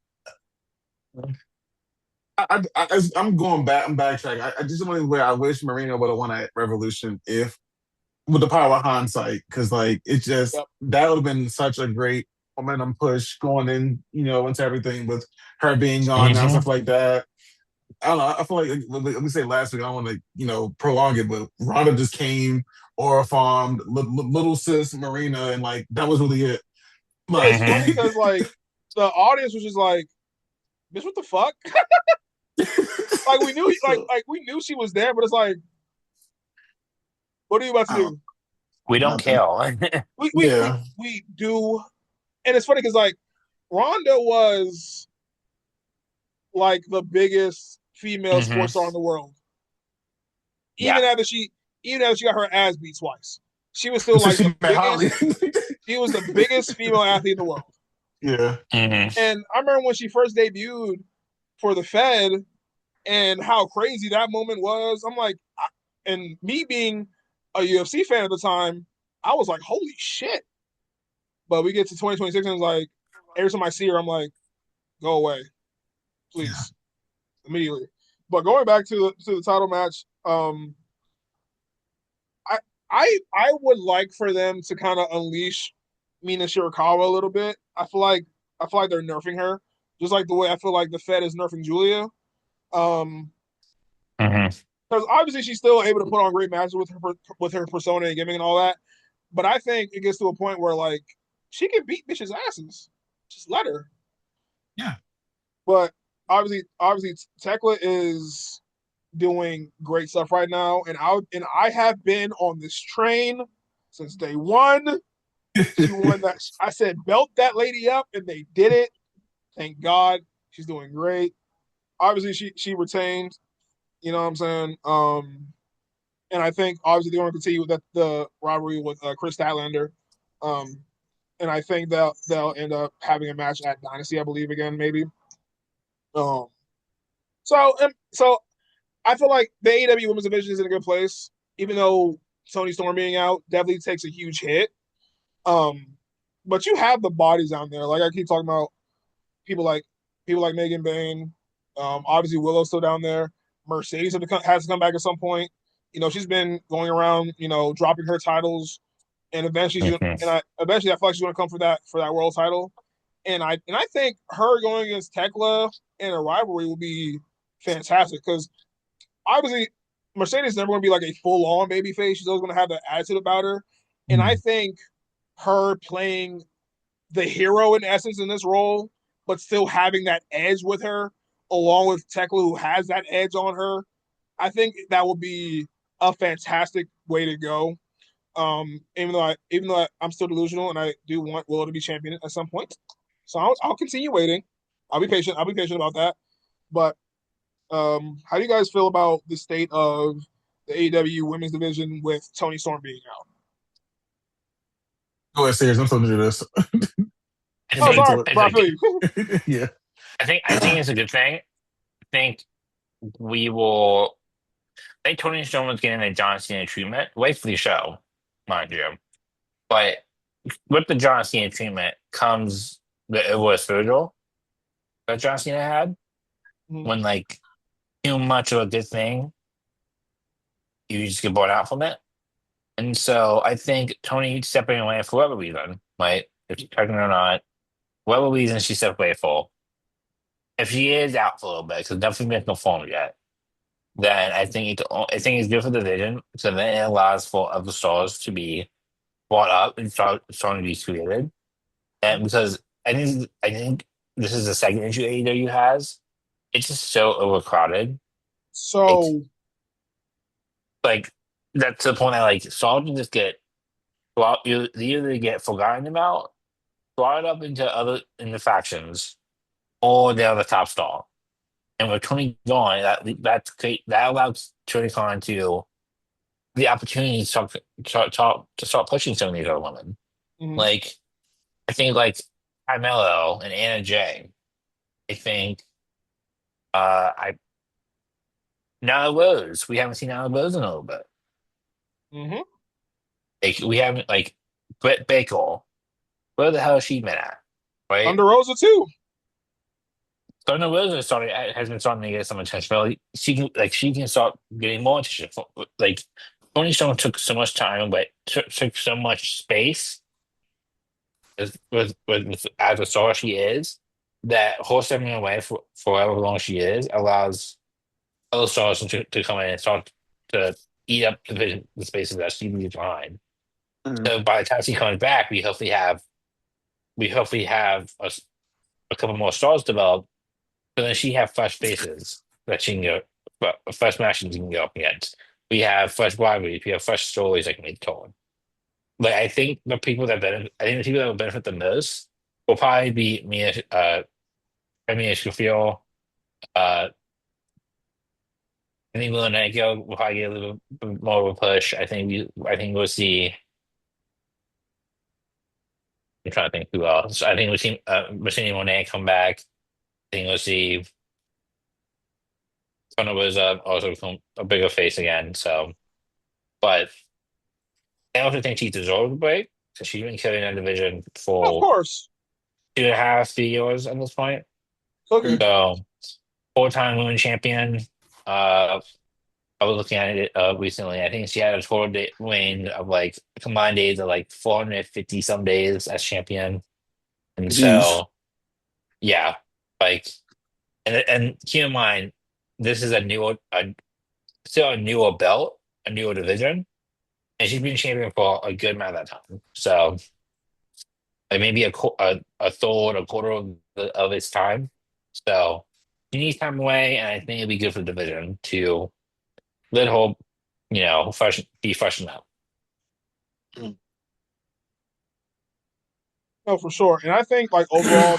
I'm going back. I'm backtracking. I just want to where I wish Marina would have won at Revolution if with the power of hindsight, because like it just Yep. that would have been such a great momentum push going in, into everything with her being gone now, Mhm. stuff like that. I don't know. I feel like we say last week. I don't want to prolong it, but Ronda just came or farmed little sis Marina, and like that was really it. And it's Like, funny Mhm. because like the audience was just like, bitch, what the fuck? Like we knew so we knew she was there, but it's like, what are you about to I don't do? We don't nothing. care. Yeah, We do, and it's funny because like Ronda was like the biggest female Mhm. sports star in the world. Yeah. Even after she got her ass beat twice, she was still so like the she met Holly. biggest. She was the biggest female athlete in the world. Yeah, Mhm. And I remember when she first debuted for the Fed and how crazy that moment was. I'm like, and me being a UFC fan at the time, I was like, holy shit. But we get to 2026 and it's like, every time I see her, I'm like, go away, yeah, please, immediately. But going back to the title match, I I would like for them to kind of unleash Mina Shirakawa a little bit. I feel like they're nerfing her, just like the way I feel like the Fed is nerfing Julia. Um, Mhm. because obviously she's still able to put on great matches with her persona and gimmick and all that. But I think it gets to a point where like she can beat bitches' asses. Just let her. yeah. But obviously Tekla is doing great stuff right now, and I have been on this train since day one. She won that. I said belt that lady up, and they did it. Thank God, she's doing great. Obviously, she retained. You know what I'm saying? And I think obviously they're going to continue with the rivalry with Chris Statlander. Um, and I think they'll end up having a match at Dynasty, I believe, again maybe. Um, so I feel like the AEW Women's Division is in a good place, even though Tony Storm being out definitely takes a huge hit. Um, but you have the bodies down there. Like I keep talking about people like Megan Bain. Obviously Willow's still down there. Mercedes has to come back at some point. You know, she's been going around, dropping her titles, and Mhm. eventually I feel like she's gonna come for that world title. And I think her going against Tekla in a rivalry will be fantastic because obviously Mercedes is never going to be like a full on baby face. She's always going to have that attitude about her. And I Mm. think her playing the hero in essence in this role, but still having that edge with her, along with Tekla who has that edge on her, I think that will be a fantastic way to go. Even though I'm still delusional and I do want Willow to be champion at some point, so I'll continue waiting. I'll be patient. I'll be patient about that. But How do you guys feel about the state of the AEW women's division with Tony Storm being out? Go ahead, Sears. I'm supposed to do this. I Oh, Get think sorry, into but I feel I you. it. Yeah. think it's a good thing. I think we will. I think Tony Storm was getting a John Cena treatment, wait for the show, mind you. But with the John Cena treatment comes the illness Virgil that John Cena had. Mhm. When like too much of a good thing, you just get bought out from it. And so I think Tony stepping away for whatever reason, right? If she's pregnant or not, whatever reason she stepped away for, if she is out for a little bit, because nothing's been confirmed yet, then I think it's good for the division. So then it allows for other stars to be brought up and starting to be created. And because I think this is the second issue AEW has. It's just so overcrowded. Like So, like that's the point. I like stars just get they either get forgotten about, brought up into other in the factions, or they're the top star. And with Tony gone, that's great. That allows Tony Khan to the opportunity to start pushing some of these other women. mhm. Like I think like Carmelo and Anna Jay. I think I Nyla Rose. We haven't seen Nyla Rose in a little bit. Mhm. Like we haven't like Britt Baker. Where the hell has she been at? Right? Thunder Rosa too. Thunder Rosa has been starting to get some attention. But like, she can start getting more attention. Like Tony Stone took so much time, but took so much space as a star she is that her stepping away for however long she is allows other stars to come in and start to eat up the spaces that she leaves behind. Mhm. So by the time she comes back, we hopefully have a couple more stars developed. So then she have fresh faces that she can go, fresh matches she can go up against. We have fresh rivalries. We have fresh stories that can be told. Like I think the people that will benefit the most will probably be Mia Shafir. Uh, I think Milaneko will probably get a little bit more of a push. I think we'll see. I'm trying to think who else. I think we'll see Mercedes Monet come back. I think we'll see Tona was also become a bigger face again. So, but I also think she deserves a break because she's been carrying that division Of for course. 2.5, 3 years at this point. Cookie. So, four-time women champion. Uh, I was looking at it recently. I think she had a total reign of like combined days of like 450 some days as champion. And Jeez. so, yeah, like, and keep in mind, this is still a newer belt, a newer division, and she's been champion for a good amount of that time. So, like maybe a third, a quarter of its time. So, she needs time away, and I think it'd be good for the division to let her, be freshened up. Mhm. No, for sure. And I think like overall,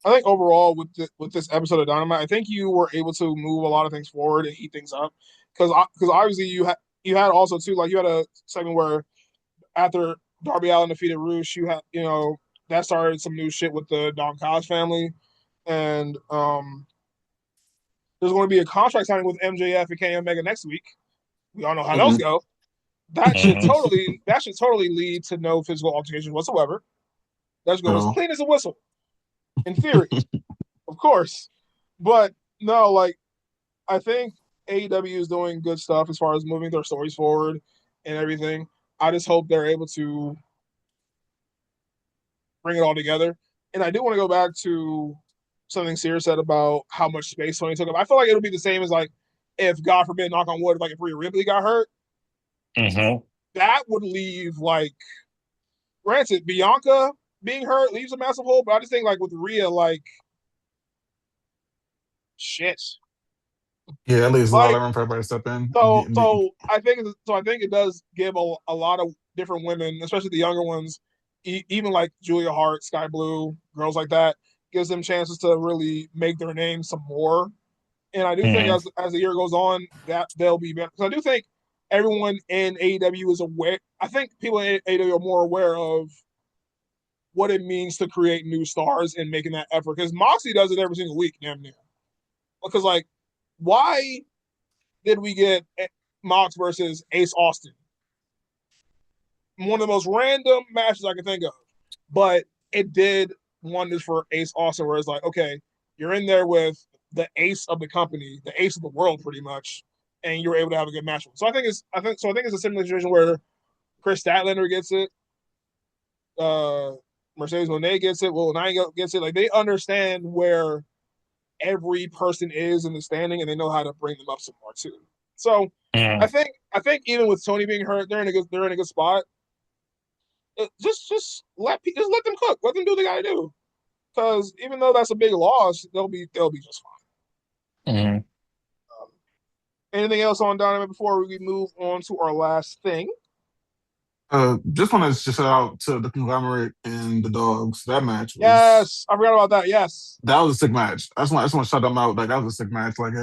I think overall with this episode of Dynamite, I think you were able to move a lot of things forward and heat things up because obviously you had also too like you had a segment where after Darby Allin defeated Roosh, you had that started some new shit with the Don Collins family, and there's going to be a contract signing with MJF and Kenny Omega next week. We all know how those Mhm. go. Hmm. That should totally lead to no physical altercation whatsoever. That should go as So, clean as a whistle, in theory, of course. But no, like I think AEW is doing good stuff as far as moving their stories forward and everything. I just hope they're able to bring it all together. And I do want to go back to something Sears said about how much space Tony took up. I feel like it'll be the same as like if God forbid, knock on wood, like if Rhea Ripley got hurt, Hmm. that would leave like granted Bianca being hurt leaves a massive hole, but I just think like with Rhea, like shit, yeah, at least a lot like of room for everybody to step in and so get. so I think it does give a lot of different women, especially the younger ones, even like Julia Hart, Sky Blue, girls like that, gives them chances to really make their name some more. And I do think Hmm. as the year goes on, that they'll be better. Because I do think everyone in AEW is aware. I think people in AEW are more aware of what it means to create new stars and making that effort. Because Moxie does it every single week, damn near. Because like, why did we get Mox versus Ace Austin? One of the most random matches I can think of, but it did wonders for Ace Austin, where it's like, okay, you're in there with the ace of the company, the ace of the world, pretty much, and you're able to have a good match. So I think it's a similar situation where Chris Statlander gets it, uh, Mercedes Monet gets it, Will Nine gets it. Like they understand where every person is in the standing, and they know how to bring them up some more too. So Hmm. I think even with Tony being hurt, they're in a good spot. Just let them cook. Let them do what they got to do. Because even though that's a big loss, they'll be just Hmm. fine. Anything else on Dynamite before we move on to our last thing? Just want to shout out to the conglomerate and the dogs. That match was Yes, I forgot about that. Yes, that was a sick match. I just want to shout them out. Like that was a sick match. Like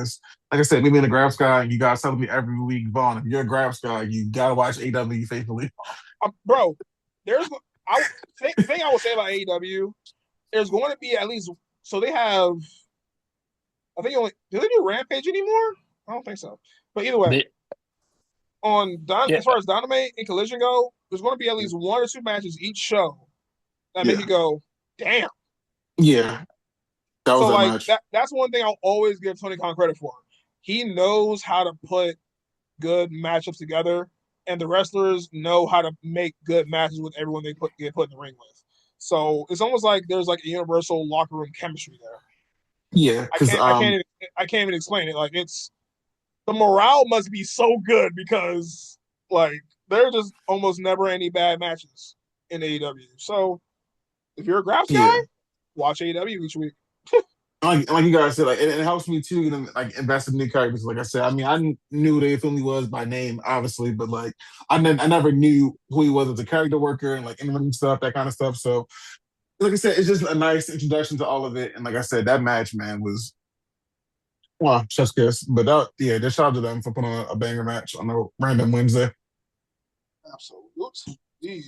I said, me being a Grabs guy, you guys tell me every week, Vaughn, if you're a Grabs guy, you gotta watch AW faithfully. bro. There's I thing I will say about AEW. There's going to be at least so they have. I think only do they do Rampage anymore? I don't think so. But either way, They, yeah, As far as Dynamite and Collision go, there's going to be at least one or two matches each show that make Yeah, you go, damn. yeah, that was So that like match. that's one thing I'll always give Tony Khan credit for. He knows how to put good matchups together, and the wrestlers know how to make good matches with everyone they get put in the ring with. So it's almost like there's like a universal locker room chemistry there. Yeah, because I can't even explain it. Like it's the morale must be so good because like there are just almost never any bad matches in AEW. So if you're a Graps guy, yeah. watch AEW each week. Like you guys said, like it helps me too, like invest in new characters. Like I said, I mean, knew who Dave Finley was by name, obviously, but like I never knew who he was as a character worker and like in stuff, that kind of stuff. So, like I said, it's just a nice introduction to all of it. And like I said, that match, man, was well, chef's kiss. But that, yeah, just shout out to them for putting on a banger match on a random Wednesday. Absolutely.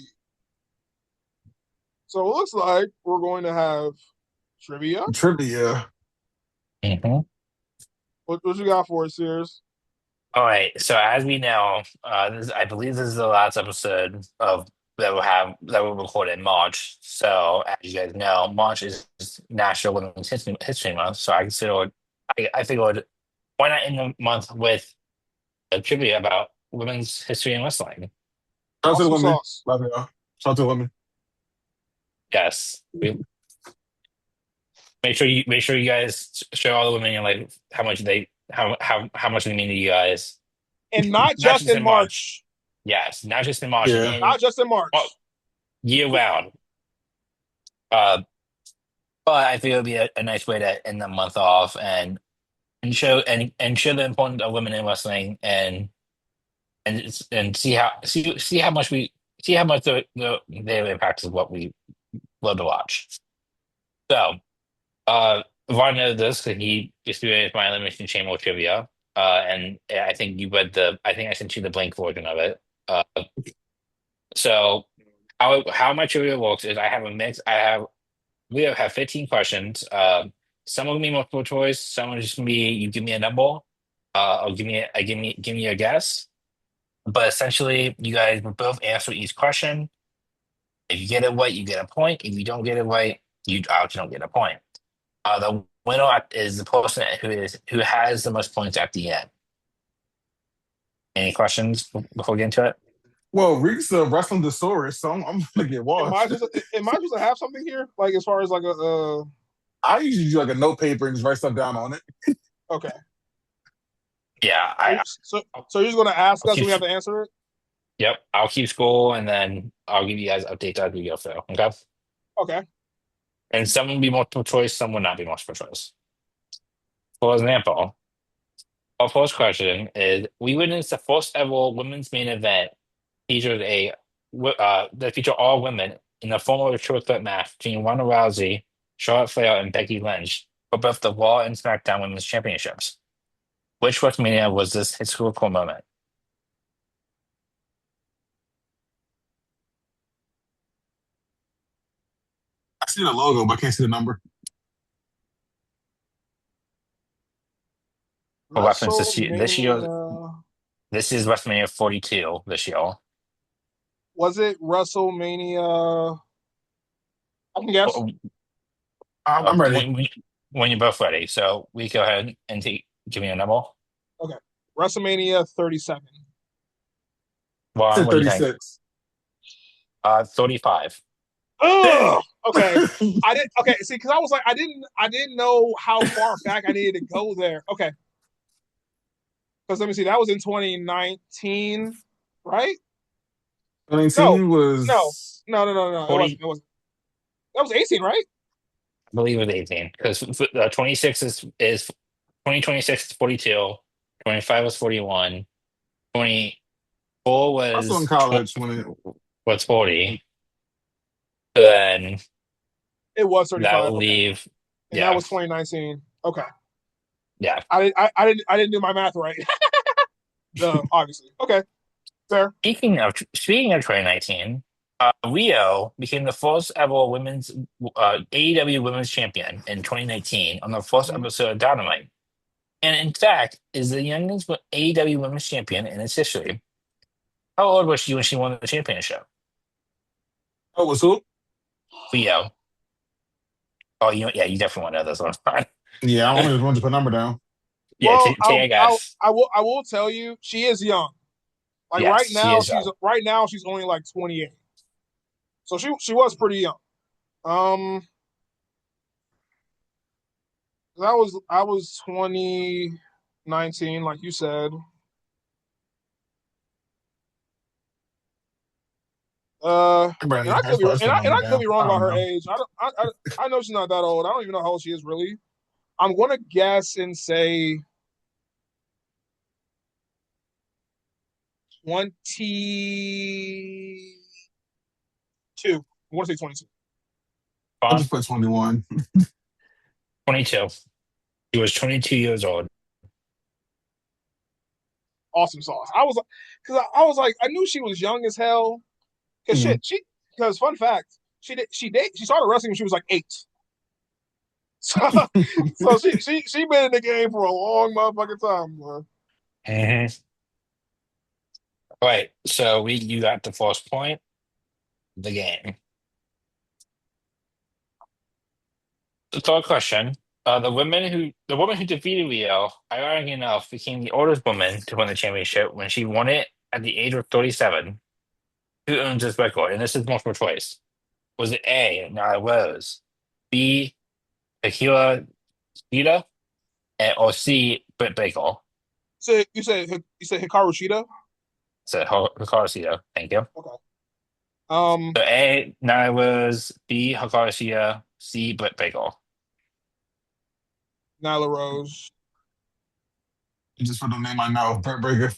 So it looks like we're going to have trivia. Trivia. mhm. What you got for us, Sears? All right. So as we know, I believe this is the last episode of that we'll record in March. So as you guys know, March is National Women's History Month. So I figured why not end the month with a trivia about women's history in wrestling? Shout out to the Awesome women. sauce. Love y'all. Shout out to the women. Yes. Make sure you guys show all the women like how much they mean to you guys. And not Not just just in in March. March. Yes, not just in March, Yeah. in Not just in well, March. year round. Uh, but I feel it'd be a nice way to end the month off and show the importance of women in wrestling and see how much they impact is what we love to watch. So, Vaughn knows this because he experienced my Elimination Chamber trivia. And I think I think I sent you the blank version of it. Uh, so how my trivia works is I have a mix. We have 15 questions. Some will be multiple choice. Some will just be you give me a number, or give me a guess. But essentially, you guys will both answer each question. If you get it right, you get a point. If you don't get it right, you don't get a point. The winner is the person who has the most points at the end. Any questions before we get into it? Well, Reek's a wrestling thesaurus, so I'm gonna get washed. Am I supposed to have something here? Like as far as like a I usually do like a note paper and just write stuff down on it. okay. Yeah, So you're just gonna ask I'll us and keep. we have to answer it? Yep, I'll keep score and then I'll give you guys updates as we go through. Okay. Okay. And some will be multiple choice, some will not be multiple choice. For example, our first question is: we witnessed the first ever women's main event featured that featured all women in the formal triple threat match between Ronda Rousey, Charlotte Flair, and Becky Lynch for both the Raw and SmackDown Women's Championships. Which WrestleMania was this historical moment? I see the logo, but I can't see the number. For reference, this year, WrestleMania. this is WrestleMania 42 this year. Was it WrestleMania? I can guess. Oh, I'm ready. when you're both ready, so we go ahead and give me a number. Okay. WrestleMania 37. I Vaughn, said what do you think? 36. 35. Ugh. Damn. Okay. I didn't. Okay. See, because I was like, I didn't know how far back I needed to go there. Okay. Because let me see, that was in 2019, right? No, 19 no, was no. It 40, wasn't. It wasn't. That was 18, right? I believe it was 18, because 26 is 2026 is 42, 25 was 41, 24 I was still in was college when it. 40. Then It was that 35. will Okay, leave, and that yeah, was 2019. Okay, yeah. I didn't do my math right. No, obviously. Okay, fair. Speaking of 2019, Rio became the first ever women's AEW Women's Champion in 2019 on the first Mhm. episode of Dynamite, and in fact is the youngest AEW Women's Champion in its history. How old was she when she won the championship? Oh, was who? Rio. Oh, yeah, you definitely want to know this one. Yeah, I want me to put a number down. Yeah, Well, take a guess. I will tell you, she is young. Like Yes, she is young. right now she's only like 28. So she was pretty young. Um, I was 2019, like you said. I'm ready. I just put a And number I could down. be wrong I about don't her know. age. I know she's not that old. I don't even know how old she is really. I'm gonna guess and say 22. I want to say 22. I Fun. just put 21. 22. She was 22 years old. Awesome sauce. Because I was like, I knew she was young as hell. Because Mhm. because fun fact, she started wrestling when she was like 8. So, so she been in the game for a long motherfucking time, bro. Mhm. All right, so you got the first point of the game. The third question: the woman who defeated Rio, ironically enough, became the oldest woman to win the championship when she won it at the age of 37. Who owns this record? And this is multiple choice. Was it A, Nyla Rose, B, Akira Shida, or C, Britt Baker? So you said Hikaru Shida? So Hikaru Shida. Thank you. Okay. Um, So A, Nyla Rose, B, Hikaru Shida, C, Britt Baker. Nyla Rose. You just put the name I know. Brett Breaker.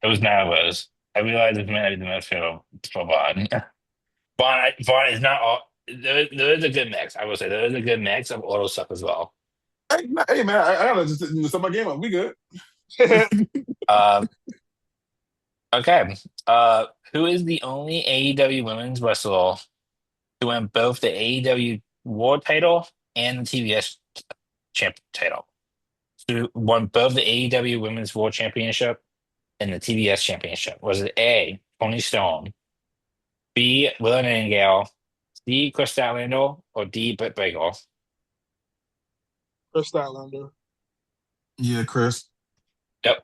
It was Nyla Rose. I realized it might be the most for Vaughn. Vaughn is not all. There is a good mix. I will say there is a good mix of auto stuff as well. Hey, man, I gotta just set my game up. We good. Uh, okay. Who is the only AEW women's wrestler to win both the AEW World Title and the TBS Champ title? Who won both the AEW Women's World Championship and the TBS Championship? Was it A, Tony Storm, B, Willow Nightingale, C, Chris Statlander, or D, Britt Baker? Chris Statlander. Yeah, Chris. Yep,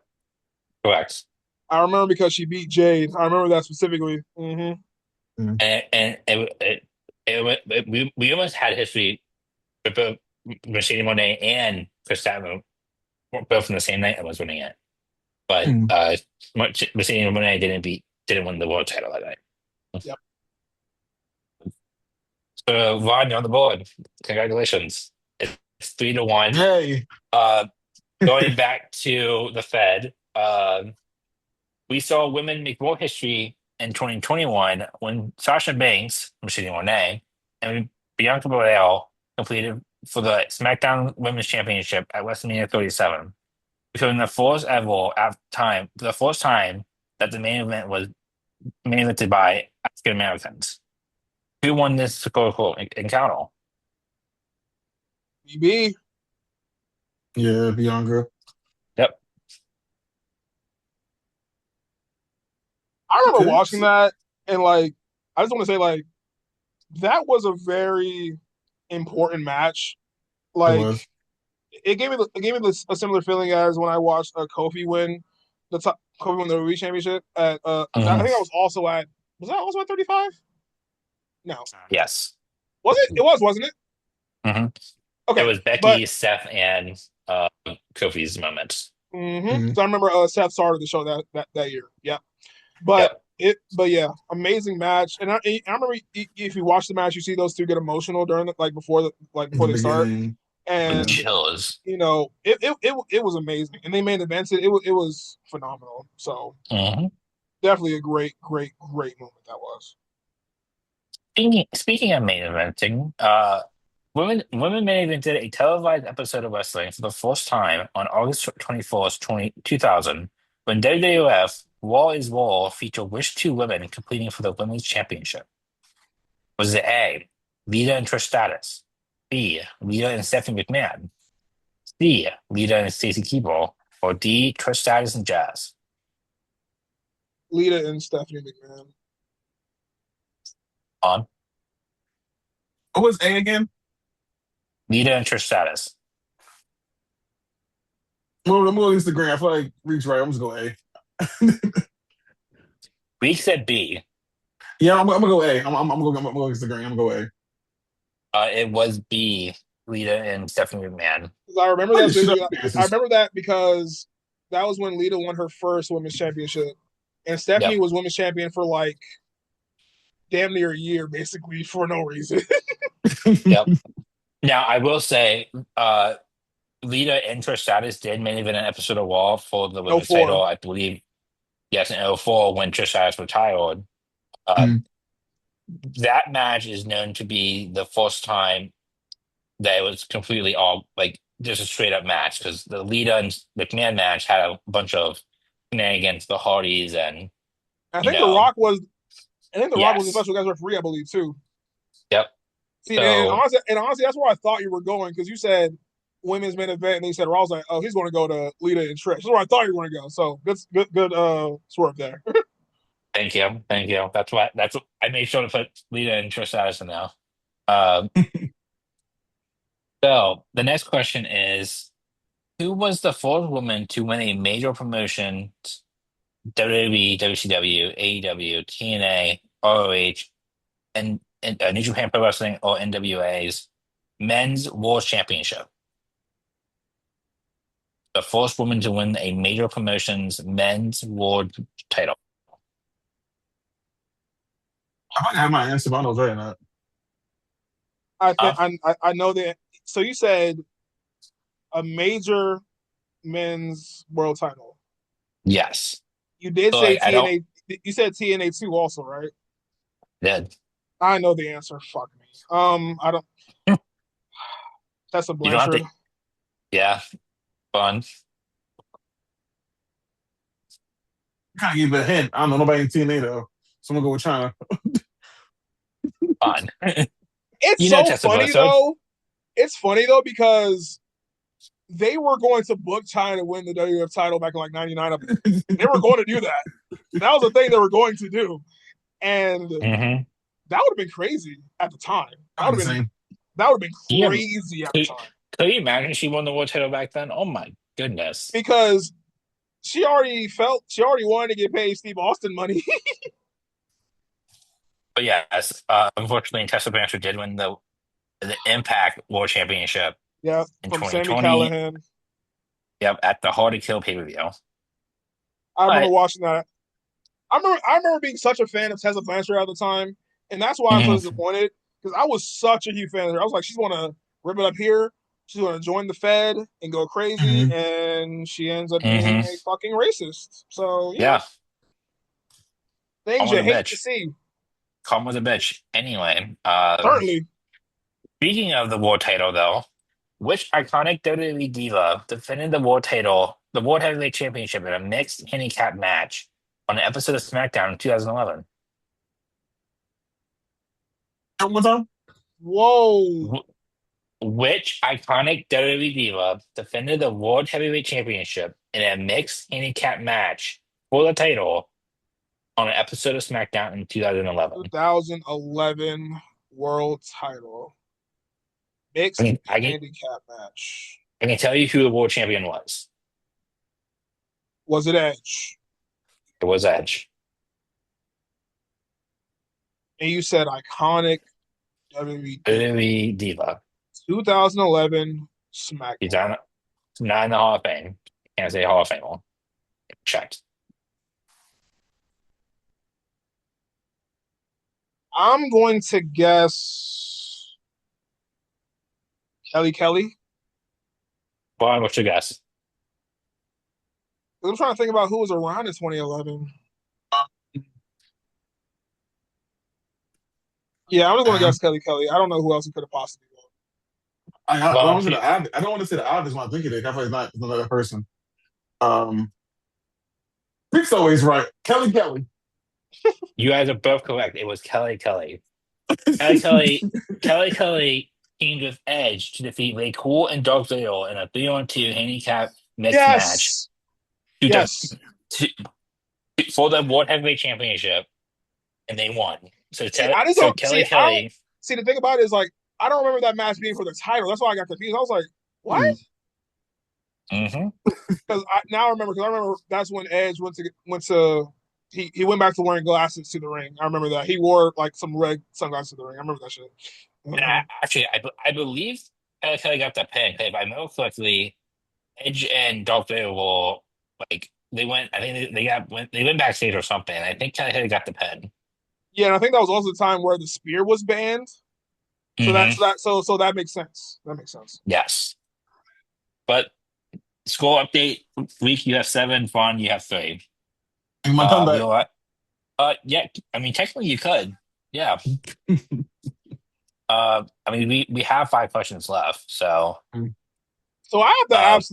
correct. I remember because she beat Jade. I remember that specifically. Mm. We almost had history with both Mercedes Monet and Chris Statlander were both in the same night and was winning it. But Mm. Mercedes Monet didn't win the world title that night. Yep. So Vaughn, you're on the board. Congratulations. It's 3-1. Yay. Uh, Going back to the Fed, we saw women make more history in 2021 when Sasha Banks, Mercedes Monet, and Bianca Belair completed for the SmackDown Women's Championship at WrestleMania 37, becoming the first ever the first time that the main event was main evented by African Americans. Who won this historical encounter? BB. Yeah, Bianca. Yep. I remember Okay. watching that and like I just want to say like that was a very important match. It Like was. a similar feeling as when I watched Kofi win Kofi win the WWE Championship at I Mhm. think I was that also at 35? No. Yes. Was it? It was, wasn't it? hmm It Okay. was But Becky, Seth, and Kofi's moments. Mhm. so I remember Seth started the show that year. Yeah. But Yep. but yeah, amazing match. And I remember if you watch the match, you see those two get emotional during In the before they start. beginning. With Yeah. And chills. it was amazing. And they main evented. It was phenomenal. So hmm definitely a great moment that was. Speaking of main eventing, women main evented a televised episode of wrestling for the first time on August 21st, 2000, when WWF War is War featured which two women competing for the women's championship? Was it A, Lita and Trish Stratus, B, Lita and Stephanie McMahon, C, Lita and Stacy Keibel, or D, Trish Stratus and Jazz? Lita and Stephanie McMahon. On What was A again? Lita and Trish Stratus. Well, I'm going Instagram. I feel like Reach right. I'm just going A. We said B. Yeah, I'm gonna go A. I'm gonna go Instagram. I'm gonna go A. It was B, Lita and Stephanie McMahon. 'Cause I remember I that just shit up specifically. I answers. remember that because that was when Lita won her first women's championship, and Stephanie Yep. was women's champion for like damn near a year, basically for no reason. Yep. Now, I will say, Lita and Trish Stratus did main event an episode of Raw for the No women's four. title, I believe, yes, in '04 when Trish Stratus retired. Uh, Mhm. that match is known to be the first time that it was completely all like just a straight up match because the Lita and McMahon match had a bunch of shenanigans, the Hardys, and I you think The know, Rock was. I think The Rock was a yes, special guest referee, I believe, too. yep. See, So and honestly, that's where I thought you were going because you said women's main event, and then you said Raw. I was like, oh, he's going to go to Lita and Trish. That's where I thought you were going to go. So good swerve there. thank you. That's what I made sure to put Lita and Trish Stratus in now. Um, so the next question is, who was the fourth woman to win a major promotion? WWE, WCW, AEW, TNA, ROH, and New Japan Pro Wrestling or NWA's Men's World Championship. The first woman to win a major promotion's Men's World title. I might have my answer, but I don't know if not. I think Huh? I know that. So you said a major men's world title. Yes. You did So say like I don't TNA. You said TNA two also, right? did I know the answer. Fuck me. I don't. Tessa you don't have Blanchard. to yeah, fun. Kind of give it a hint. I don't know nobody in TNA though, so I'm gonna go with China. Fun. It's You know so Tessa funny Bledsoe. though. It's funny though because they were going to book China to win the WWF title back in like '99. I believe they were going to do that. That was the thing they were going to do, and Mm-hmm. that would have been crazy at the time. That's insane. That would have been Yeah, crazy at the could, time could you imagine she won the world title back then? Oh my goodness. because she already wanted to get paid Steve Austin money. But yes, unfortunately, Tessa Blanchard did win the Impact World Championship Yeah, in from Sammy 2020. Callahan. Yep, at the Hard to Kill pay-per-view. I remember But watching that. I remember being such a fan of Tessa Blanchard at the time, and that's why I'm so mhm, disappointed because I was such a huge fan of her. I was like, she's going to rip it up here. She's going to join the Fed and go crazy, Mhm. and she ends up being mhm, a fucking racist. So yeah, things calm with you a hate to bitch. see. Calm with a bitch. Anyway, Certainly, speaking of the world title, though, Which iconic WWE diva defended the world title, the World Heavyweight Championship in a mixed handicap match on an episode of SmackDown in 2011? One more time. Whoa. Which iconic WWE diva defended the World Heavyweight Championship in a mixed handicap match for the title on an episode of SmackDown in 2011? 2011 world title. I Mixed mean, I can handicap match. I can tell you who the world champion was. Was it Edge? It was Edge. And you said iconic WWE WWE diva. 2011 He's SmackDown. not in the Hall of Fame. Can't say Hall of Fame. Checked. I'm going to guess Kelly. Vaughn, what's your guess? I'm trying to think about who was around in 2011. Yeah, I'm just going to guess Kelly. I don't know who else it could have possibly been. I don't Vaughn, want to say I don't want to say the obvious one. I think it is. Definitely not another person. Rick's always right. Kelly. you guys are both correct. It was Kelly. Kelly teamed with Edge to defeat Ray Cool and Dark Zero in a 3-on-2 handicap mixed match Yes. to, Yes. to, for the World Heavyweight Championship, and they won. So, See, I just don't Kelly. See, the thing about it is like I don't remember that match being for the title. That's why I got confused. I was like, what? Mm-hmm. Because I remember that's when Edge went to he went back to wearing glasses to the ring. I remember that he wore like some red sunglasses to the ring. I remember that shit. Actually, I believe Kelly got that pin. If I remember correctly, Edge and Dark Vader were like they went. I think they went backstage or something. I think Kelly got the pin. Yeah, and I think that was also the time where the spear was banned. So that makes sense. That makes sense. Yes, but score update: Week you have 7, Vaughn you have 3. And my comeback. Yeah. I mean, technically you could. Yeah. I mean, we have 5 questions left, so. So I have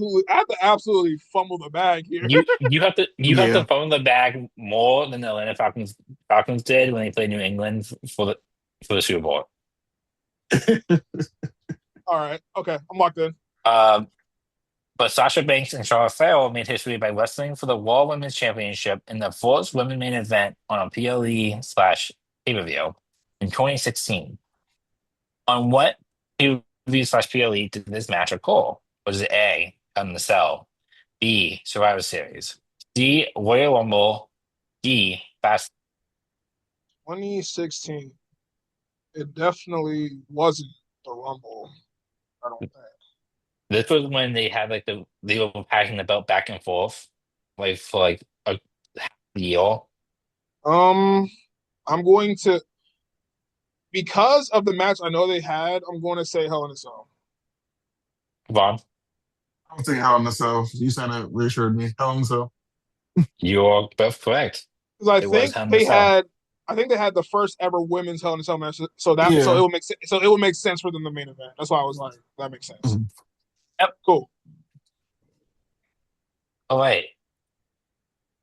to absolutely fumble the bag here. You have to phone the bag more than the Atlanta Falcons did when they played New England for the Super Bowl. All right, okay, I'm locked in. But Sasha Banks and Charlotte Flair made history by wrestling for the Raw Women's Championship in the first women main event on a PLE/pay-per-view in 2016. On what pay-per-view/PLE did this match occur? Was it A, Hell in the Cell, B, Survivor Series, C, Royal Rumble, D, Fast? 2016. It definitely wasn't the Rumble. I don't think. This was when they had like they were passing the belt back and forth, like for like a year. I'm going to because of the match I know they had. I'm going to say Hell in a Cell. Vaughn, I'm saying Hell in a Cell. You kind of reassured me. Hell in a Cell. you're both correct. Because It was Hell in a Cell. I think they had the first ever women's Hell in a Cell match. So it would make sense for them the main event. That's why I was like, that makes sense. Mm-hmm. Yep. Cool. All right.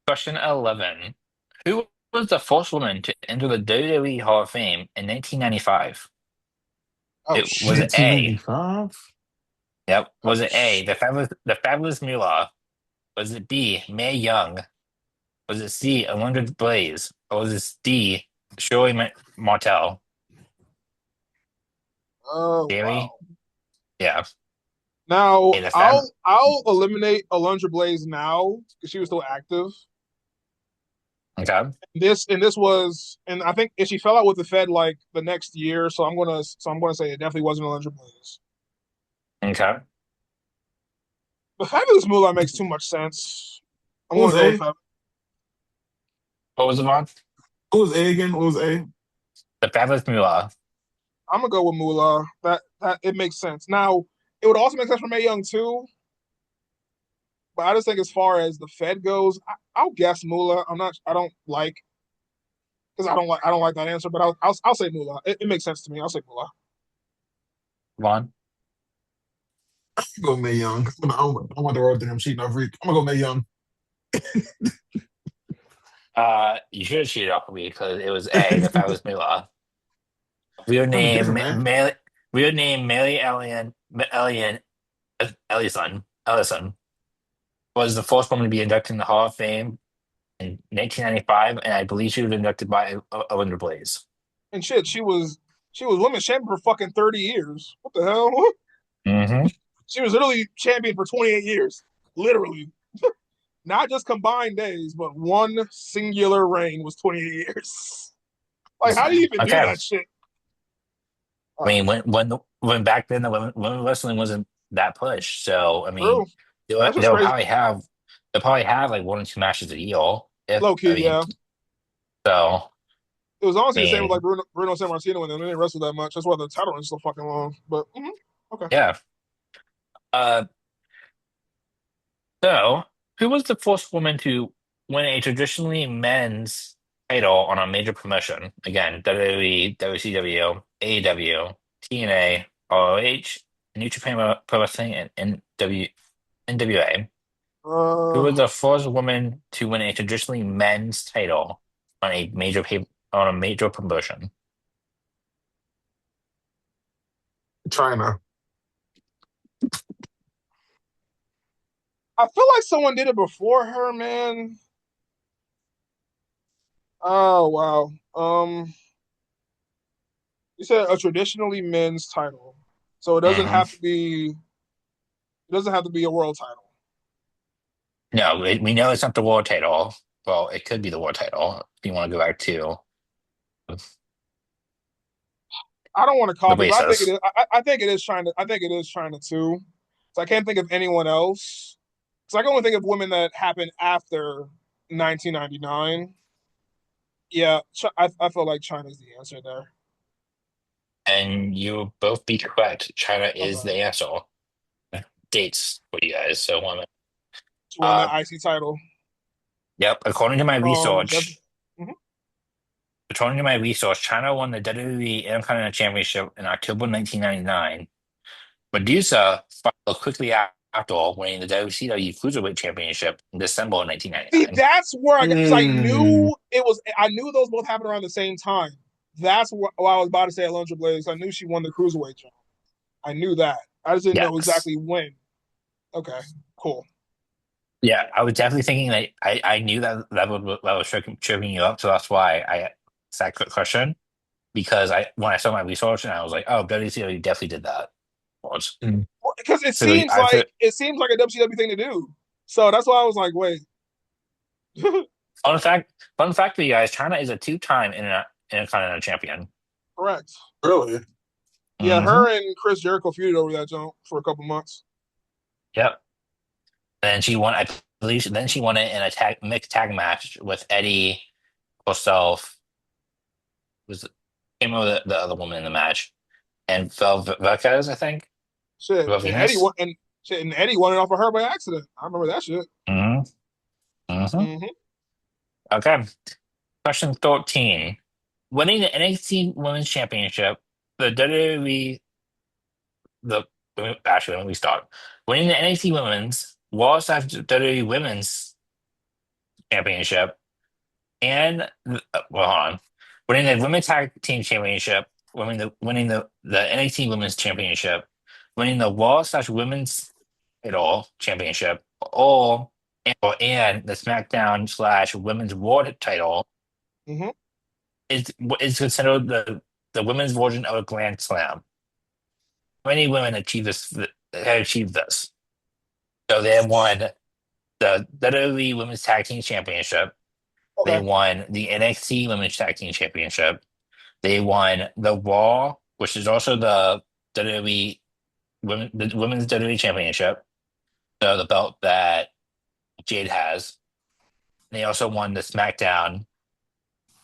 Question 11. Who was the first woman to enter the WWE Hall of Fame in 1995? Oh, Was it A? 1995? Yep. Was it A, the Fabulous Moolah? Was it B, Mae Young? Was it C, Alundra Blaze? Or was it D, Shirley Martel? Oh, Gary? wow. Yeah. Now Hey, I'll eliminate Alundra Blaze now because she was still active. Okay. This was, and I think if she fell out with the Fed like the next year, so I'm gonna say it definitely wasn't Alundra Blaze. Okay. The Fabulous Moolah makes too much sense. I'm What gonna was go A? with What was it on? What was A again? What was A? The Fabulous Moolah. I'm gonna go with Moolah. That it makes sense. Now it would also make sense for Mae Young too, but I just think as far as the Fed goes, I'll guess Moolah. I don't like that answer, but I'll say Moolah. It makes sense to me. I'll say Moolah. Vaughn? Go Mae Young. I want the road thing. I'm cheating off Rique. I'm gonna go Mae Young. You should have cheated off me because it was A, if I was Mila. Real That'd be name, different, man. Real name, Mary Ellison was the first woman to be inducted in the Hall of Fame in 1995, and I believe she was inducted by Olinda Blaze. And shit, she was women's champion for fucking 30 years. What the hell? Mm-hmm. She was literally champion for 28 years. Literally. Not just combined days, but one singular reign was 28 years. Like, how do you even do Okay. that shit? I mean, when back then the women wrestling wasn't that pushed, so I mean, True. That's just crazy. they'll probably have like one or two matches a year. If Low I key, mean, yeah. so It was I honestly the same with like mean, Bruno San Martino when they didn't wrestle that much. That's why the title is so fucking long. But okay. yeah. Uh, so who was the first woman to win a traditionally men's title on a major promotion? Again, WWE, WCW, AEW, TNA, ROH, New Japan Pro Wrestling, and NWA. Who Uh, was the first woman to win a traditionally men's title on a on a major promotion? China. I feel like someone did it before her, man. Oh wow. You said a traditionally men's title, so it doesn't Hmm. have to be. It doesn't have to be a world title. No, we know it's not the world title. Well, it could be the world title if you want to go back to I don't want to the copy, but I think it basis. is. I think it is China. I think it is China too. So I can't think of anyone else. So I can only think of women that happened after 1999. Yeah, I feel like China's the answer there. And you both be correct. China is Okay, the answer. Dates for you guys. So, she won uh, that IC title yep. from Jeff. Mhm. China won the WWE Intercontinental Championship in October 1999. Medusa followed quickly after winning the WCW Cruiserweight Championship in December See, 1999. that's where I got because I Mm. knew it was. I knew those both happened around the same time. That's what I was about to say. Alundra Blaze. I knew she won the cruiserweight jump. I knew that. I just didn't know Yes. exactly when. Okay, cool. Yeah, I was definitely thinking that I knew that was tripping you up, so that's why I asked that quick question because I when I saw my research and I was like, oh, WCW definitely did that. Was Mm. Because it so seems I like feel a WCW thing to do. So that's why I was like, wait. fun fact for you guys, China is a two-time Intercontinental Champion. Correct. Really? Yeah, Hmm. her and Chris Jericho feuded over that jump for a couple months. Yep. And then she won. I believe. Then she won it in a mixed tag match with Eddie herself. Was came over the other woman in the match and Velquez, I think. Shit, Vel Venus. And Eddie won it off of her by accident. I remember that shit. Hmm. Hmm. Hmm. Okay. Question 13. Winning the NXT Women's Championship, the WWE, the actually, let me start. Winning the NXT Women's, WWE Women's Championship, and well, hold on. Winning the Women's Tag Team Championship, winning the NXT Women's Championship, winning the Women's title championship, all and the SmackDown slash Women's World title Hmm. is considered the women's version of a Grand Slam. Many women have achieved this. So they have won the WWE Women's Tag Team Championship. They Okay. won the NXT Women's Tag Team Championship. They won the Raw, which is also the WWE the Women's WWE Championship. So the belt that Jade has. They also won the SmackDown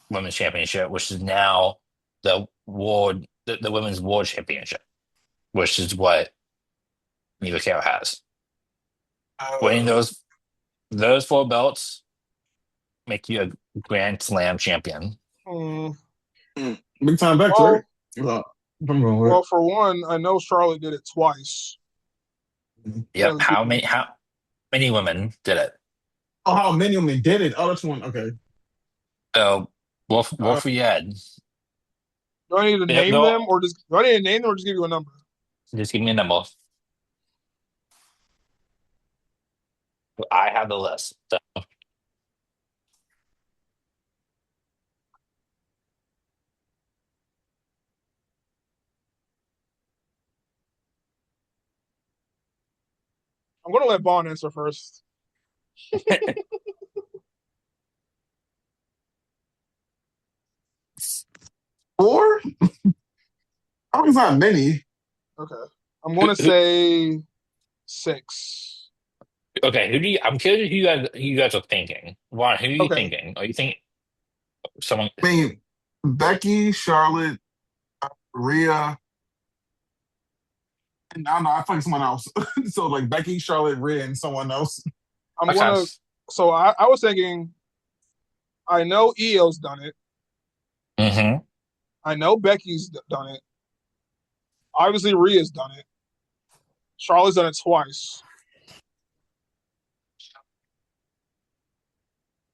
Women's Championship, which is now the Women's World Championship, which is what Eva Carroll has. Winning Uh, those four belts make you a Grand Slam champion. Mm. Big time victory. Well, I'm going with. well, for one, I know Charlotte did it twice. Yeah, Yep. let's keep going. How many women did it? Oh, how many of them did it? Oh, that's one. Okay. So Uh, Wolf we had. Do I need to Yep, name them no, or just do I need to name them or just give you a number? just give me a number. I have the list. So I'm gonna let Vaughn answer first. 4? Oh, it's not many. Okay. I'm gonna who, say 6. okay, who do you? I'm curious who you guys are thinking. Juan, who are you Okay. thinking? Are you thinking someone? I mean, Becky, Charlotte, Rhea, and I don't know. I think someone else. So like Becky, Charlotte, Rhea, and someone else. I'm Okay. gonna so I was thinking I know Io's done it. Mm-hmm. I know Becky's done it. Obviously Rhea's done it. Charlotte's done it twice.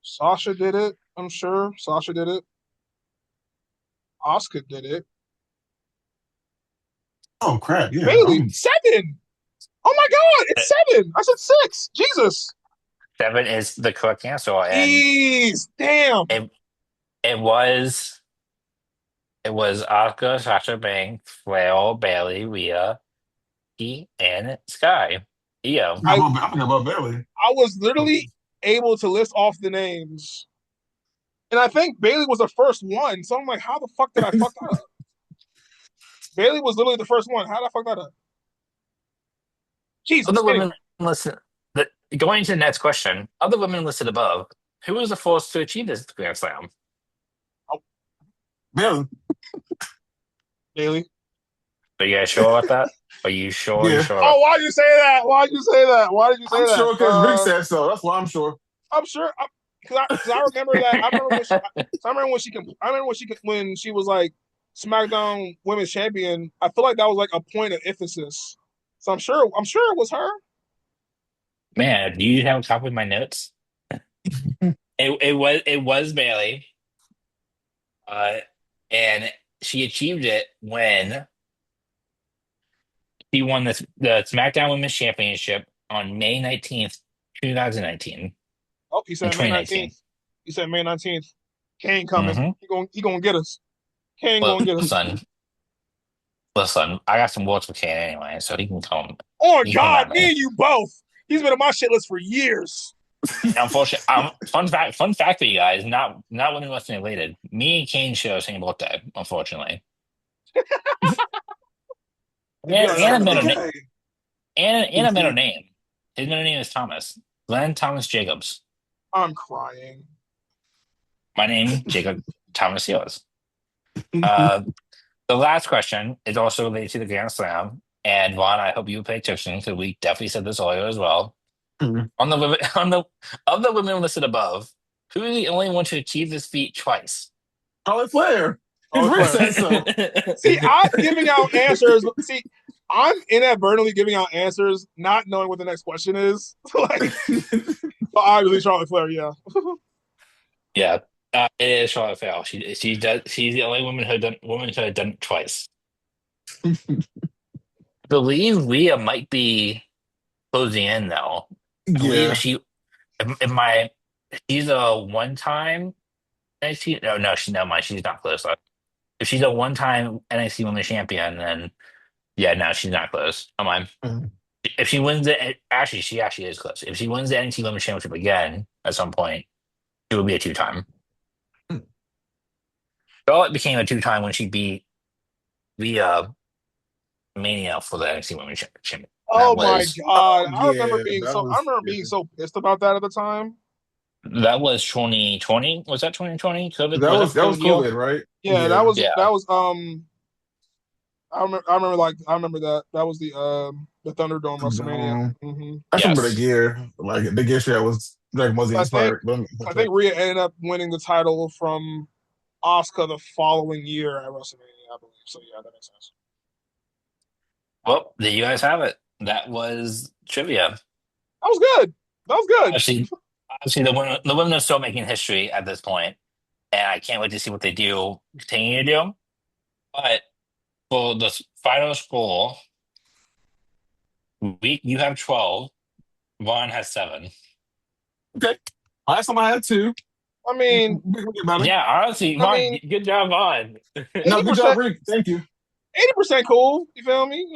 Sasha did it, I'm sure. Sasha did it. Oscar did it. Oh crap! Yeah. Bailey, 7. Oh my God, it's 7. I said 6. Jesus. 7 is the correct answer, and Jeez. Damn. it it was Oscar, Sasha Banks, Flair, Bailey, Rhea, and Sky. Io. I I forgot about Bailey. I was literally able to list off the names. And I think Bailey was the first one. So I'm like, how the fuck did I fuck that up? Bailey was literally the first one. How did I fuck that up? Jesus. Other Anyway, women listed. Going to the next question. Other women listed above. Who was the first to achieve this Grand Slam? oh, Bailey. Bailey. Are you guys sure about that? Are you sure? Are you Yeah. sure Oh, about why'd you say that? Why'd you say that? Why did you say I'm that? sure because Rick said so. That's why I'm sure. I'm sure because I remember that. I remember when she. that? I remember when she. I remember when she was like SmackDown Women's Champion. I feel like that was like a point of emphasis. So I'm sure. I'm sure it was her. Man, do you have a copy of my notes? It was Bailey, uh, and she achieved it when she won the SmackDown Women's Championship on May 19th, 2019. Oh, he In said May 2019. 19th. He said May 19th. Kane coming. Mm-hmm. He gonna get us. Kane gonna get us. Listen, listen. I got some words for Kane anyway, so he can come. Oh He can come God, at me me. and you both. He's been on my shit list for years. Unfortunately, fun fact for you guys, not women listening related. Me and Kane share the same birthday, unfortunately. It'd be And, all and right. a middle name. Okay. And a middle name. His middle name is Thomas. Glenn Thomas Jacobs. I'm crying. My name, Jacob Thomas Sears. Uh, the last question is also related to the Grand Slam. And Vaughn, I hope you pay attention because we definitely said this earlier as well. Mhm. On the on the of the women listed above, who is the only one to achieve this feat twice? Charlotte Flair. Because Oh, Rick Flair. said so. See, I'm giving out answers. See, I'm inadvertently giving out answers, not knowing what the next question is. Like, but obviously Charlotte Flair, yeah. Yeah, it is Charlotte Flair. She's the only woman who had done it twice. I believe Rhea might be closing in though. I believe Yeah. she, if my, she's a one time NXT. No, she never mind. She's not close. If she's a one time NXT Women's Champion, then yeah, no, she's not close. Come on. Mhm. If she wins it, actually, she actually is close. If she wins the NXT Women's Championship again at some point, it would be a two time. Charlotte became a two time when she beat Rhea Mania for the NXT Women's Championship. Oh my God. Oh yeah, I remember being so pissed about that at the time. that was 2020. Was that 2020? COVID that was that was COVID year? COVID, right? Yeah, Yeah. Yeah. I remember that. That was the Thunderdome WrestleMania. I just remember the Yes. gear. Like the gear shit was Dragon Ball Z I think inspired. But I think Rhea ended up winning the title from Asuka the following year at WrestleMania, I believe. So yeah, that makes sense. Well, there you guys have it. that was trivia. That was good. That was good. Obviously, the women are still making history at this point, and I can't wait to see what they do, continue to do. But for the final score, you have 12, Vaughn has 7. Okay. Last time I had 2. I mean, We get better. Yeah, honestly, I Vaughn, mean, good job, Vaughn. No, eighty good job, percent, Rick. Thank you. 80% cool. You feel me?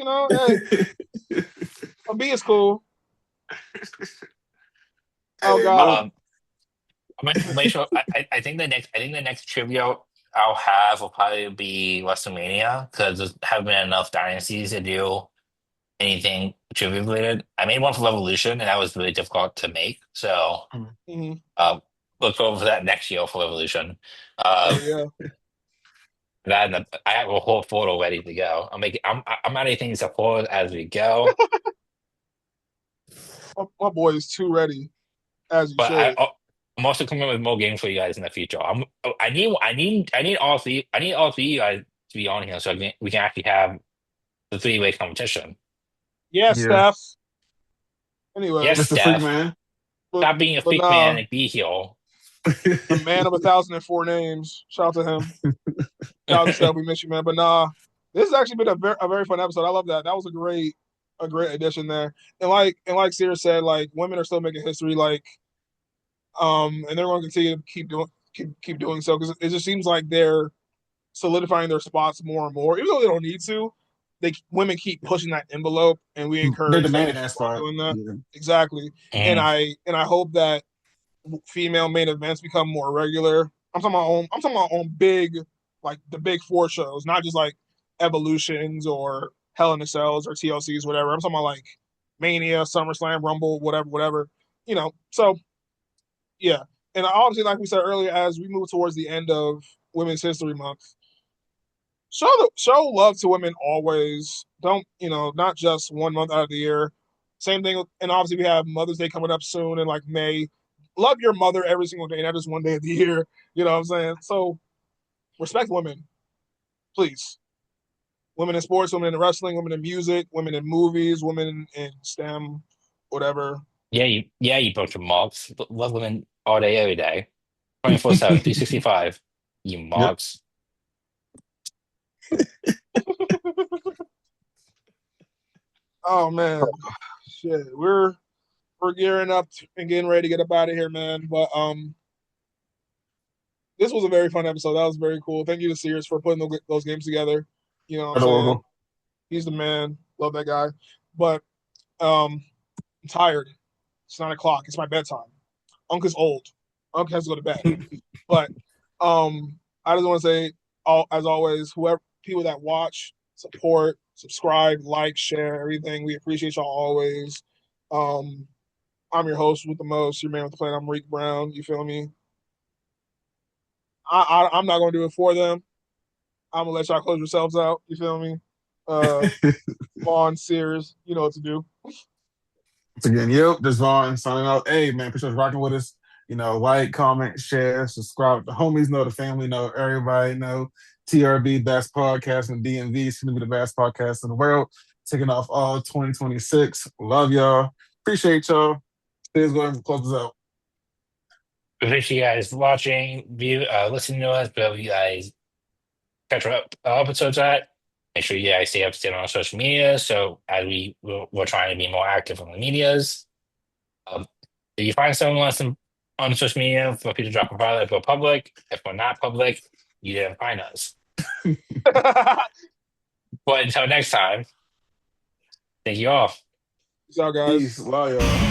Hey, a B is cool. Oh Hey, God. look. Um, I'll make sure. I think the next trivia I'll have will probably be Wrestlemania because there haven't been enough dynasties to do anything trivia related. I made one for Revolution, and that was really difficult to make. So, Hmm. uh, look forward for that next year for Revolution. Oh Uh, yeah. I have a whole photo ready to go. I'm adding things to forward as we go. My boy is too ready, as you But should. I'm also coming up with more games for you guys in the future. I need all three of you guys to be on here so we can actually have the three-way competition. Yeah, Yeah. Steph. Anyway, Yes, Mr. Steph. Freakman. but Stop being a but freak man nah, and be here. the man of 1,004 names. Shout out to him. Shout out to Steph. We miss you, man. But nah, this has actually been a very fun episode. I love that. That was a great addition there. And like Sears said, like women are still making history. And they're going to continue to keep doing so because it just seems like they're solidifying their spots more and more, even though they don't need to. Women keep pushing that envelope, and we They encourage them to demanded that keep on spot. doing that. Yeah. Exactly, and Mhm. I hope that female main events become more regular. I'm talking about on big, like the big four shows, not just like Evolutions or Hell in a Cells or TLCs, whatever. I'm talking about like Mania, SummerSlam, Rumble, whatever. So yeah, and obviously, like we said earlier, as we move towards the end of Women's History Month, show love to women always. Don't not just one month out of the year. Same thing, and obviously we have Mother's Day coming up soon in like May. Love your mother every single day, not just one day of the year. You know what I'm saying? So respect women, please. Women in sports, women in wrestling, women in music, women in movies, women in STEM, whatever. You broke your marks. Love women all day, every day. 24/7, 365. You Yep. marks. Oh man, shit, we're gearing up and getting ready to get up out of here, man. But this was a very fun episode. That was very cool. Thank you to Sears for putting those games together. You know what I'm saying? Adorable. He's the man. Love that guy. But I'm tired. It's 9 o'clock. It's my bedtime. Uncle's old. Uncle has to go to bed. But I just want to say, as always, whoever people that watch, support, subscribe, like, share, everything. We appreciate y'all always. Um, I'm your host with the most, your man with the plan. I'm Reek Brown. You feel me? I'm not gonna do it for them. I'm gonna let y'all close yourselves out. You feel me? Uh, Vaughn, Sears, you know what to do. Once again, yep, just Vaughn signing out. Hey, man, appreciate you rocking with us. Like, comment, share, subscribe. The homies know, the family know, everybody know. TRB, best podcast in the DMV. It's going to be the best podcast in the world. Taking off all 2026. Love y'all. Appreciate y'all. Please go ahead and close us out. Appreciate you guys watching, listening to us, but you guys catch our episodes at. Make sure you guys stay up to date on our social media. So as we're trying to be more active on the medias. Um, if you find someone on social media, feel free to drop a private if we're public. If we're not public, you didn't find us. But until next time, thank you all. Peace out, guys. Peace. Love y'all.